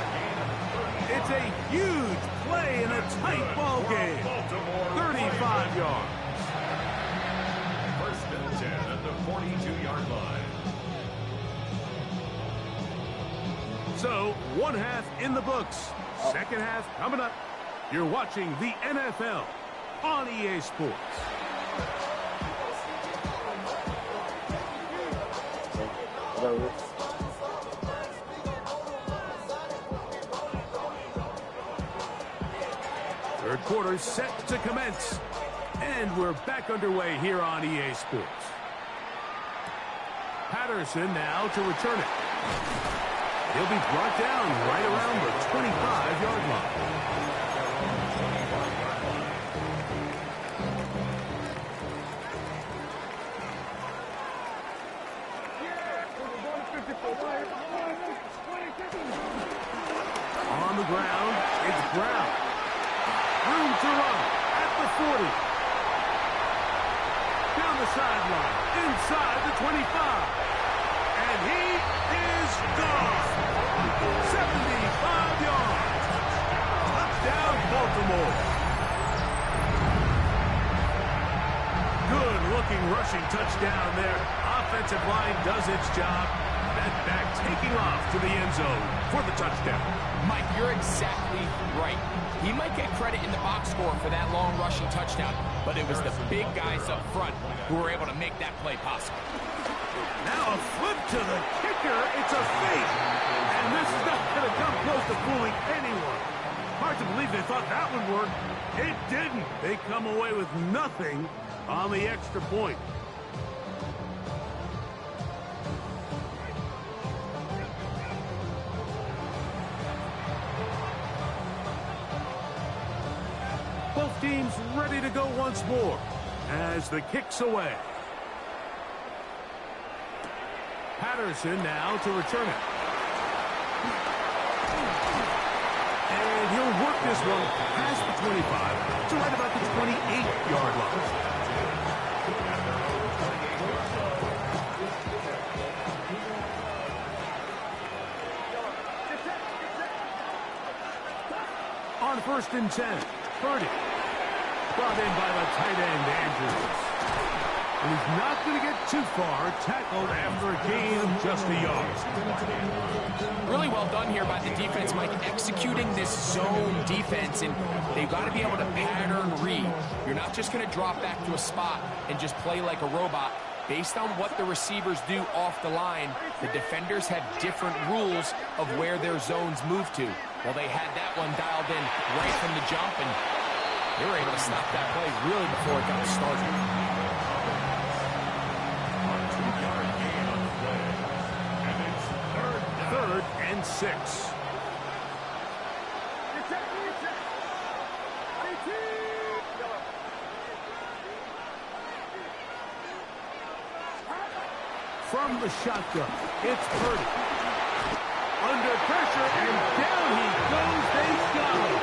It's a huge play in a tight ball game. 35 yards. 1st and 10 at the 42-yard line. So, one half in the books. Second half coming up. You're watching the NFL on EA Sports. Third quarter set to commence. And we're back underway here on EA Sports. Patterson now to return it. He'll be brought down right around the 25-yard line. On the ground, it's Brown. Room to run at the 40. Down the sideline, inside the 25. And he is gone. 75 yards. Touchdown, Baltimore. Good-looking rushing touchdown there. Offensive line does its job. That back taking off to the end zone for the touchdown. Mike, you're exactly right. He might get credit in the box score for that long rushing touchdown, but it was the big guys up front who were able to make that play possible. Now a flip to the kicker. It's a fake. And this is not going to come close to fooling anyone. Hard to believe they thought that would work. It didn't. They come away with nothing on the extra point. Both teams ready to go once more as the kick's away. Patterson now to return it. And he'll work this one past the 25 to right about the 28-yard line. On 1st and 10, Purdy. Brought in by the tight end, Andrews. And he's not going to get too far, tackled after a gain of just a yard. Really well done here by the defense, Mike, executing this zone defense, and they've got to be able to pattern read. You're not just going to drop back to a spot and just play like a robot. Based on what the receivers do off the line, the defenders have different rules of where their zones move to. Well, they had that one dialed in right from the jump, and they were able to stop that play really before it got started. Third and 6. From the shotgun, it's Purdy. Under pressure, and down he goes. They got him.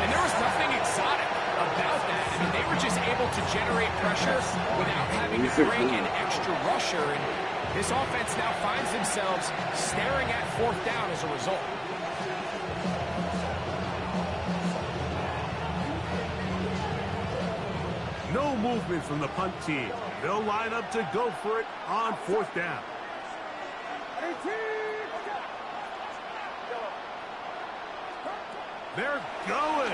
And there was nothing exotic about that. I mean, they were just able to generate pressure without having to bring an extra rusher. And this offense now finds themselves staring at 4th down as a result. No movement from the punt team. They'll line up to go for it on 4th down. They're going.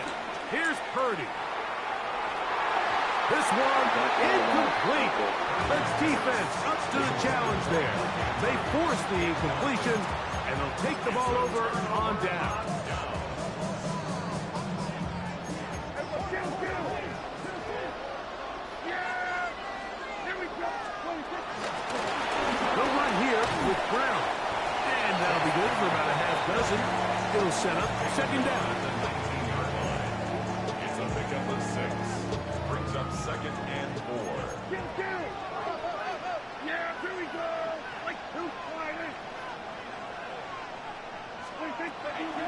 Here's Purdy. This one incomplete. Let's defense up to the challenge there. They force the incompletion, and they'll take the ball over on down. They'll run here with Brown. And that'll be good for about a half dozen. It'll set up 2nd down. It's a pickup of 6. Brings up 2nd and 4. Yeah, here we go. Like 2 sliders.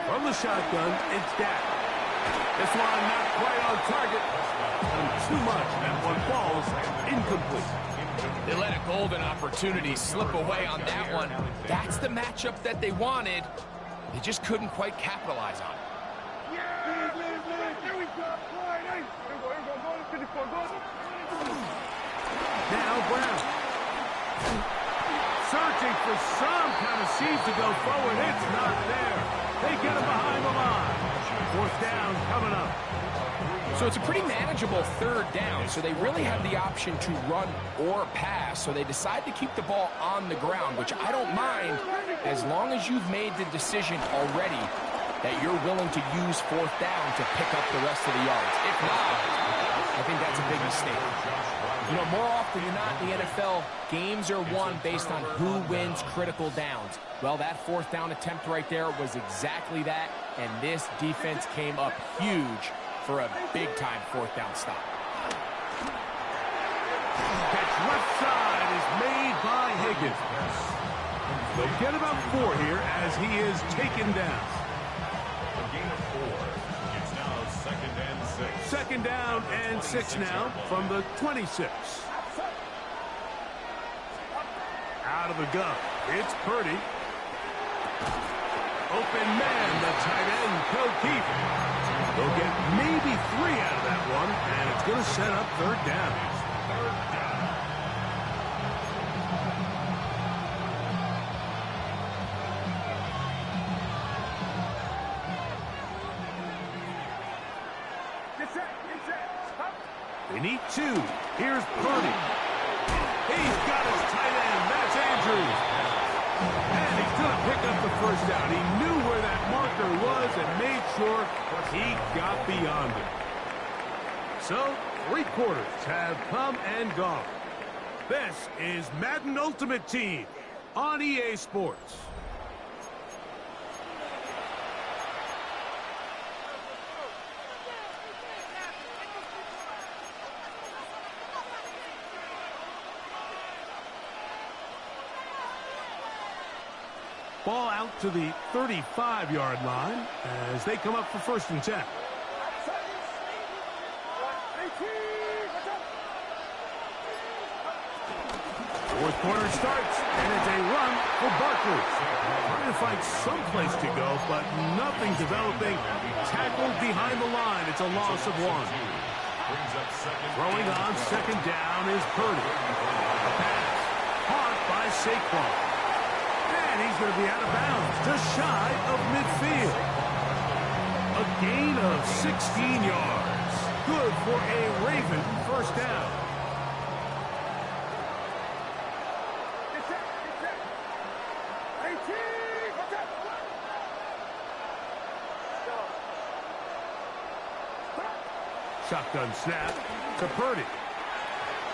From the shotgun, it's Dak. This one not quite on target. Too much, and that one falls incomplete. They let a golden opportunity slip away on that one. That's the matchup that they wanted. They just couldn't quite capitalize on it. Here we go. Now Brown. Searching for some kind of seed to go forward. It's not there. They get him behind the line. 4th down coming up. So it's a pretty manageable 3rd down, so they really have the option to run or pass, so they decide to keep the ball on the ground, which I don't mind as long as you've made the decision already that you're willing to use 4th down to pick up the rest of the yards. If not, I think that's a big mistake. You know, more often than not in the NFL, games are won based on who wins critical downs. Well, that 4th down attempt right there was exactly that, and this defense came up huge for a big-time 4th down stop. Catch left side is made by Higgins. They'll get about 4 here as he is taken down. A gain of 4. It's now 2nd and 6. 2nd down and 6 now from the 26. Out of the gun, it's Purdy. Open man, the tight end, O'Keefe. They'll get maybe 3 out of that one, and it's going to set up 3rd down. They need 2. Here's Purdy. He's got his tight end. That's Andrews. And he's going to pick up the 1st down. He knew where that marker was and made sure he got beyond it. So, 3 quarters have come and gone. This is Madden Ultimate Team on EA Sports. Ball out to the 35-yard line as they come up for 1st and 10. Fourth quarter starts, and it's a run for Barkley. Trying to find some place to go, but nothing developing. Tackled behind the line. It's a loss of 1. Throwing on 2nd down is Purdy. A pass. Caught by Saquon. And he's going to be out of bounds, just shy of midfield. A gain of 16 yards. Good for a Raven 1st down. Shotgun snap to Purdy.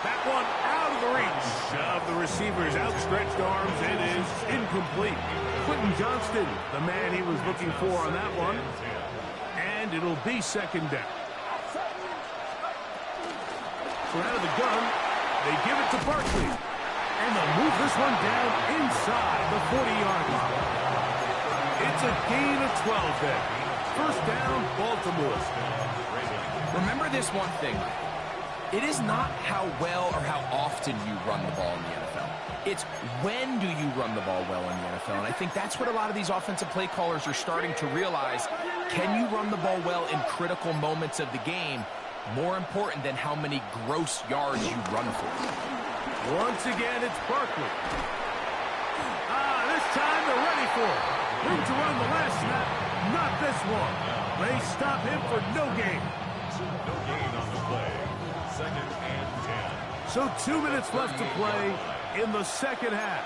That one out of the reach of the receiver's outstretched arms. It is incomplete. Quentin Johnston, the man he was looking for on that one. And it'll be 2nd down. So out of the gun, they give it to Barkley. And they'll move this one down inside the 40-yard line. It's a gain of 12 there. 1st down, Baltimore. Remember this one thing. It is not how well or how often you run the ball in the NFL. It's when do you run the ball well in the NFL. And I think that's what a lot of these offensive play callers are starting to realize. Can you run the ball well in critical moments of the game? More important than how many gross yards you run for. Once again, it's Barkley. This time they're ready for it. Room to run the last snap. Not this one. They stop him for no gain. No gain on the play. 2nd and 10. So 2 minutes left to play in the 2nd half.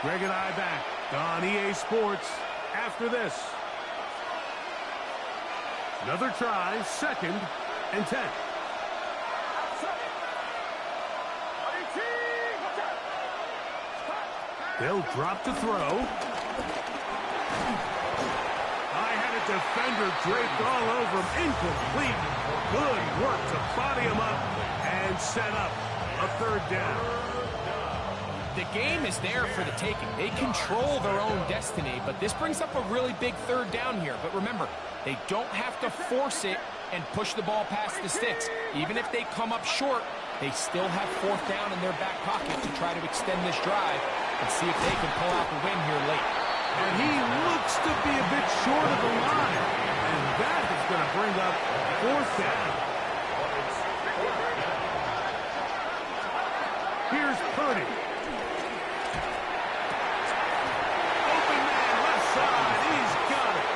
Greg and I back on EA Sports after this. Another try, 2nd and 10. They'll drop to throw. Defender draped all over him. Incomplete. Good work to body him up and set up a 3rd down. The game is there for the taking. They control their own destiny, but this brings up a really big 3rd down here. But remember, they don't have to force it and push the ball past the sticks. Even if they come up short, they still have 4th down in their back pocket to try to extend this drive and see if they can pull out the win here late. And he looks to be a bit short of the line. And that is going to bring up 4th down. Here's Purdy. Open man, left side. He's got it.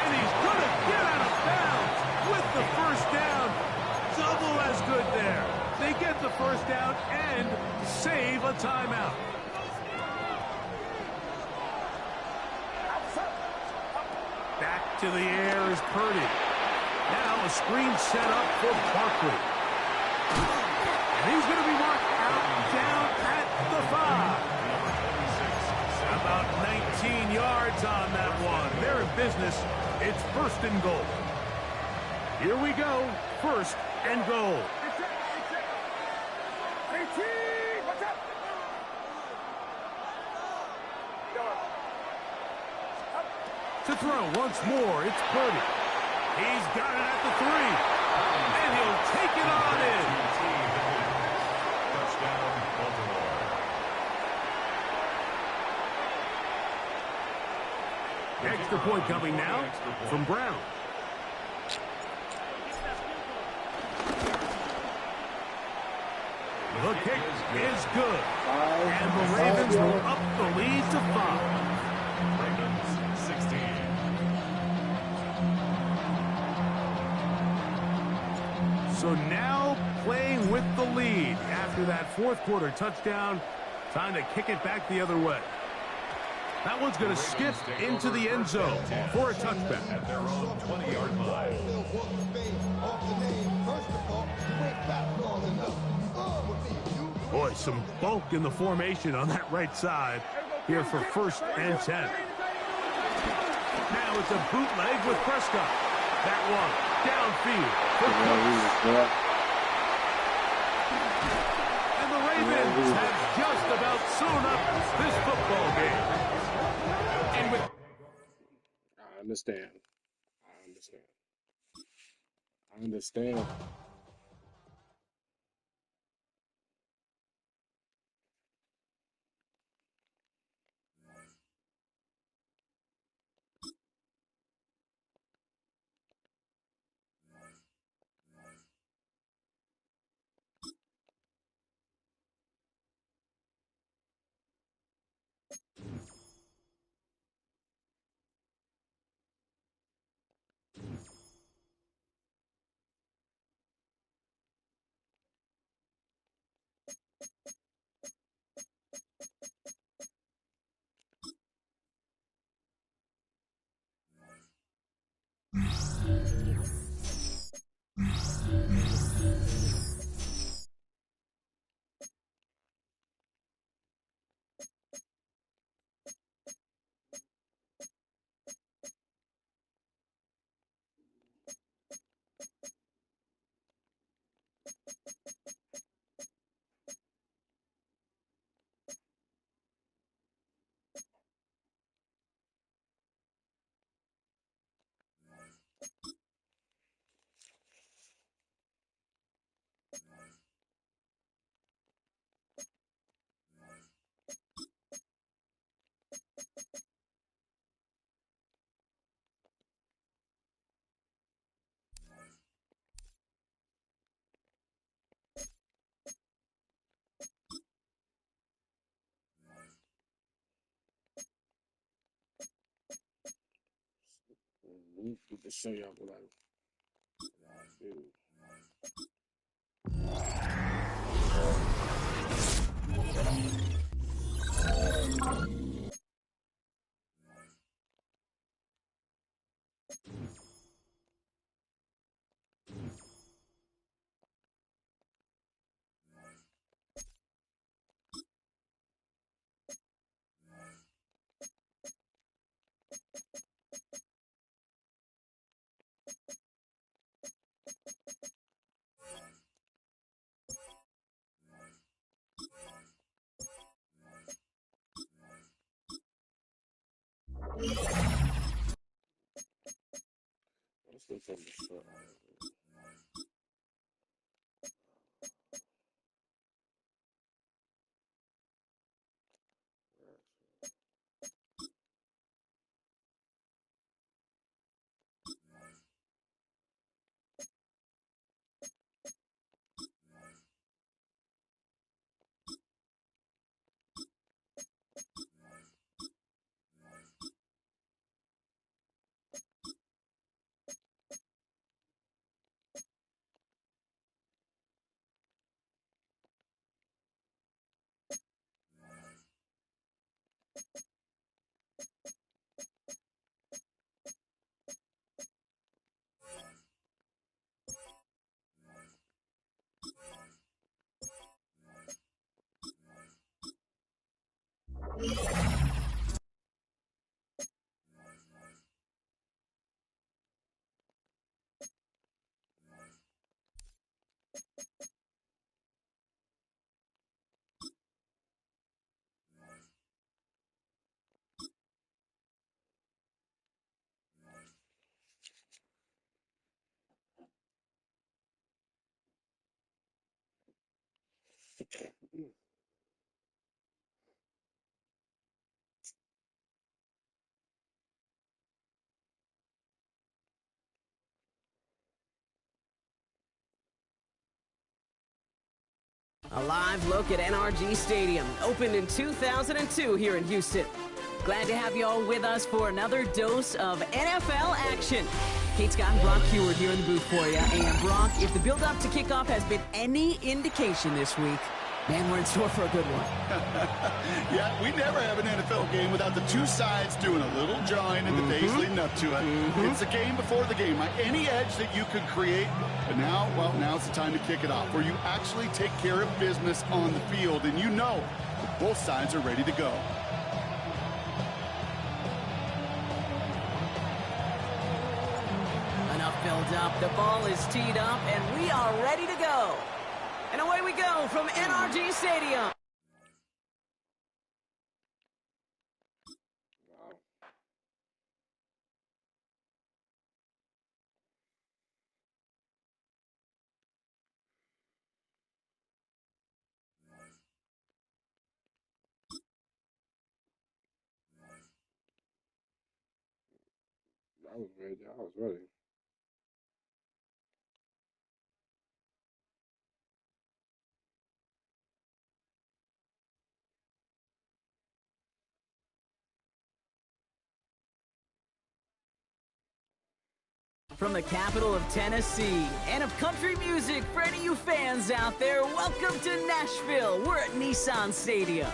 And he's going to get out of bounds with the 1st down. Double as good there. They get the 1st down and save a timeout. Back to the air is Purdy. Now a screen set up for Barkley. And he's going to be marked out down at the 5. About 19 yards on that one. They're in business. It's 1st and goal. Here we go. 1st and goal. To throw once more, it's Purdy. He's got it at the 3. And he'll take it on in. Touchdown, Baltimore. Extra point coming now from Brown. The kick is good. And the Ravens will up the lead to 5. Ravens 16. So now playing with the lead after that 4th quarter touchdown. Time to kick it back the other way. That one's going to skip into the end zone for a touchback. At their own 20-yard line. Boy, some bulk in the formation on that right side here for 1st and 10. Now it's a bootleg with Prescott. That one downfield for Cooks. And the Ravens have just about sewn up this football game. And with I understand. I understand. To show y'all what I do. Let's look at this stuff. A live look at NRG Stadium, opened in 2002 here in Houston. Glad to have you all with us for another dose of NFL action. Kate Scott and Brock Heward here in the booth for you. And Brock, if the build-up to kickoff has been any indication this week, man, we're in store for a good one. Yeah, we never have an NFL game without the two sides doing a little jawing in the days leading up to it. It's a game before the game. Any edge that you could create, but now, well, now's the time to kick it off, where you actually take care of business on the field, and you know that both sides are ready to go. Enough build up, the ball is teed up, and we are ready to go. And away we go from NRG Stadium. I was ready. I was ready. From the capital of Tennessee and of country music, for any of you fans out there, welcome to Nashville. We're at Nissan Stadium.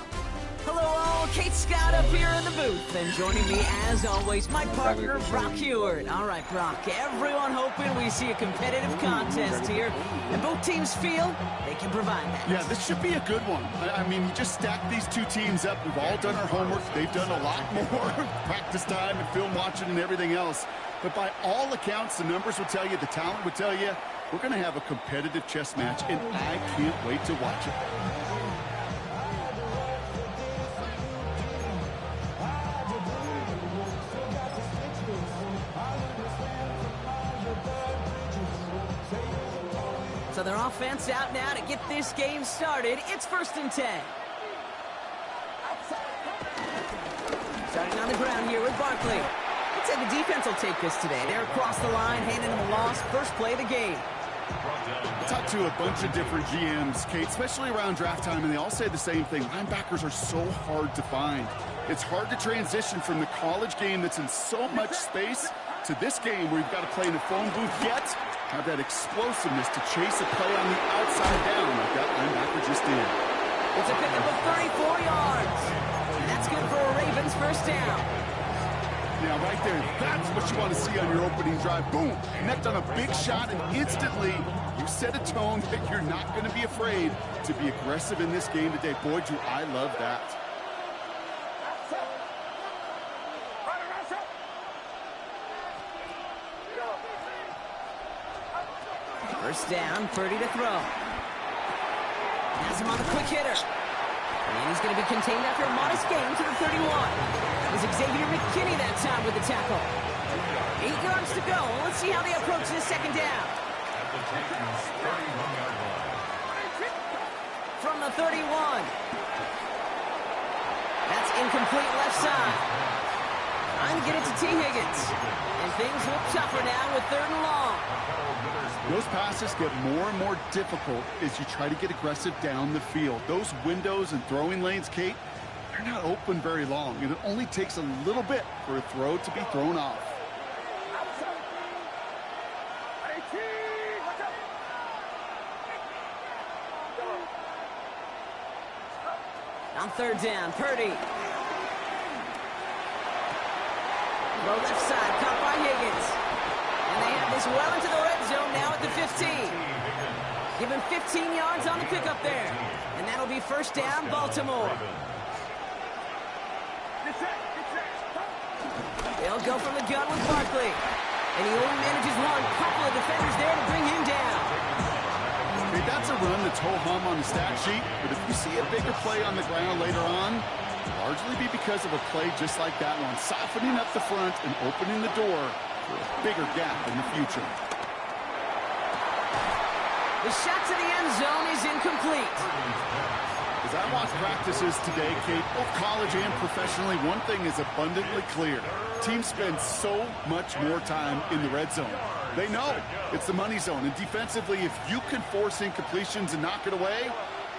Hello all, Kate Scott up here in the booth, and joining me as always, my partner, Brock Heward. All right, Brock, everyone hoping we see a competitive contest here, and both teams feel they can provide that. Yeah, this should be a good one. I mean, you just stack these two teams up. We've all done our homework. They've done a lot more practice time and film watching and everything else. But by all accounts, the numbers would tell you, the talent would tell you, we're going to have a competitive chess match, and I can't wait to watch it. So their offense out now to get this game started. It's 1st and 10. Starting on the ground here with Barkley. I'd say the defense will take this today. They're across the line, handing them a loss. First play of the game. I talked to a bunch of different GMs, Kate, especially around draft time, and they all say the same thing. Linebackers are so hard to find. It's hard to transition from the college game that's in so much space to this game where you've got to play in a phone booth, yet have that explosiveness to chase a play on the outside down like that linebacker just did. It's a pickup of 34 yards. And that's good for a Ravens first down. Now, right there, that's what you want to see on your opening drive. Boom! Connect on a big shot, and instantly you set a tone that you're not going to be afraid to be aggressive in this game today. Boy, do I love that. First down, Purdy to throw. Has him on the quick hitter. And he's going to be contained after a modest gain to the 31. That was Xavier McKinney that time with the tackle. 8 yards to go. Let's see how they approach this second down. From the 31. That's incomplete left side. Trying to get it to T. Higgins. And things look tougher now with 3rd and long. Those passes get more and more difficult as you try to get aggressive down the field. Those windows and throwing lanes, Kate, they're not open very long, and it only takes a little bit for a throw to be thrown off. On 3rd down, Purdy. Low left side, caught by Higgins. And they have this well into the red zone now at the 15. Give him 15 yards on the pickup there. And that'll be first down, Baltimore. They'll go from the gun with Barkley. And he only manages one. Couple of defenders there to bring him down. Okay, that's a run that's ho-hum on the stat sheet. But if you see a bigger play on the ground later on, it'll largely be because of a play just like that one, softening up the front and opening the door for a bigger gap in the future. The shot to the end zone is incomplete. As I watch practices today, Kate, both college and professionally, one thing is abundantly clear. Teams spend so much more time in the red zone. They know it's the money zone. And defensively, if you can force incompletions and knock it away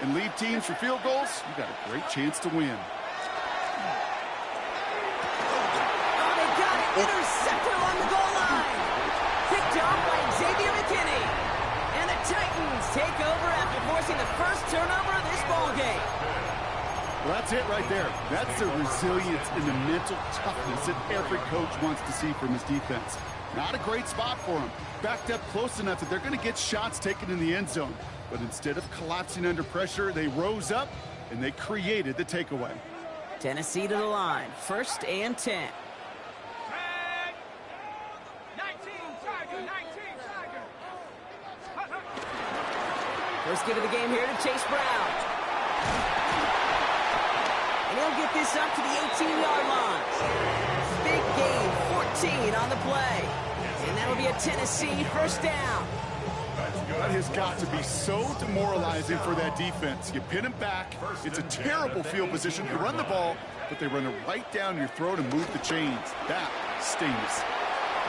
and leave teams for field goals, you got a great chance to win. Oh, they got it. Intercepted along the goal line. Picked off by Xavier McKinney. And the Titans take over after forcing the first turnover of this ball game. Well, that's it right there. That's the resilience and the mental toughness that every coach wants to see from his defense. Not a great spot for them. Backed up close enough that they're going to get shots taken in the end zone. But instead of collapsing under pressure, they rose up and they created the takeaway. Tennessee to the line. 1st and 10. First get of the game here to Chase Brown. And he'll get this up to the 18-yard line. Big gain, 14 on the play. And that'll be a Tennessee first down. That has got to be so demoralizing for that defense. You pin them back. It's a terrible field position. You run the ball, but they run it right down your throat and move the chains. That stings.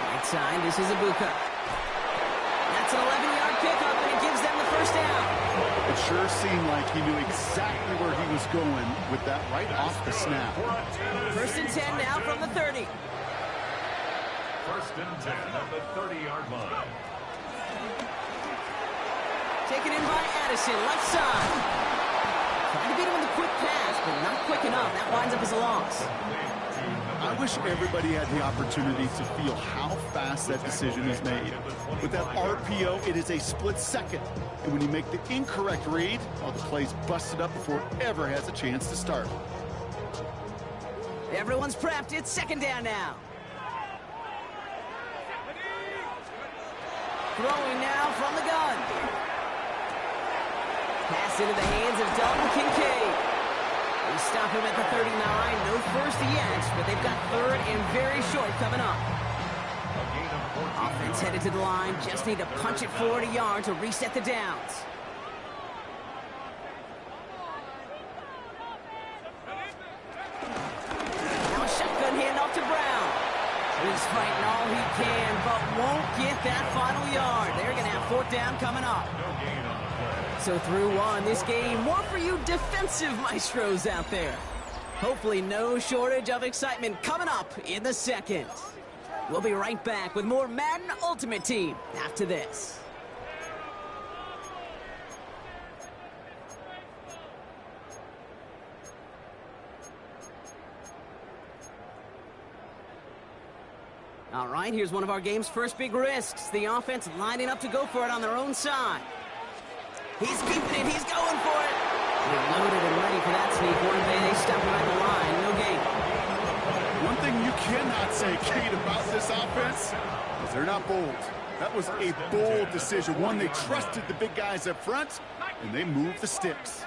Right side, this is Ibuka. That's an 11-yard pickup, and it gives them the first down. It sure seemed like he knew exactly where he was going with that right off the snap. First and 10 now from the 30. First and 10 at the 30-yard line. Taken in by Addison, left side. Trying to beat him with a quick pass, but not quick enough. That winds up as a loss. I wish everybody had the opportunity to feel how fast that decision is made. With that RPO, it is a split second. And when you make the incorrect read, well, the play's busted up before it ever has a chance to start. Everyone's prepped. It's second down now. Throwing now from the gun. Pass into the hands of Dalton Kincaid. They stop him at the 39. No first yet, but they've got third and very short coming up. Offense headed to the line. Just need to punch it 40 yards to reset the downs. Now a shotgun handoff to Brown. He's fighting all he can, but won't get that final yard. They're going to have fourth down coming up. So through one, this game, more for you defensive maestros out there. Hopefully no shortage of excitement coming up in the second. We'll be right back with more Madden Ultimate Team after this. All right, here's one of our game's first big risks. The offense lining up to go for it on their own side. He's keeping it. He's going for it. They're loaded and ready for that sneak. One day they stop him at the line. No gain. One thing you cannot say, Kate, about this offense is they're not bold. That was a bold decision. One, they trusted the big guys up front, and they moved the sticks.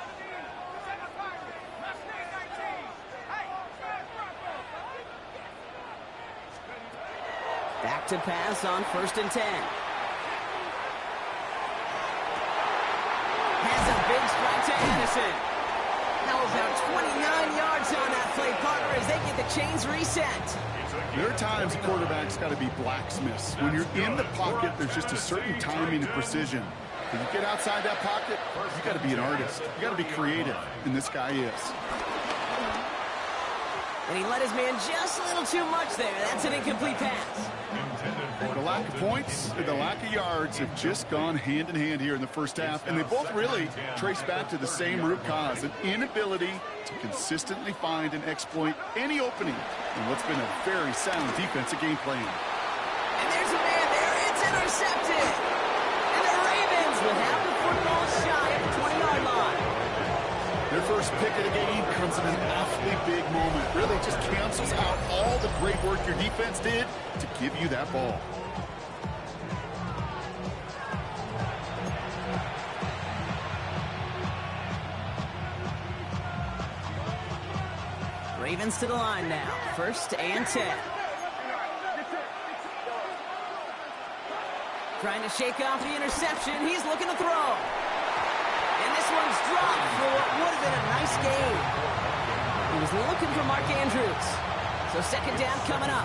Back to pass on first and 10. Has a big strike to Addison. Now about 29 yards on that play, partner, as they get the chains reset. There are times quarterbacks got to be blacksmiths. When you're in the pocket, there's just a certain timing and precision. When you get outside that pocket, you got to be an artist. You got to be creative, and this guy is. And he let his man just a little too much there. That's an incomplete pass. The lack of points and the lack of yards have just gone hand in hand here in the first half, and they both really trace back to the same root cause, an inability to consistently find and exploit any opening in what's been a very sound defensive game plan. And there's a man there. It's intercepted. And the Ravens will have the football shy at the 20-yard line. Their first pick of the game comes in an awfully big moment. Really just cancels out all the great work your defense did to give you that ball. Ravens to the line now. First and 10. Trying to shake off the interception. He's looking to throw. And this one's dropped for what would have been a nice game. He was looking for Mark Andrews. So second down coming up.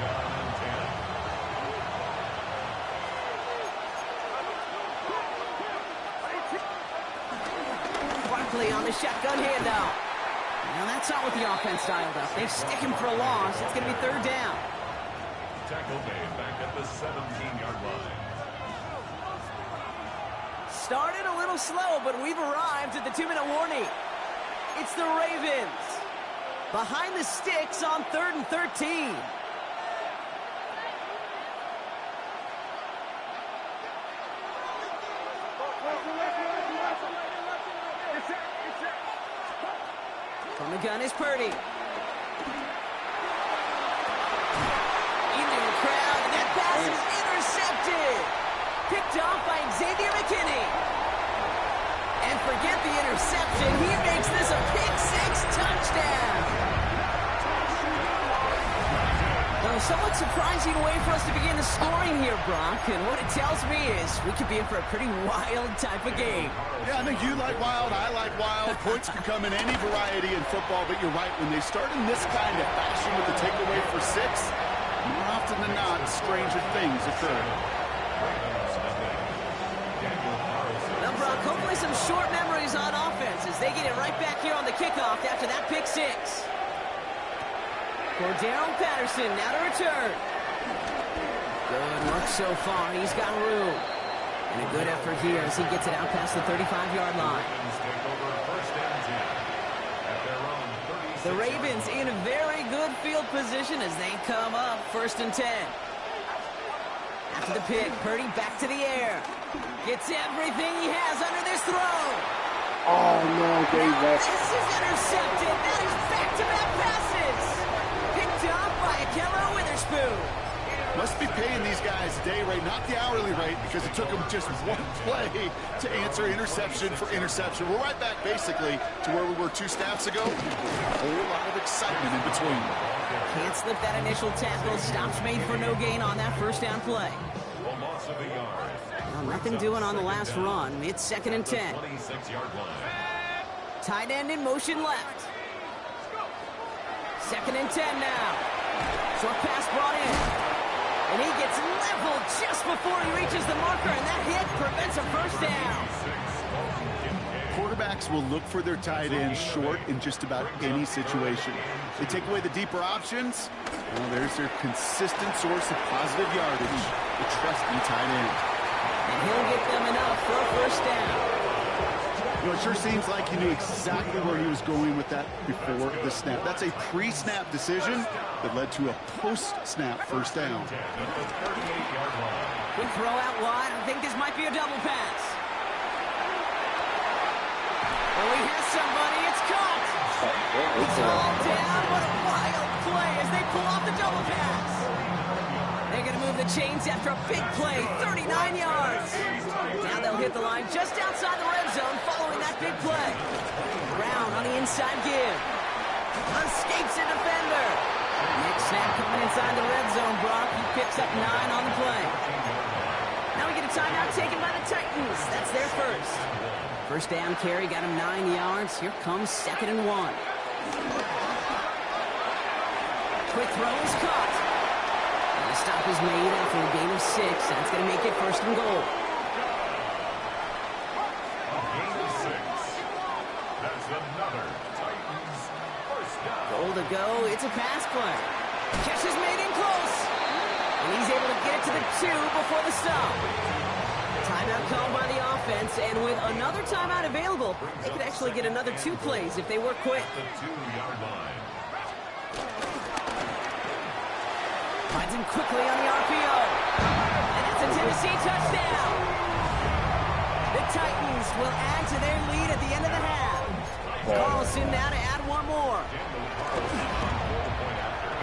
Barkley on the shotgun handoff. Now that's not what the offense dialed up. They stick him for a loss. It's going to be third down. Tackle made back at the 17-yard line. Started a little slow, but we've arrived at the 2-minute warning. It's the Ravens. Behind the sticks on 3rd and 13. From the gun is Purdy. Into the crowd, and that pass is intercepted. Picked off by Xavier McKinney. And forget the interception. He makes this a pick-six touchdown. Well, somewhat surprising way for us to begin the scoring here, Brock. And what it tells me is we could be in for a pretty wild type of game. Yeah, I think you like wild, I like wild. Points can come in any variety in football, but you're right. When they start in this kind of fashion with the takeaway for 6, more often often than not, stranger things occur. Well, Brock, hopefully some short memories on offense as they get it right back here on the kickoff after that pick six. Cordero Patterson now to return. Good work so far. He's got room. And a good effort here as he gets it out past the 35-yard line. The Ravens in a very good field position as they come up 1st and 10. After the pick, Purdy back to the air. Gets everything he has under this throw. Oh, no, Dave. This is intercepted. That is back-to-back passes. Picked up by Akello Witherspoon. Must be paying these guys day rate, not the hourly rate, because it took them just one play to answer interception for interception. We're right back, basically, to where we were 2 snaps ago. A whole lot of excitement in between. Can't slip that initial tackle. Stops made for no gain on that first down play. Well, nothing doing on the last run. It's 2nd and 10. Tight end in motion left. 2nd and 10 now. Short pass brought in. And he gets leveled just before he reaches the marker, and that hit prevents a first down. Quarterbacks will look for their tight ends short in just about any situation. They take away the deeper options. Well, there's their consistent source of positive yardage, the trusty tight end. And he'll get them enough for a first down. You know, it sure seems like he knew exactly where he was going with that before the snap. That's a pre-snap decision that led to a post-snap first down. Good throw out wide. I think this might be a double pass. Oh, he has somebody. It's caught. It's all down. What a wild play as they pull off the double pass. They're going to move the chains after a big play, 39 yards. Now they'll hit the line just outside the red zone following that big play. Brown on the inside give. Escapes a defender. Next snap coming inside the red zone, Brock. He picks up 9 on the play. Now we get a timeout taken by the Titans. That's their first. First down carry got him 9 yards. Here comes 2nd and 1. Quick throw is caught. And the stop is made after a gain of 6. That's going to make it 1st and goal. Goal to go. It's a pass play. Catch is made in close. And he's able to get it to the 2 before the stop. Timeout called by the offense, and with another timeout available, they could actually get another 2 plays if they work quick. Finds him quickly on the RPO. And it's a Tennessee touchdown. The Titans will add to their lead at the end of the half. Carlson now to add 1 more.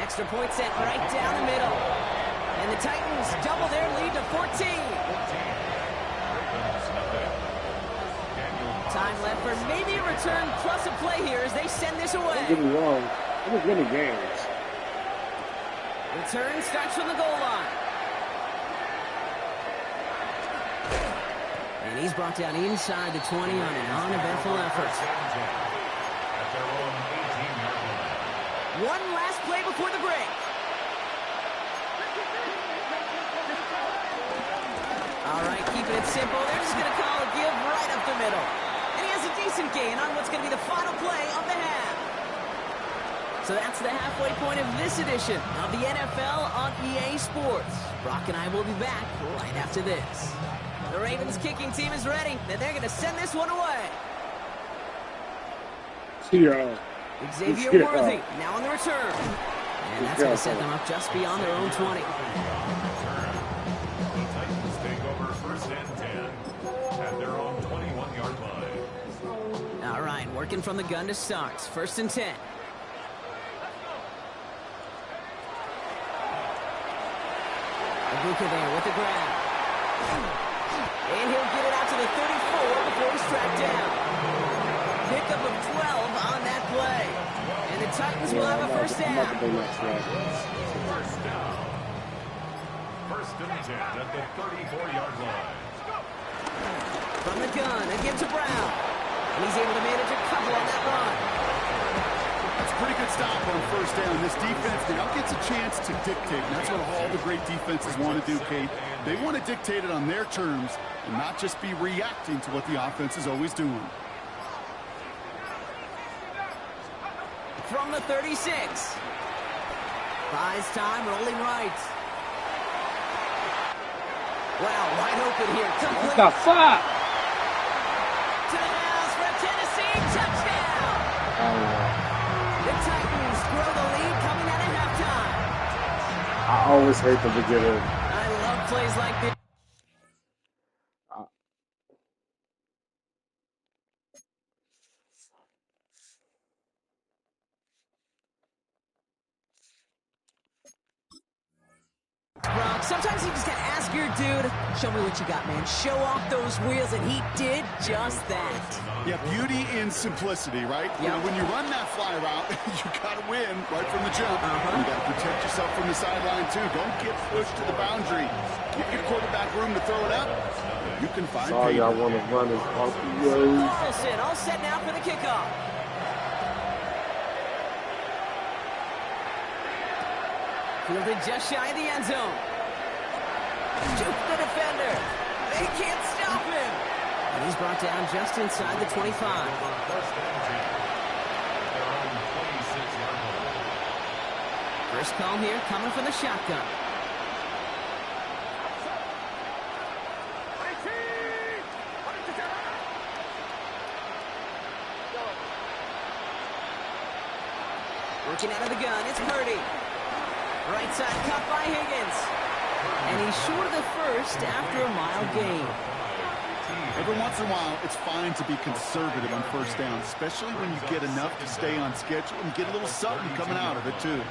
Extra point set right down the middle. And the Titans double their lead to 14. Time left for maybe a return plus a play here as they send this away. Don't get me wrong. It was winning games. Return starts from the goal line. And he's brought down inside the 20 on an uneventful effort. One last play before the break. All right, keeping it simple. They're just going to call a give right up the middle. And he has a decent gain on what's going to be the final play of the half. So that's the halfway point of this edition of the NFL on EA Sports. Brock and I will be back right after this. The Ravens kicking team is ready, and they're going to send this one away. Xavier Worthy now on the return. And that's going to set them up just beyond their own 20. The Titans take over 1st and 10 at their own 21-yard line. All right, working from the gun to start. 1st and 10. Abuka there with the grab. And he'll get it out to the 34 before he's tracked down. Pickup of 12 on that play. And the Titans will have a first down. First down. 1st and 10 at the 34-yard line. From the gun, again to Brown. And he's able to manage a couple on that run. That's a pretty good stop on first down. This defense now gets a chance to dictate. And that's what all the great defenses want to do, Kate. They want to dictate it on their terms and not just be reacting to what the offense is always doing. From the 36. Buys time, rolling right. Wow, wide open here. Complete. What the fuck? To the house for a Tennessee touchdown. The Titans grow the lead coming out of halftime. I always hate the beginning. I love plays like this. Sometimes you just gotta ask your dude, show me what you got, man. Show off those wheels, and he did just that. Yeah, beauty in simplicity, right? Yep. You know, when you run that fly route, you gotta win right from the jump. You gotta protect yourself from the sideline, too. Don't get pushed to the boundary. Give your quarterback room to throw it up. You can find Sorry, y'all want to run his RPOs. Carlson all set now for the kickoff. Fielded just shy of the end zone. Juke the defender. They can't stop him. And he's brought down just inside the 25. First call here coming from the shotgun. Working out of the gun, it's Purdy. Right side cut by Higgins. And he's short of the first after a mile gain. Every once in a while, it's fine to be conservative on first down, especially when you get enough to stay on schedule and get a little something coming out of it, too.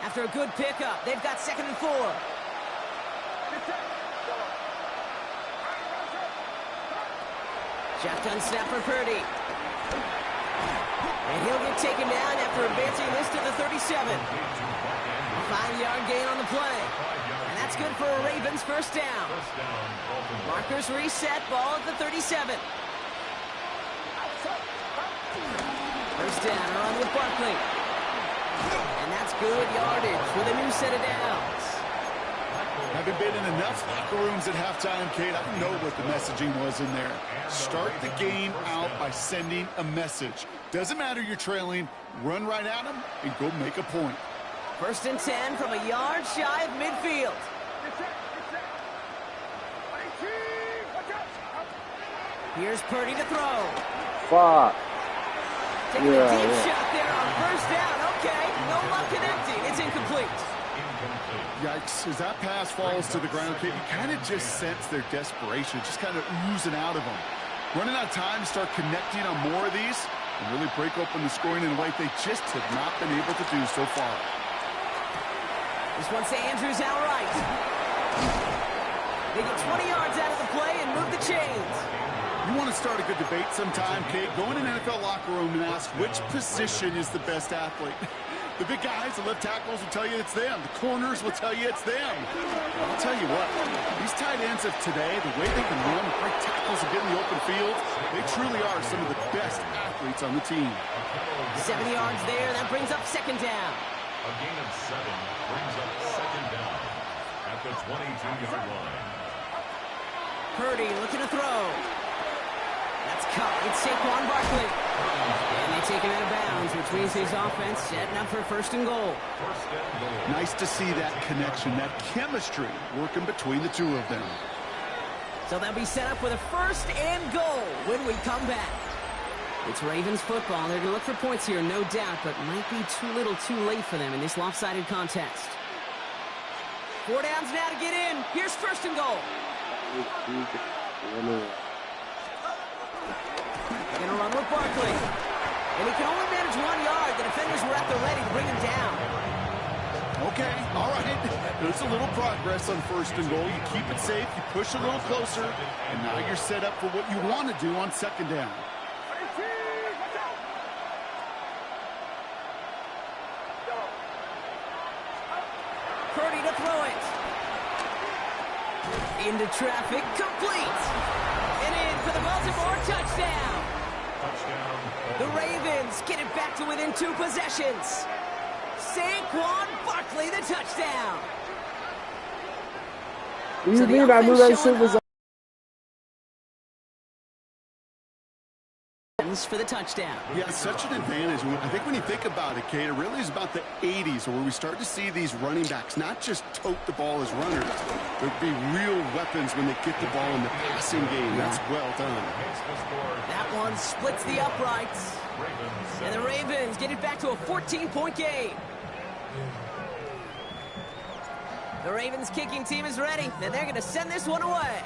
After a good pickup, they've got 2nd and 4. Shotgun snap for Purdy. And he'll get taken down after advancing this to the 37. 5-yard gain on the play. And that's good for a Ravens first down. Markers reset, ball at the 37. First down, a run with Barkley. And that's good yardage with a new set of downs. Having been in enough locker rooms at halftime, Kate, I know what the messaging was in there. Start the game out by sending a message. Doesn't matter you're trailing, run right at them and go make a point. First and 10 from a yard shy of midfield. Here's Purdy to throw. Fuck. Taking a deep shot there on first down. Okay, no luck connecting. It's incomplete. Yikes. As that pass falls to the ground, Kate, you kind of just sense their desperation, just kind of oozing out of them. Running out of time to start connecting on more of these and really break open the scoring in a way they just have not been able to do so far. This one's to Andrews outright. They get 20 yards out of the play and move the chains. You want to start a good debate sometime, Kate? Go in an NFL locker room and ask which position is the best athlete. The big guys, the left tackles will tell you it's them. The corners will tell you it's them. I'll tell you what, these tight ends of today, the way they can run, break tackles and get in the open field, they truly are some of the best athletes on the team. 7 yards there, that brings up 2nd down. A gain of 7 brings up 2nd down at the 22-yard line. Purdy looking to throw. That's caught. It's Saquon Barkley. And they take him out of bounds, which means his offense setting up for 1st and goal. Nice to see that connection, that chemistry working between the two of them. So they'll be set up with a 1st and goal when we come back. It's Ravens football. They're going to look for points here, no doubt, but might be too little too late for them in this lopsided contest. 4 downs now to get in. Here's 1st and goal. They're going to run with Barkley. And he can only manage 1 yard. The defenders were at the ready to bring him down. Okay, all right. There's a little progress on 1st and goal. You keep it safe, you push a little closer, and now you're set up for what you want to do on 2nd down. Purdy to throw it. Into traffic, complete. And in for the Baltimore touchdown. The Ravens get it back to within 2 possessions. Saquon Barkley, the touchdown. What do you mean? I knew that shit was. For the touchdown. Yeah, such an advantage. I think when you think about it, Kate, it really is about the 80s where we start to see these running backs not just tote the ball as runners. There'd be real weapons when they get the ball in the passing game. That's well done. That one splits the uprights. And the Ravens get it back to a 14-point game. The Ravens kicking team is ready, and they're going to send this one away.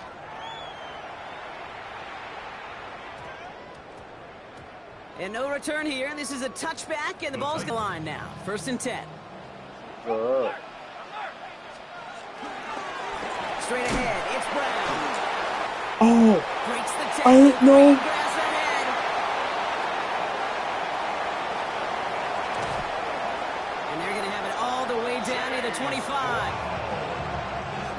And no return here. This is a touchback, and the ball's the line now. 1st and 10. Straight ahead, it's Brown. Oh, Breaks the I don't know. grass ahead. And they're going to have it all the way down to the 25.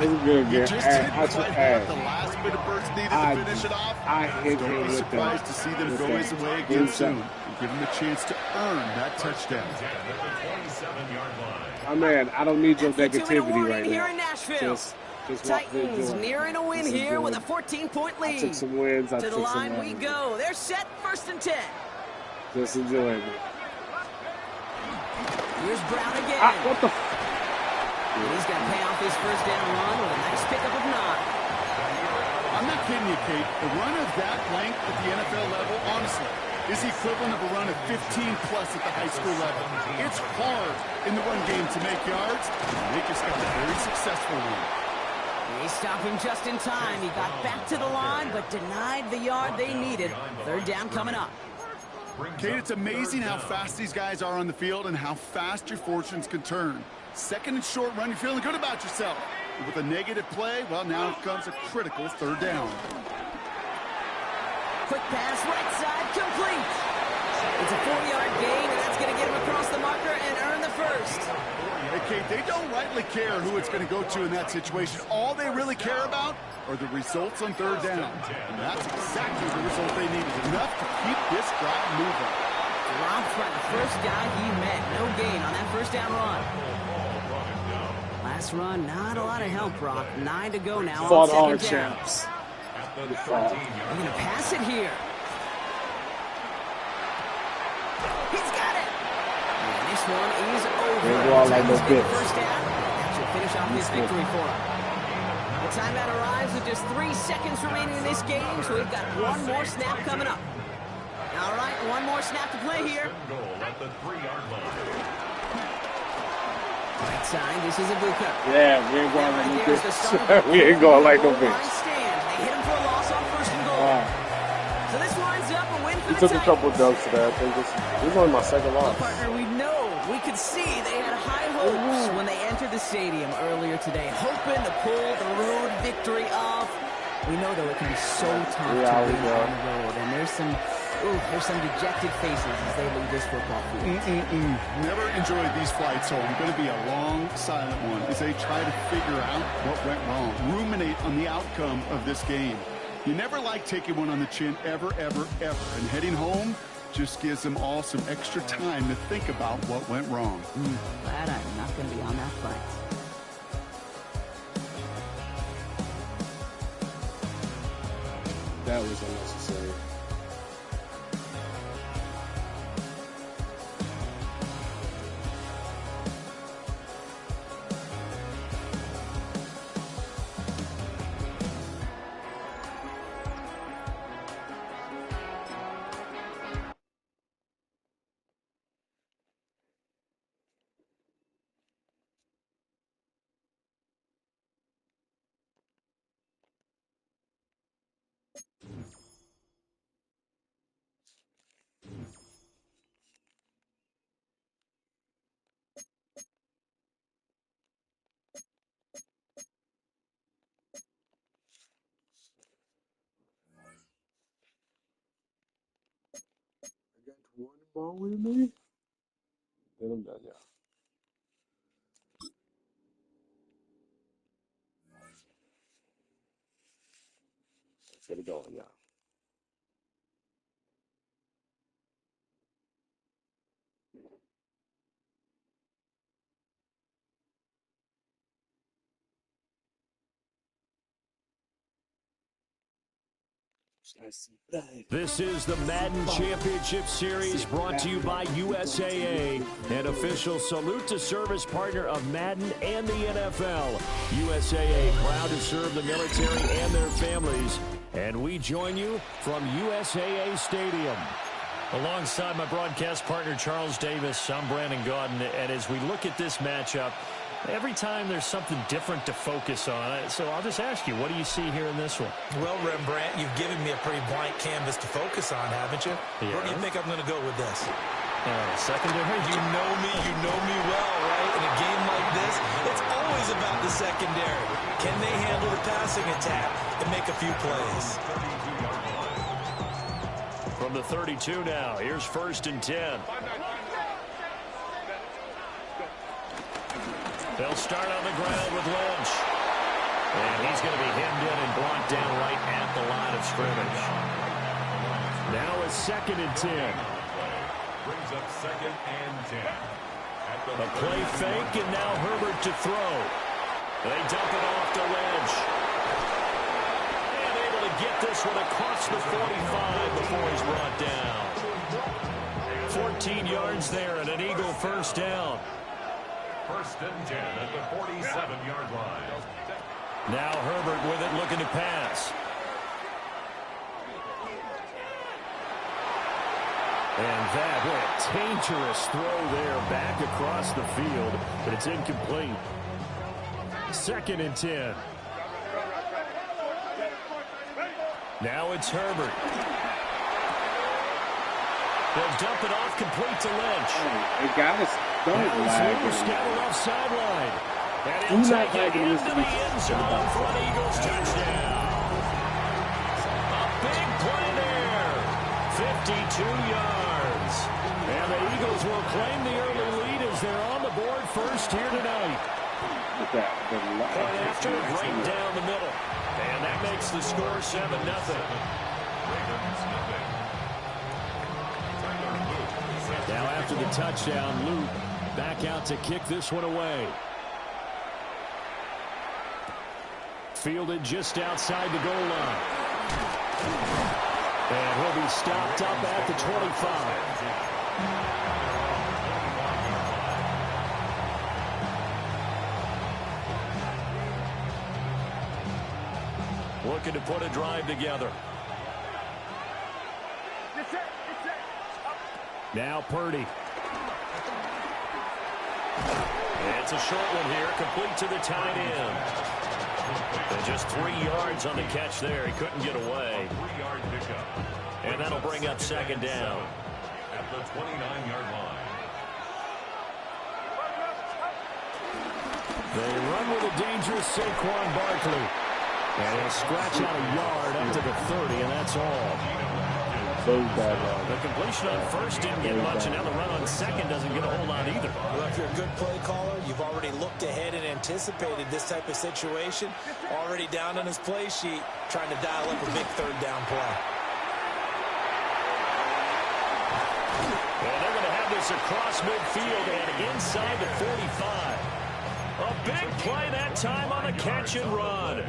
This is good, You man. just didn't quite have the last bit of burst needed to finish it off. I hit him Don't be with surprised to see them go his way again soon. Give him a chance to earn that touchdown. My man, I don't need your negativity right here now. in Nashville. Just walk through the Titans door. nearing a win Just here enjoy with a it. 14-point I lead. took some wins. I To the took some line we losses. go. They're set. 1st and 10. Just enjoy it. Here's Brown again. What the? He's got to pay off his 1st down run with a nice pickup of 9. I'm not kidding you, Kate. A run of that length at the NFL level, honestly, is the equivalent of a run of 15-plus at the high school level. It's hard in the run game to make yards, and they just got a very successful one. They stop him just in time. He got back to the line, but denied the yard they needed. 3rd down coming up. Kate, it's amazing how fast these guys are on the field and how fast your fortunes can turn. 2nd and short run, you're feeling good about yourself. And with a negative play, well, now comes a critical 3rd down. Quick pass, right side, complete. It's a 4-yard gain, and that's going to get him across the marker and earn the 1st. Hey, Kate, they don't rightly care who it's going to go to in that situation. All they really care about are the results on 3rd down. And that's exactly the result they needed. Enough to keep this drive moving. Dropped by the first guy he met. No gain on that 1st down run. Last run, not a lot of help, Brock. 9 to go now. Fought on hard, 2nd down. champs. They're going to pass it here. He's got it. And this one is over. They go out like no Titans get the bitch. 1st down. That should finish off this victory for him. The timeout arrives with just 3 seconds remaining in this game, so we've got one more snap coming up. All right, one more snap to play here. Right side, this is a blue cut. Yeah, we ain't going like no bitch. We ain't going like no bitch. They hit him for a loss on 1st and goal. Wow. So this winds up a win for He the took a Titans. couple jumps today. I think this is only my 2nd Well, loss. partner, we could see they had high hopes when they entered the stadium earlier today, hoping to pull the road victory off. We know, though, it can be so tough to win on the road, and there's some dejected faces as they leave this football field. Never enjoyed these flights home. Going to be a long, silent one as they try to figure out what went wrong, ruminate on the outcome of this game. You never like taking one on the chin, ever, ever, ever. And heading home just gives them all some extra time to think about what went wrong. Glad I'm not going to be on that flight. That was unnecessary. I got one ball with me. Then I'm done, yeah. Let's get it going, yeah. This is the Madden Championship Series brought to you by USAA, an official salute to service partner of Madden and the NFL. USAA, proud to serve the military and their families. And we join you from USAA Stadium. Alongside my broadcast partner, Charles Davis, I'm Brandon Gaudin. And as we look at this matchup, every time there's something different to focus on. So I'll just ask you, what do you see here in this one? Well, Rembrandt, you've given me a pretty blank canvas to focus on, haven't you? Yeah. Where do you think I'm going to go with this? Secondary? You know me well, right? In a game like this, it's always about the secondary. Can they handle the passing attack and make a few plays? From the 32 now, here's 1st and 10. They'll start on the ground with Lynch. And he's going to be hemmed in and blocked down right at the line of scrimmage. Now it's 2nd and 10. Brings up 2nd and 10. A play fake, and now Herbert to throw. They dump it off to Lynch. And able to get this one across the 45 before he's brought down. 14 yards there and an Eagle first down. 1st and 10 at the 47-yard line. Now Herbert with it, looking to pass. And that, what a dangerous throw there back across the field, but it's incomplete. 2nd and 10. Now it's Herbert. They'll dump it off complete to Lynch. They got us. Don't lag. Scattered off sideline. And he'll take it into the end zone for an Eagles touchdown. A big play there. 52 yards. And the Eagles will claim the early lead as they're on the board first here tonight. Point after, right down the middle. And that makes the score 7-0. Now after the touchdown, Luke back out to kick this one away. Fielded just outside the goal line. And he'll be stopped up at the 25. Looking to put a drive together. Now Purdy. It's a short one here, complete to the tight end. And just 3 yards on the catch there. He couldn't get away. And that'll bring up 2nd down. At the 29-yard line. They run with a dangerous Saquon Barkley. And he'll scratch out a yard up to the 30, and that's all. The completion on 1st didn't get much, and now the run on 2nd doesn't get a whole lot either. Well, if you're a good play caller, you've already looked ahead and anticipated this type of situation. Already down on his play sheet, trying to dial up a big 3rd down play. And they're going to have this across midfield and inside the 45. A big play that time on the catch and run.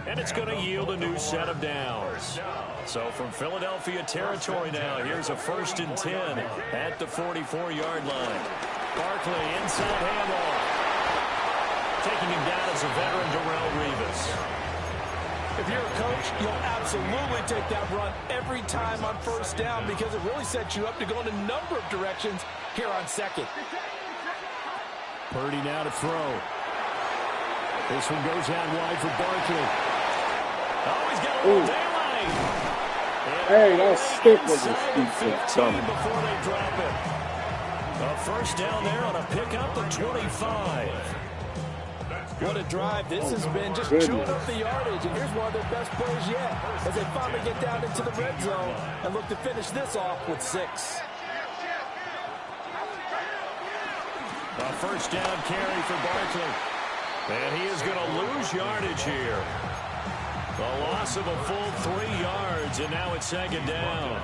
And it's going to yield a new set of downs. So from Philadelphia territory now, here's a 1st and 10 at the 44-yard line. Barkley inside handoff. Taking him down as a veteran, Darrelle Revis. If you're a coach, you'll absolutely take that run every time on 1st down because it really sets you up to go in a number of directions here on 2nd. Purdy now to throw. This one goes out wide for Barkley. Oh, he's got a little daylight. Hey, that stick was a steep before they drop it. A 1st down there on a pickup of 25. What a drive. This has been just chewing up the yardage. And here's one of their best plays yet as they finally get down into the red zone and look to finish this off with 6. A 1st down carry for Barkley. And he is going to lose yardage here. A loss of a full 3 yards, and now it's 2nd down.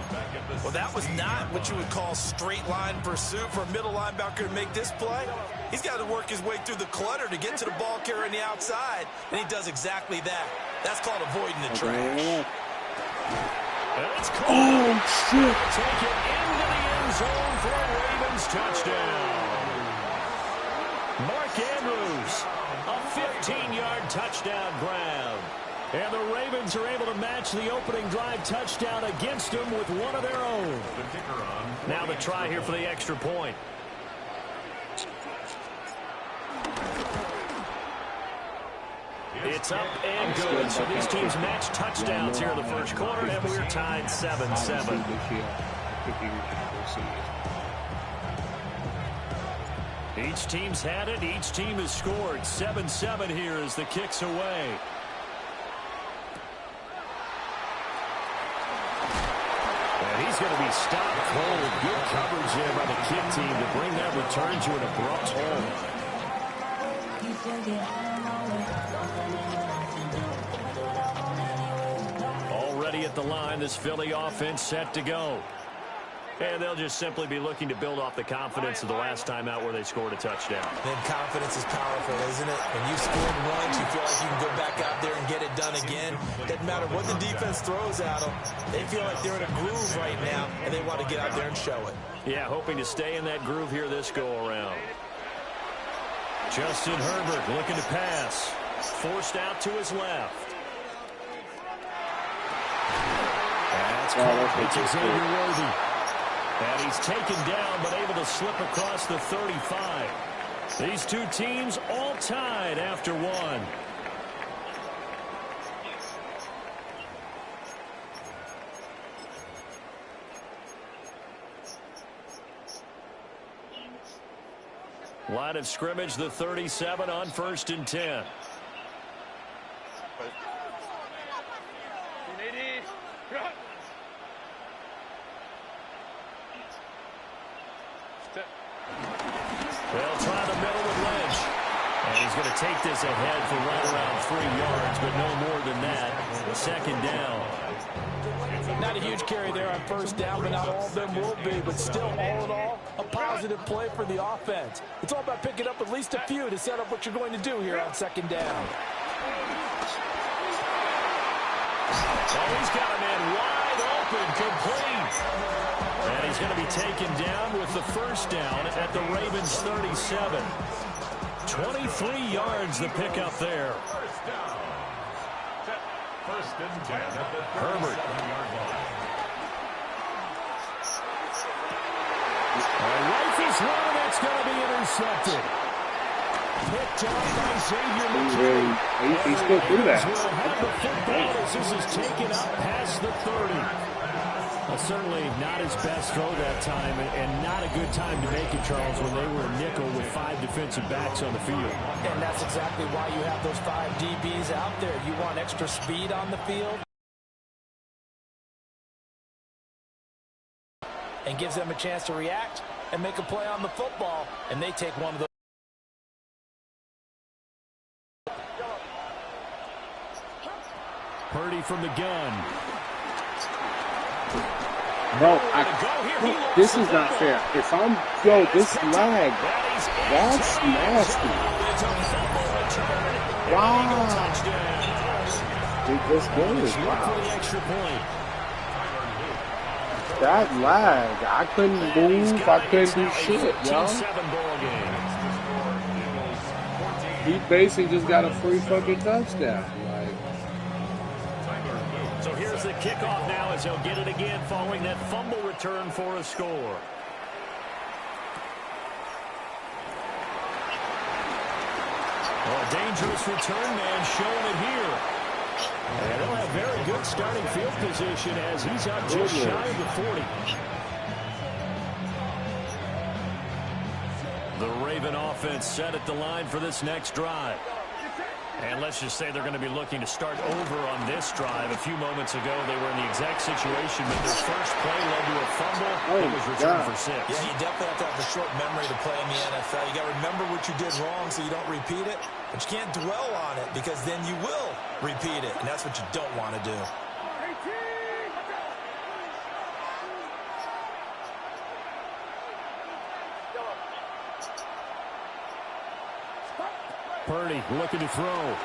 Well, that was not what you would call straight line pursuit for a middle linebacker to make this play. He's got to work his way through the clutter to get to the ball carrier on the outside, and he does exactly that. That's called avoiding the trash. Oh, shit. Take it into the end zone for a Ravens touchdown. Mark Andrews, a 15-yard touchdown grab. And the Ravens are able to match the opening drive touchdown against them with one of their own. Now the try here for the extra point. It's up and good. So these teams match touchdowns here in the first quarter, and we're tied 7-7. Each team's had it. Each team has scored. 7-7 here as the kick's away. And he's going to be stopped cold. Good coverage there by the kick team to bring that return to an abrupt halt. Already at the line, this Philly offense set to go. And they'll just simply be looking to build off the confidence of the last time out where they scored a touchdown. Then confidence is powerful, isn't it? When you scored once, you feel like you can go back out there and get it done again. Doesn't matter what the defense throws at them. They feel like they're in a groove right now, and they want to get out there and show it. Yeah, hoping to stay in that groove here this go-around. Justin Herbert looking to pass. Forced out to his left. That's caught. It's Xavier Worthy. And he's taken down, but able to slip across the 35. These two teams all tied after one. Line of scrimmage, the 37 on 1st and 10. They'll try the middle with Lynch. And he's going to take this ahead for right around 3 yards, but no more than that. 2nd down. Not a huge carry there on 1st down, but not all of them will be. But still, all in all, a positive play for the offense. It's all about picking up at least a few to set up what you're going to do here on 2nd down. Oh, he's got a man wide open, complete. And he's going to be taken down with the 1st down at the Ravens 37. 23 yards the pickup there. First and 10 at the Herbert. Rifles one, that's going to be intercepted. Picked up by Xavier McKinney. He still threw that. Will have the football as this is taken up past the 30. Certainly not his best throw that time, and not a good time to make it, Charles, when they were a nickel with 5 defensive backs on the field. And that's exactly why you have those 5 DBs out there. You want extra speed on the field. And gives them a chance to react and make a play on the football. And they take one of those. Purdy from the gun. Bro, this is not fair. If I'm, this lag, that's nasty. Wow. This game is wow. That lag, I couldn't move, I couldn't do shit, y'all. He basically just got a free fucking touchdown. So here's the kickoff now as he'll get it again following that fumble return for a score. Well, a dangerous return man showing it here. And they'll have very good starting field position as he's up just shy of the 40. The Raven offense set at the line for this next drive. And let's just say they're going to be looking to start over on this drive. A few moments ago, they were in the exact situation, but their first play led to a fumble that was returned for 6. Yeah, you definitely have to have a short memory to play in the NFL. You got to remember what you did wrong so you don't repeat it, but you can't dwell on it because then you will repeat it, and that's what you don't want to do. Purdy looking to throw.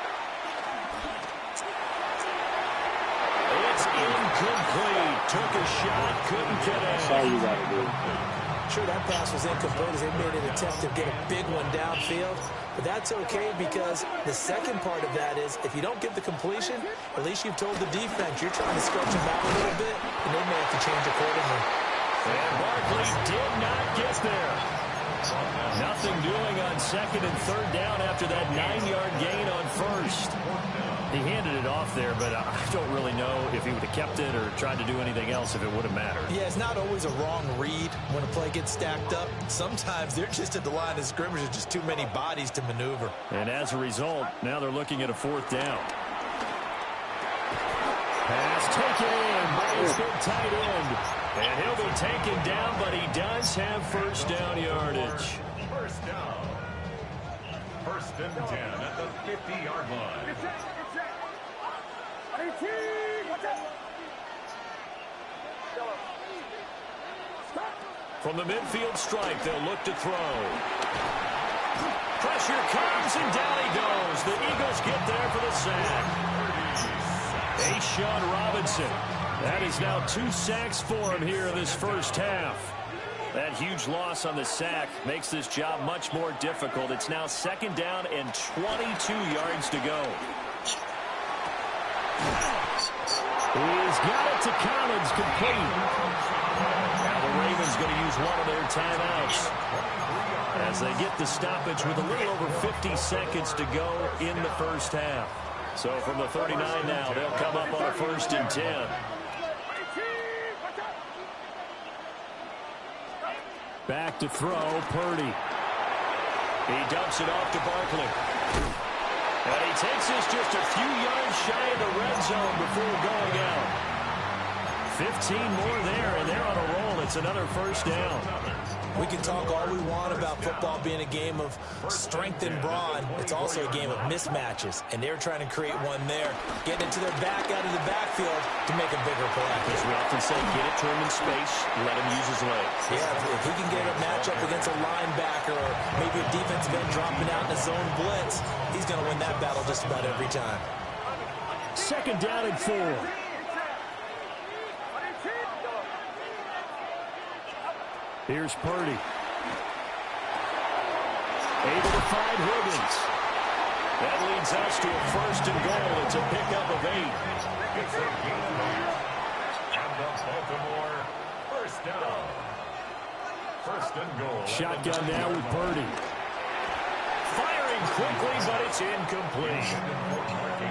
It's incomplete. took a shot, couldn't get it. That's all you got to do. Sure, that pass was incomplete as they made an attempt to get a big one downfield. But that's okay because the second part of that is if you don't get the completion, at least you've told the defense you're trying to stretch them out a little bit, and they may have to change accordingly. And Barkley did not get there. Nothing doing on second and third down after that 9-yard gain on first. He handed it off there, but I don't really know if he would have kept it or tried to do anything else if it would have mattered. Yeah, it's not always a wrong read when a play gets stacked up. Sometimes they're just at the line of scrimmage. There's just too many bodies to maneuver. And as a result, now they're looking at a fourth down. Pass taken by his big tight end. And he'll be taken down, but he does have first down yardage. First down. First and 10 at the 50-yard line. From the midfield stripe, they'll look to throw. Pressure comes, and down he goes. The Eagles get there for the sack. A'Shawn Robinson. That is now 2 sacks for him here in this first half. That huge loss on the sack makes this job much more difficult. It's now second down and 22 yards to go. He's got it to Collins, complete. Now the Ravens going to use one of their timeouts as they get the stoppage with a little over 50 seconds to go in the first half. So from the 39 now, they'll come up on a first and 10. Back to throw, Purdy. He dumps it off to Barkley. And he takes this just a few yards shy of the red zone before going out. 15 more there, and they're on a roll. It's another first down. We can talk all we want about football being a game of strength and brawn. It's also a game of mismatches, and they're trying to create one there, getting it to their back out of the backfield to make a bigger play. As we often say, get it to him in space, let him use his legs. Yeah, if he can get a matchup against a linebacker or maybe a defensive end dropping out in a zone blitz, he's going to win that battle just about every time. Second down and 4. Here's Purdy. Able to find Higgins. That leads us to a first and goal. It's a pickup of 8. It's a and the Baltimore first down. First and goal. Shotgun now with Purdy. Firing quickly, but it's incomplete.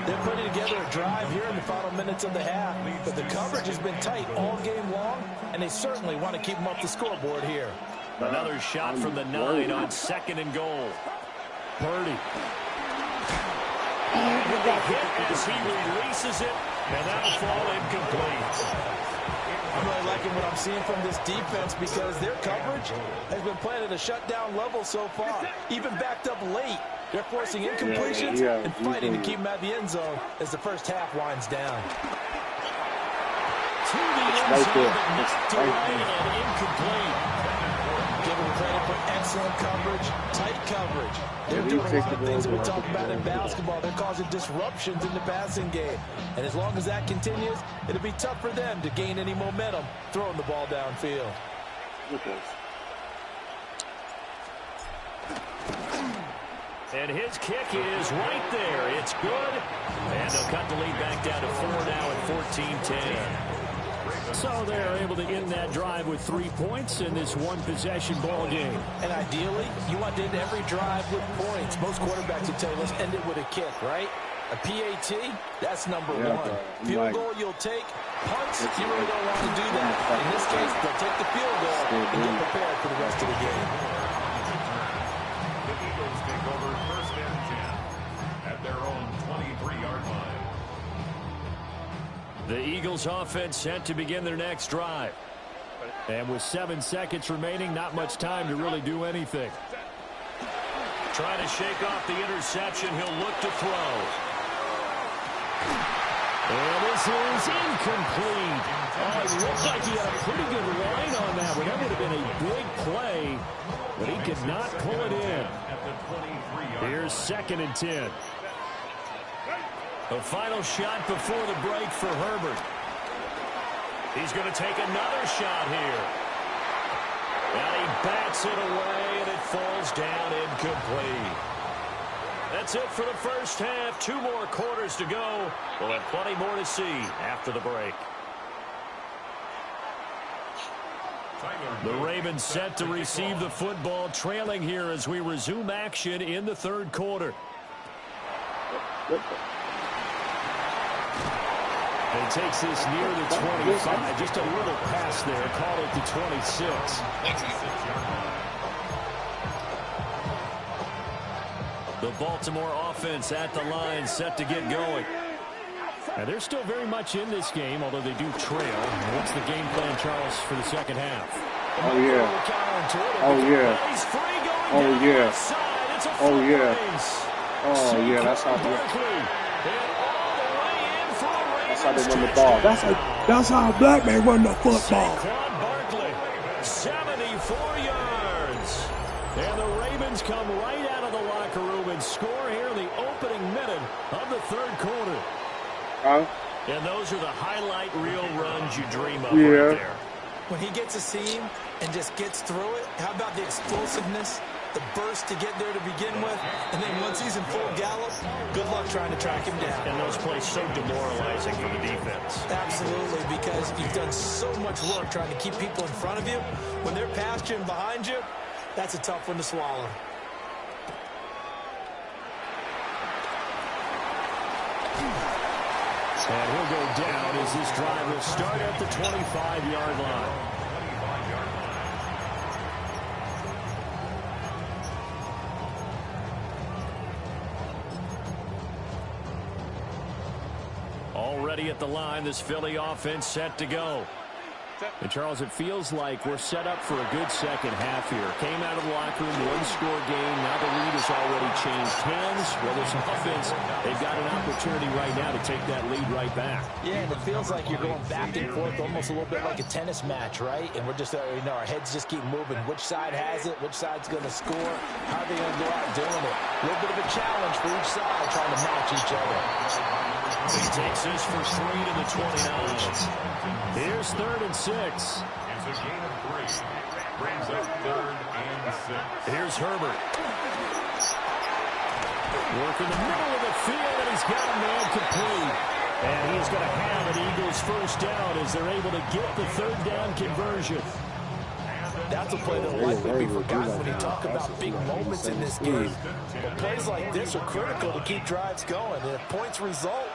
They're putting together a drive here in the final minutes of the half, but the coverage has been tight all game long, and they certainly want to keep them off the scoreboard here. Another shot from the 9 on second and goal. Purdy. Hit as he releases it, and that'll fall incomplete. I'm really liking what I'm seeing from this defense because their coverage has been playing at a shutdown level so far. Even backed up late, they're forcing incompletions and fighting to keep them at the end zone as the first half winds down. To the end zone, but knocked away and incomplete. Give them credit for excellent coverage, tight coverage. They're doing a lot of things that we talk about in basketball. They're causing disruptions in the passing game. And as long as that continues, it'll be tough for them to gain any momentum throwing the ball downfield. And his kick is right there. It's good. And they'll cut the lead back down to 4 now at 14-10. So they're able to end that drive with 3 points in this one-possession ball game. And ideally, you want to end every drive with points. Most quarterbacks will tell you, let's end it with a kick, right? A PAT, that's number 1. Field goal you'll take. Punts, you really don't want to do that. In this case, they'll take the field goal and get prepared for the rest of the game. The Eagles take over first and 10 at their own 23-yard line. The Eagles offense set to begin their next drive. And with 7 seconds remaining, not much time to really do anything. Trying to shake off the interception, he'll look to throw. And this is incomplete. Oh, it looked like he had a pretty good line on that one. That would have been a big play, but he could not pull it in. Here's second and 10. The final shot before the break for Herbert. He's going to take another shot here. And he bats it away, and it falls down incomplete. That's it for the first half. 2 more quarters to go. We'll have plenty more to see after the break. The Ravens set to receive the football, trailing here as we resume action in the third quarter. And takes this near the 25. Just a little pass there. Call it the 26. The Baltimore offense at the line, set to get going. And they're still very much in this game, although they do trail. What's the game plan, Charles, for the second half? Oh, yeah. Oh, yeah. Oh, yeah. Oh, yeah. Oh, yeah, that's how they run the ball. That's how a black man run the football. Saquon Barkley, 74 yards. And the Ravens come right out of the locker room and score here in the opening minute of the third quarter. And those are the highlight reel runs you dream of right there. When he gets a seam and just gets through it, how about the explosiveness, the burst to get there to begin with, and then once he's in full gallop, good luck trying to track him down. And those plays so demoralizing for the defense. Absolutely, because you've done so much work trying to keep people in front of you. When they're past you and behind you, that's a tough one to swallow. And he'll go down as this drive will start at the 25-yard line. Already at the line, this Philly offense set to go. And, Charles, it feels like we're set up for a good second half here. Came out of the locker room, one-score game. Now the lead has already changed hands. Well, there's some offense. They've got an opportunity right now to take that lead right back. Yeah, and it feels like you're going back and forth almost a little bit like a tennis match, right? And we're just, our heads just keep moving. Which side has it? Which side's going to score? How are they going to go out doing it? A little bit of a challenge for each side trying to match each other. He takes this for 3 to the 29. Here's 3rd and 6. It's a gain of 3. Brings up 3rd and 6. Here's Herbert. Work in the middle of the field, and he's got a man complete. And he's going to have an Eagles first down as they're able to get the 3rd down conversion. That's a play that will likely be forgotten when you talk about big moments in this game. But plays like this are critical to keep drives going. And if points result,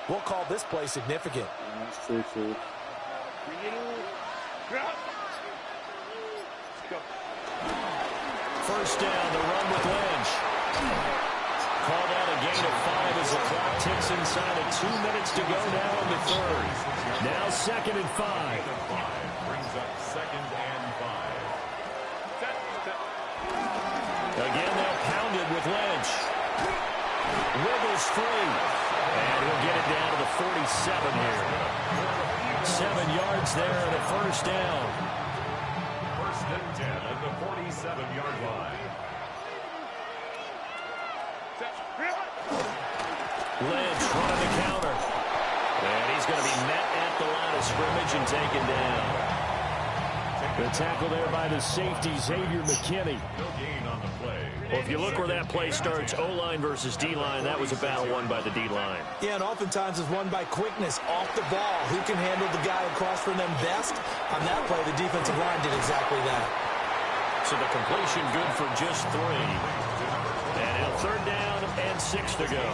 we'll call this play significant. That's true, too. First down, the run with Lynch. Called out a gain of 5 as the clock ticks inside of 2 minutes to go now in the 3rd. Now 2nd and 5. Brings up 2nd and 5. Again, they'll pound it with Lynch. Wiggles free. And he'll get it down to the 47 here. 7 yards there and a first down. 1st and 10 at the 47-yard line. Lynch running the counter. And he's going to be met at the line of scrimmage and taken down. The tackle there by the safety, Xavier McKinney. No gain on the play. Well, if you look where that play starts, O-line versus D-line, that was a battle won by the D-line. Yeah, and oftentimes it's won by quickness off the ball. Who can handle the guy across from them best? On that play, the defensive line did exactly that. So the completion good for just 3. And a 3rd down and 6 to go.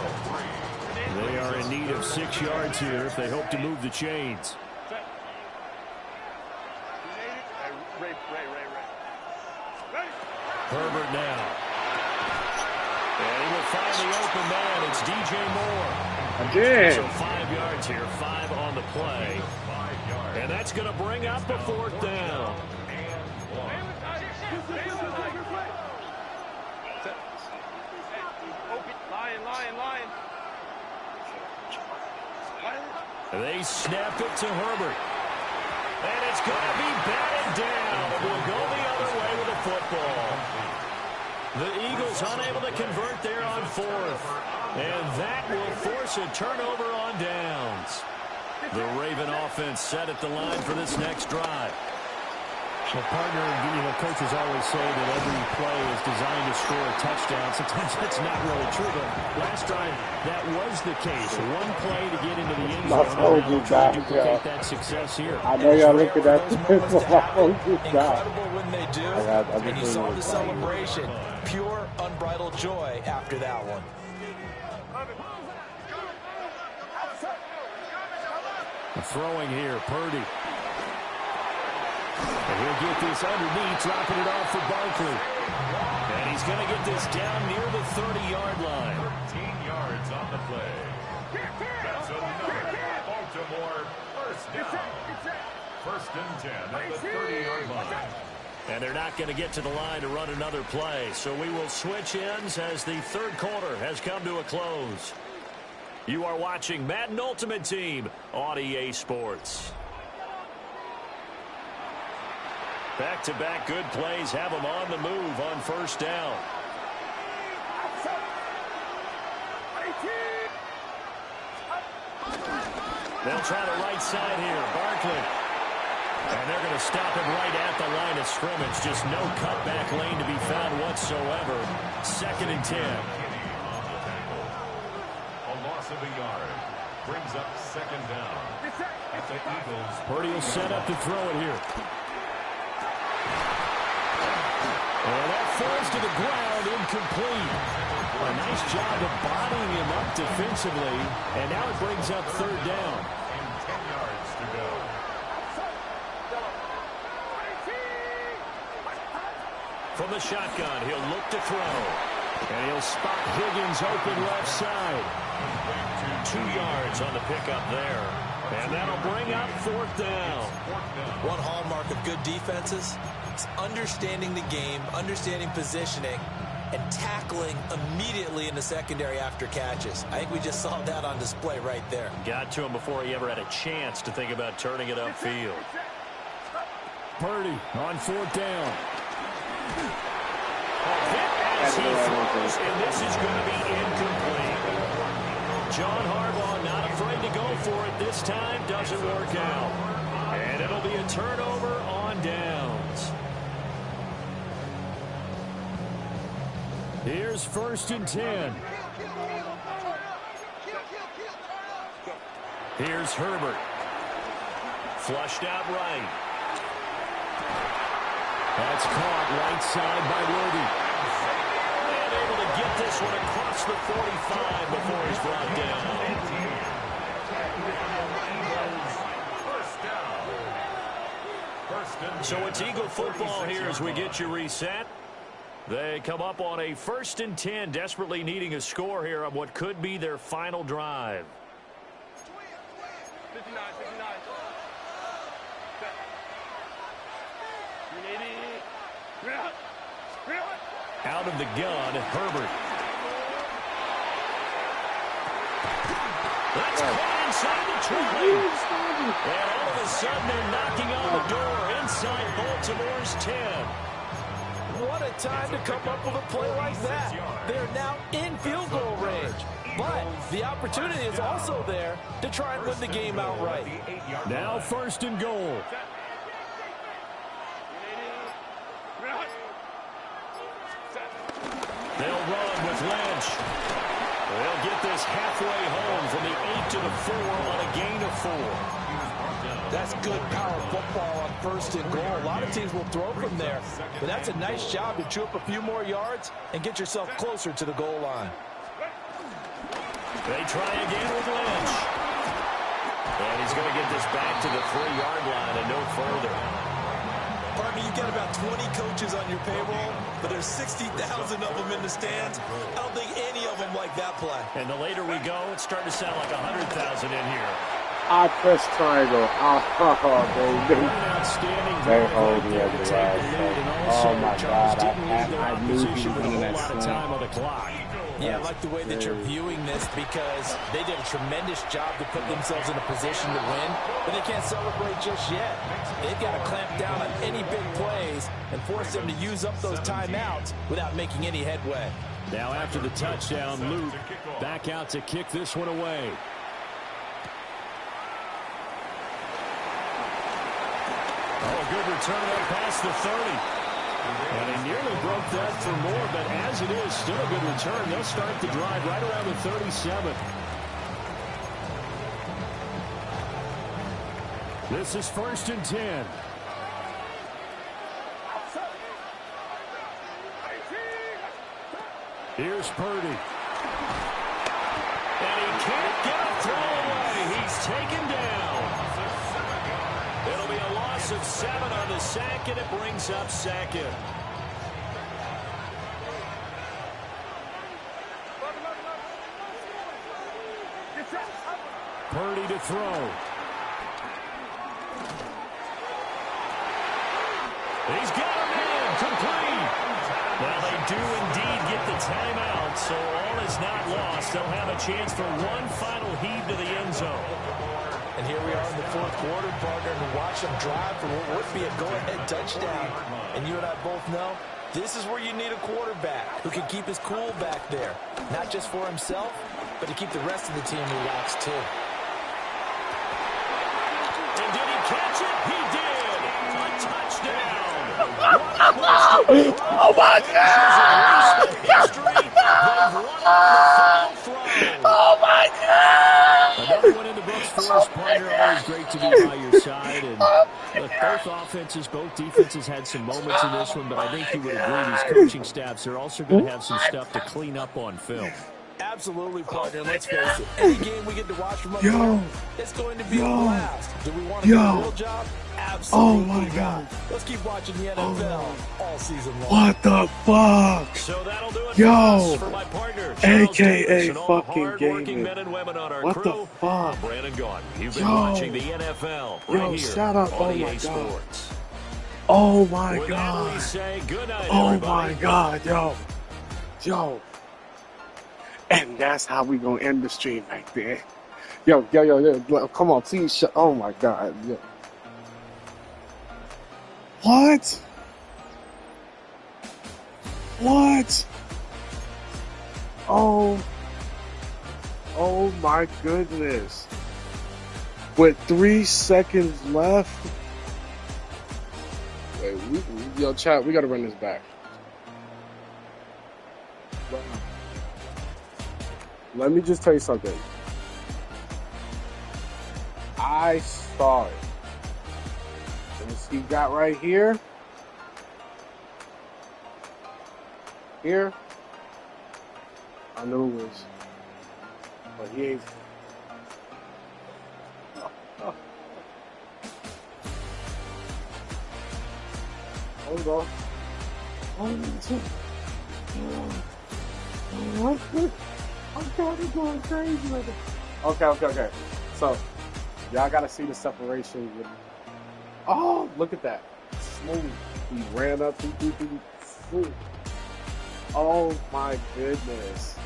They are in need of 6 yards here if they hope to move the chains. Herbert now. And he will find the open man. It's DJ Moore. Again. So 5 yards here, 5 on the play. And that's going to bring up a 4th down. They snap it to Herbert. And it's going to be batted down. It will go the other way with the football. The Eagles unable to convert there on 4th. And that will force a turnover on downs. The Raven offense set at the line for this next drive. Well, partner, coaches always say that every play is designed to score a touchdown. Sometimes that's not really true, but last drive, that was the case. One play to get into the end zone. I told you that, duplicate that success here. I know y'all look at that. Incredible when they do. And you saw the celebration. Pure, unbridled joy after that one. Throwing here, Purdy. And he'll get this underneath, dropping it off for Barkley. And he's going to get this down near the 30-yard line. 13 yards on the play. That's another Baltimore first down. First and 10 at the 30-yard line. And they're not going to get to the line to run another play. So we will switch ends as the third quarter has come to a close. You are watching Madden Ultimate Team on EA Sports. Back-to-back good plays have them on the move on first down. They'll try the right side here. Barkley. And they're going to stop him right at the line of scrimmage. Just no cutback lane to be found whatsoever. 2nd and 10. A loss of a yard. Brings up 2nd down. At the Eagles. Purdy will set up to throw it here. And that falls to the ground, incomplete. A nice job of bodying him up defensively. And now it brings up 3rd down. And 10 yards to go. From the shotgun, he'll look to throw. And he'll spot Higgins open left side. 2 yards on the pickup there. And that'll bring up 4th down. One hallmark of good defenses is understanding the game, understanding positioning, and tackling immediately in the secondary after catches. I think we just saw that on display right there. Got to him before he ever had a chance to think about turning it upfield. Purdy on 4th down. A hit as he throws, and this is going to be incomplete. John Harbaugh not afraid to go for it this time. Doesn't work out. And it'll be a turnover on downs. Here's 1st and 10. Here's Herbert. Flushed out right. That's caught right side by Worthy. And able to get this one across the 45 before he's brought down. So it's Eagle football here as we get you reset. They come up on a 1st and 10, desperately needing a score here on what could be their final drive. Out of the gun, Herbert. That's caught inside the 20. And all of a sudden, they're knocking on the door inside Baltimore's 10. What a time to come up with a play like that. They're now in field goal range. But the opportunity is also there to try and win the game outright. Now 1st and goal. They'll run with Lynch. They'll get this halfway home from the 8 to the 4 on a gain of 4. That's good power football on 1st and goal. A lot of teams will throw from there, but that's a nice job to chew up a few more yards and get yourself closer to the goal line. They try again with Lynch. And he's going to get this back to the 3-yard line and no further. Partner, you've got about 20 coaches on your payroll, but there's 60,000 of them in the stands. I don't think any of them like that play. And the later we go, it's starting to sound like 100,000 in here. I press triangle. They hold me at the last second. Oh my God, I knew he was in that clock. Yeah, I like the way that you're viewing this because they did a tremendous job to put themselves in a position to win, but they can't celebrate just yet. They've got to clamp down on any big plays and force them to use up those timeouts without making any headway. Now after the touchdown, Luke back out to kick this one away. Oh, good return up past the 30. And he nearly broke that for more, but as it is, still a good return. They'll start the drive right around the 37. This is 1st and 10. Here's Purdy. And he can't get a throw away. He's taken down. It'll be a loss of 7 on the sack, and it brings up 2nd. Purdy to throw. He's got him in. Complete. Well, they do indeed get the timeout, so all is not lost. They'll have a chance for one final heave to the end zone. And here we are in the 4th quarter, partner, and watch them drive for what would be a go-ahead touchdown. And you and I both know this is where you need a quarterback who can keep his cool back there, not just for himself, but to keep the rest of the team relaxed too. And did he catch it? He did. A touchdown. Oh my God! Oh my God! Another one in the books for us, partner. Always great to be by your side. And look, both offenses, both defenses had some moments in this one, but I think you would agree these coaching staffs are also going to have some stuff to clean up on film. Absolutely, partner. Let's face it. Any game we get to watch from up here, it's going to be a blast. Do we want to do a real job? Absolutely. Oh my God. Let's keep watching the NFL all season long. What the fuck? So that'll do it Yo, for my partner, AKA all fucking gaming. men and women on our What crew. the fuck? I'm Brandon Gaudin. You've been Yo. watching the NFL right Yo, here shout out. on Oh EA my God. Sports. Oh my With that, we God. say good night, Oh everybody. my God, yo. Yo. And that's how we gonna end the stream right there. Yo, come on, please shut. Oh my God. Yo. What? What? Oh my goodness. With 3 seconds left. Wait, yo, chat, we gotta run this back. Let me just tell you something. I saw it. This he got right here. Here. I knew it was. But he ain't. Hold on. I'm kind of going crazy with it. Okay. So, y'all gotta see the separation. Oh, look at that. Smooth. He ran up. Smooth. Oh my goodness.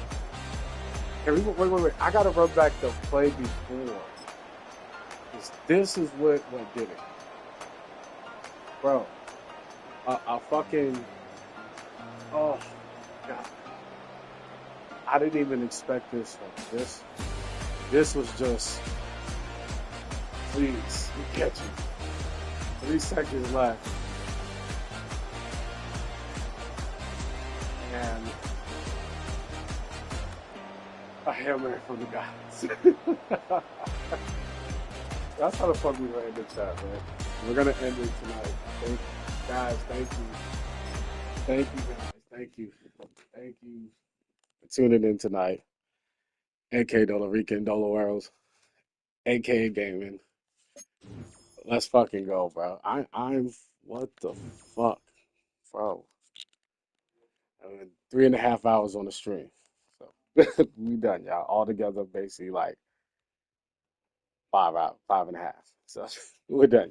Hey, wait. I gotta run back the play before. This is what did it. Bro. I fucking. Oh, God. I didn't even expect this one. This was just. Please, catch it. 3 seconds left. And a Hail Mary from the guys. That's how the fuck we gonna end the chat, man. We're gonna end it tonight. Thank you. Guys, thank you. Thank you, guys. Thank you for tuning in tonight. A.K. Dolarica and Dolawaros. A.K. Gaming. Let's fucking go, bro. I'm what the fuck, bro? I mean, 3.5 hours on the stream. So we done, y'all. All together, basically like 5 hours, 5.5. So we're done.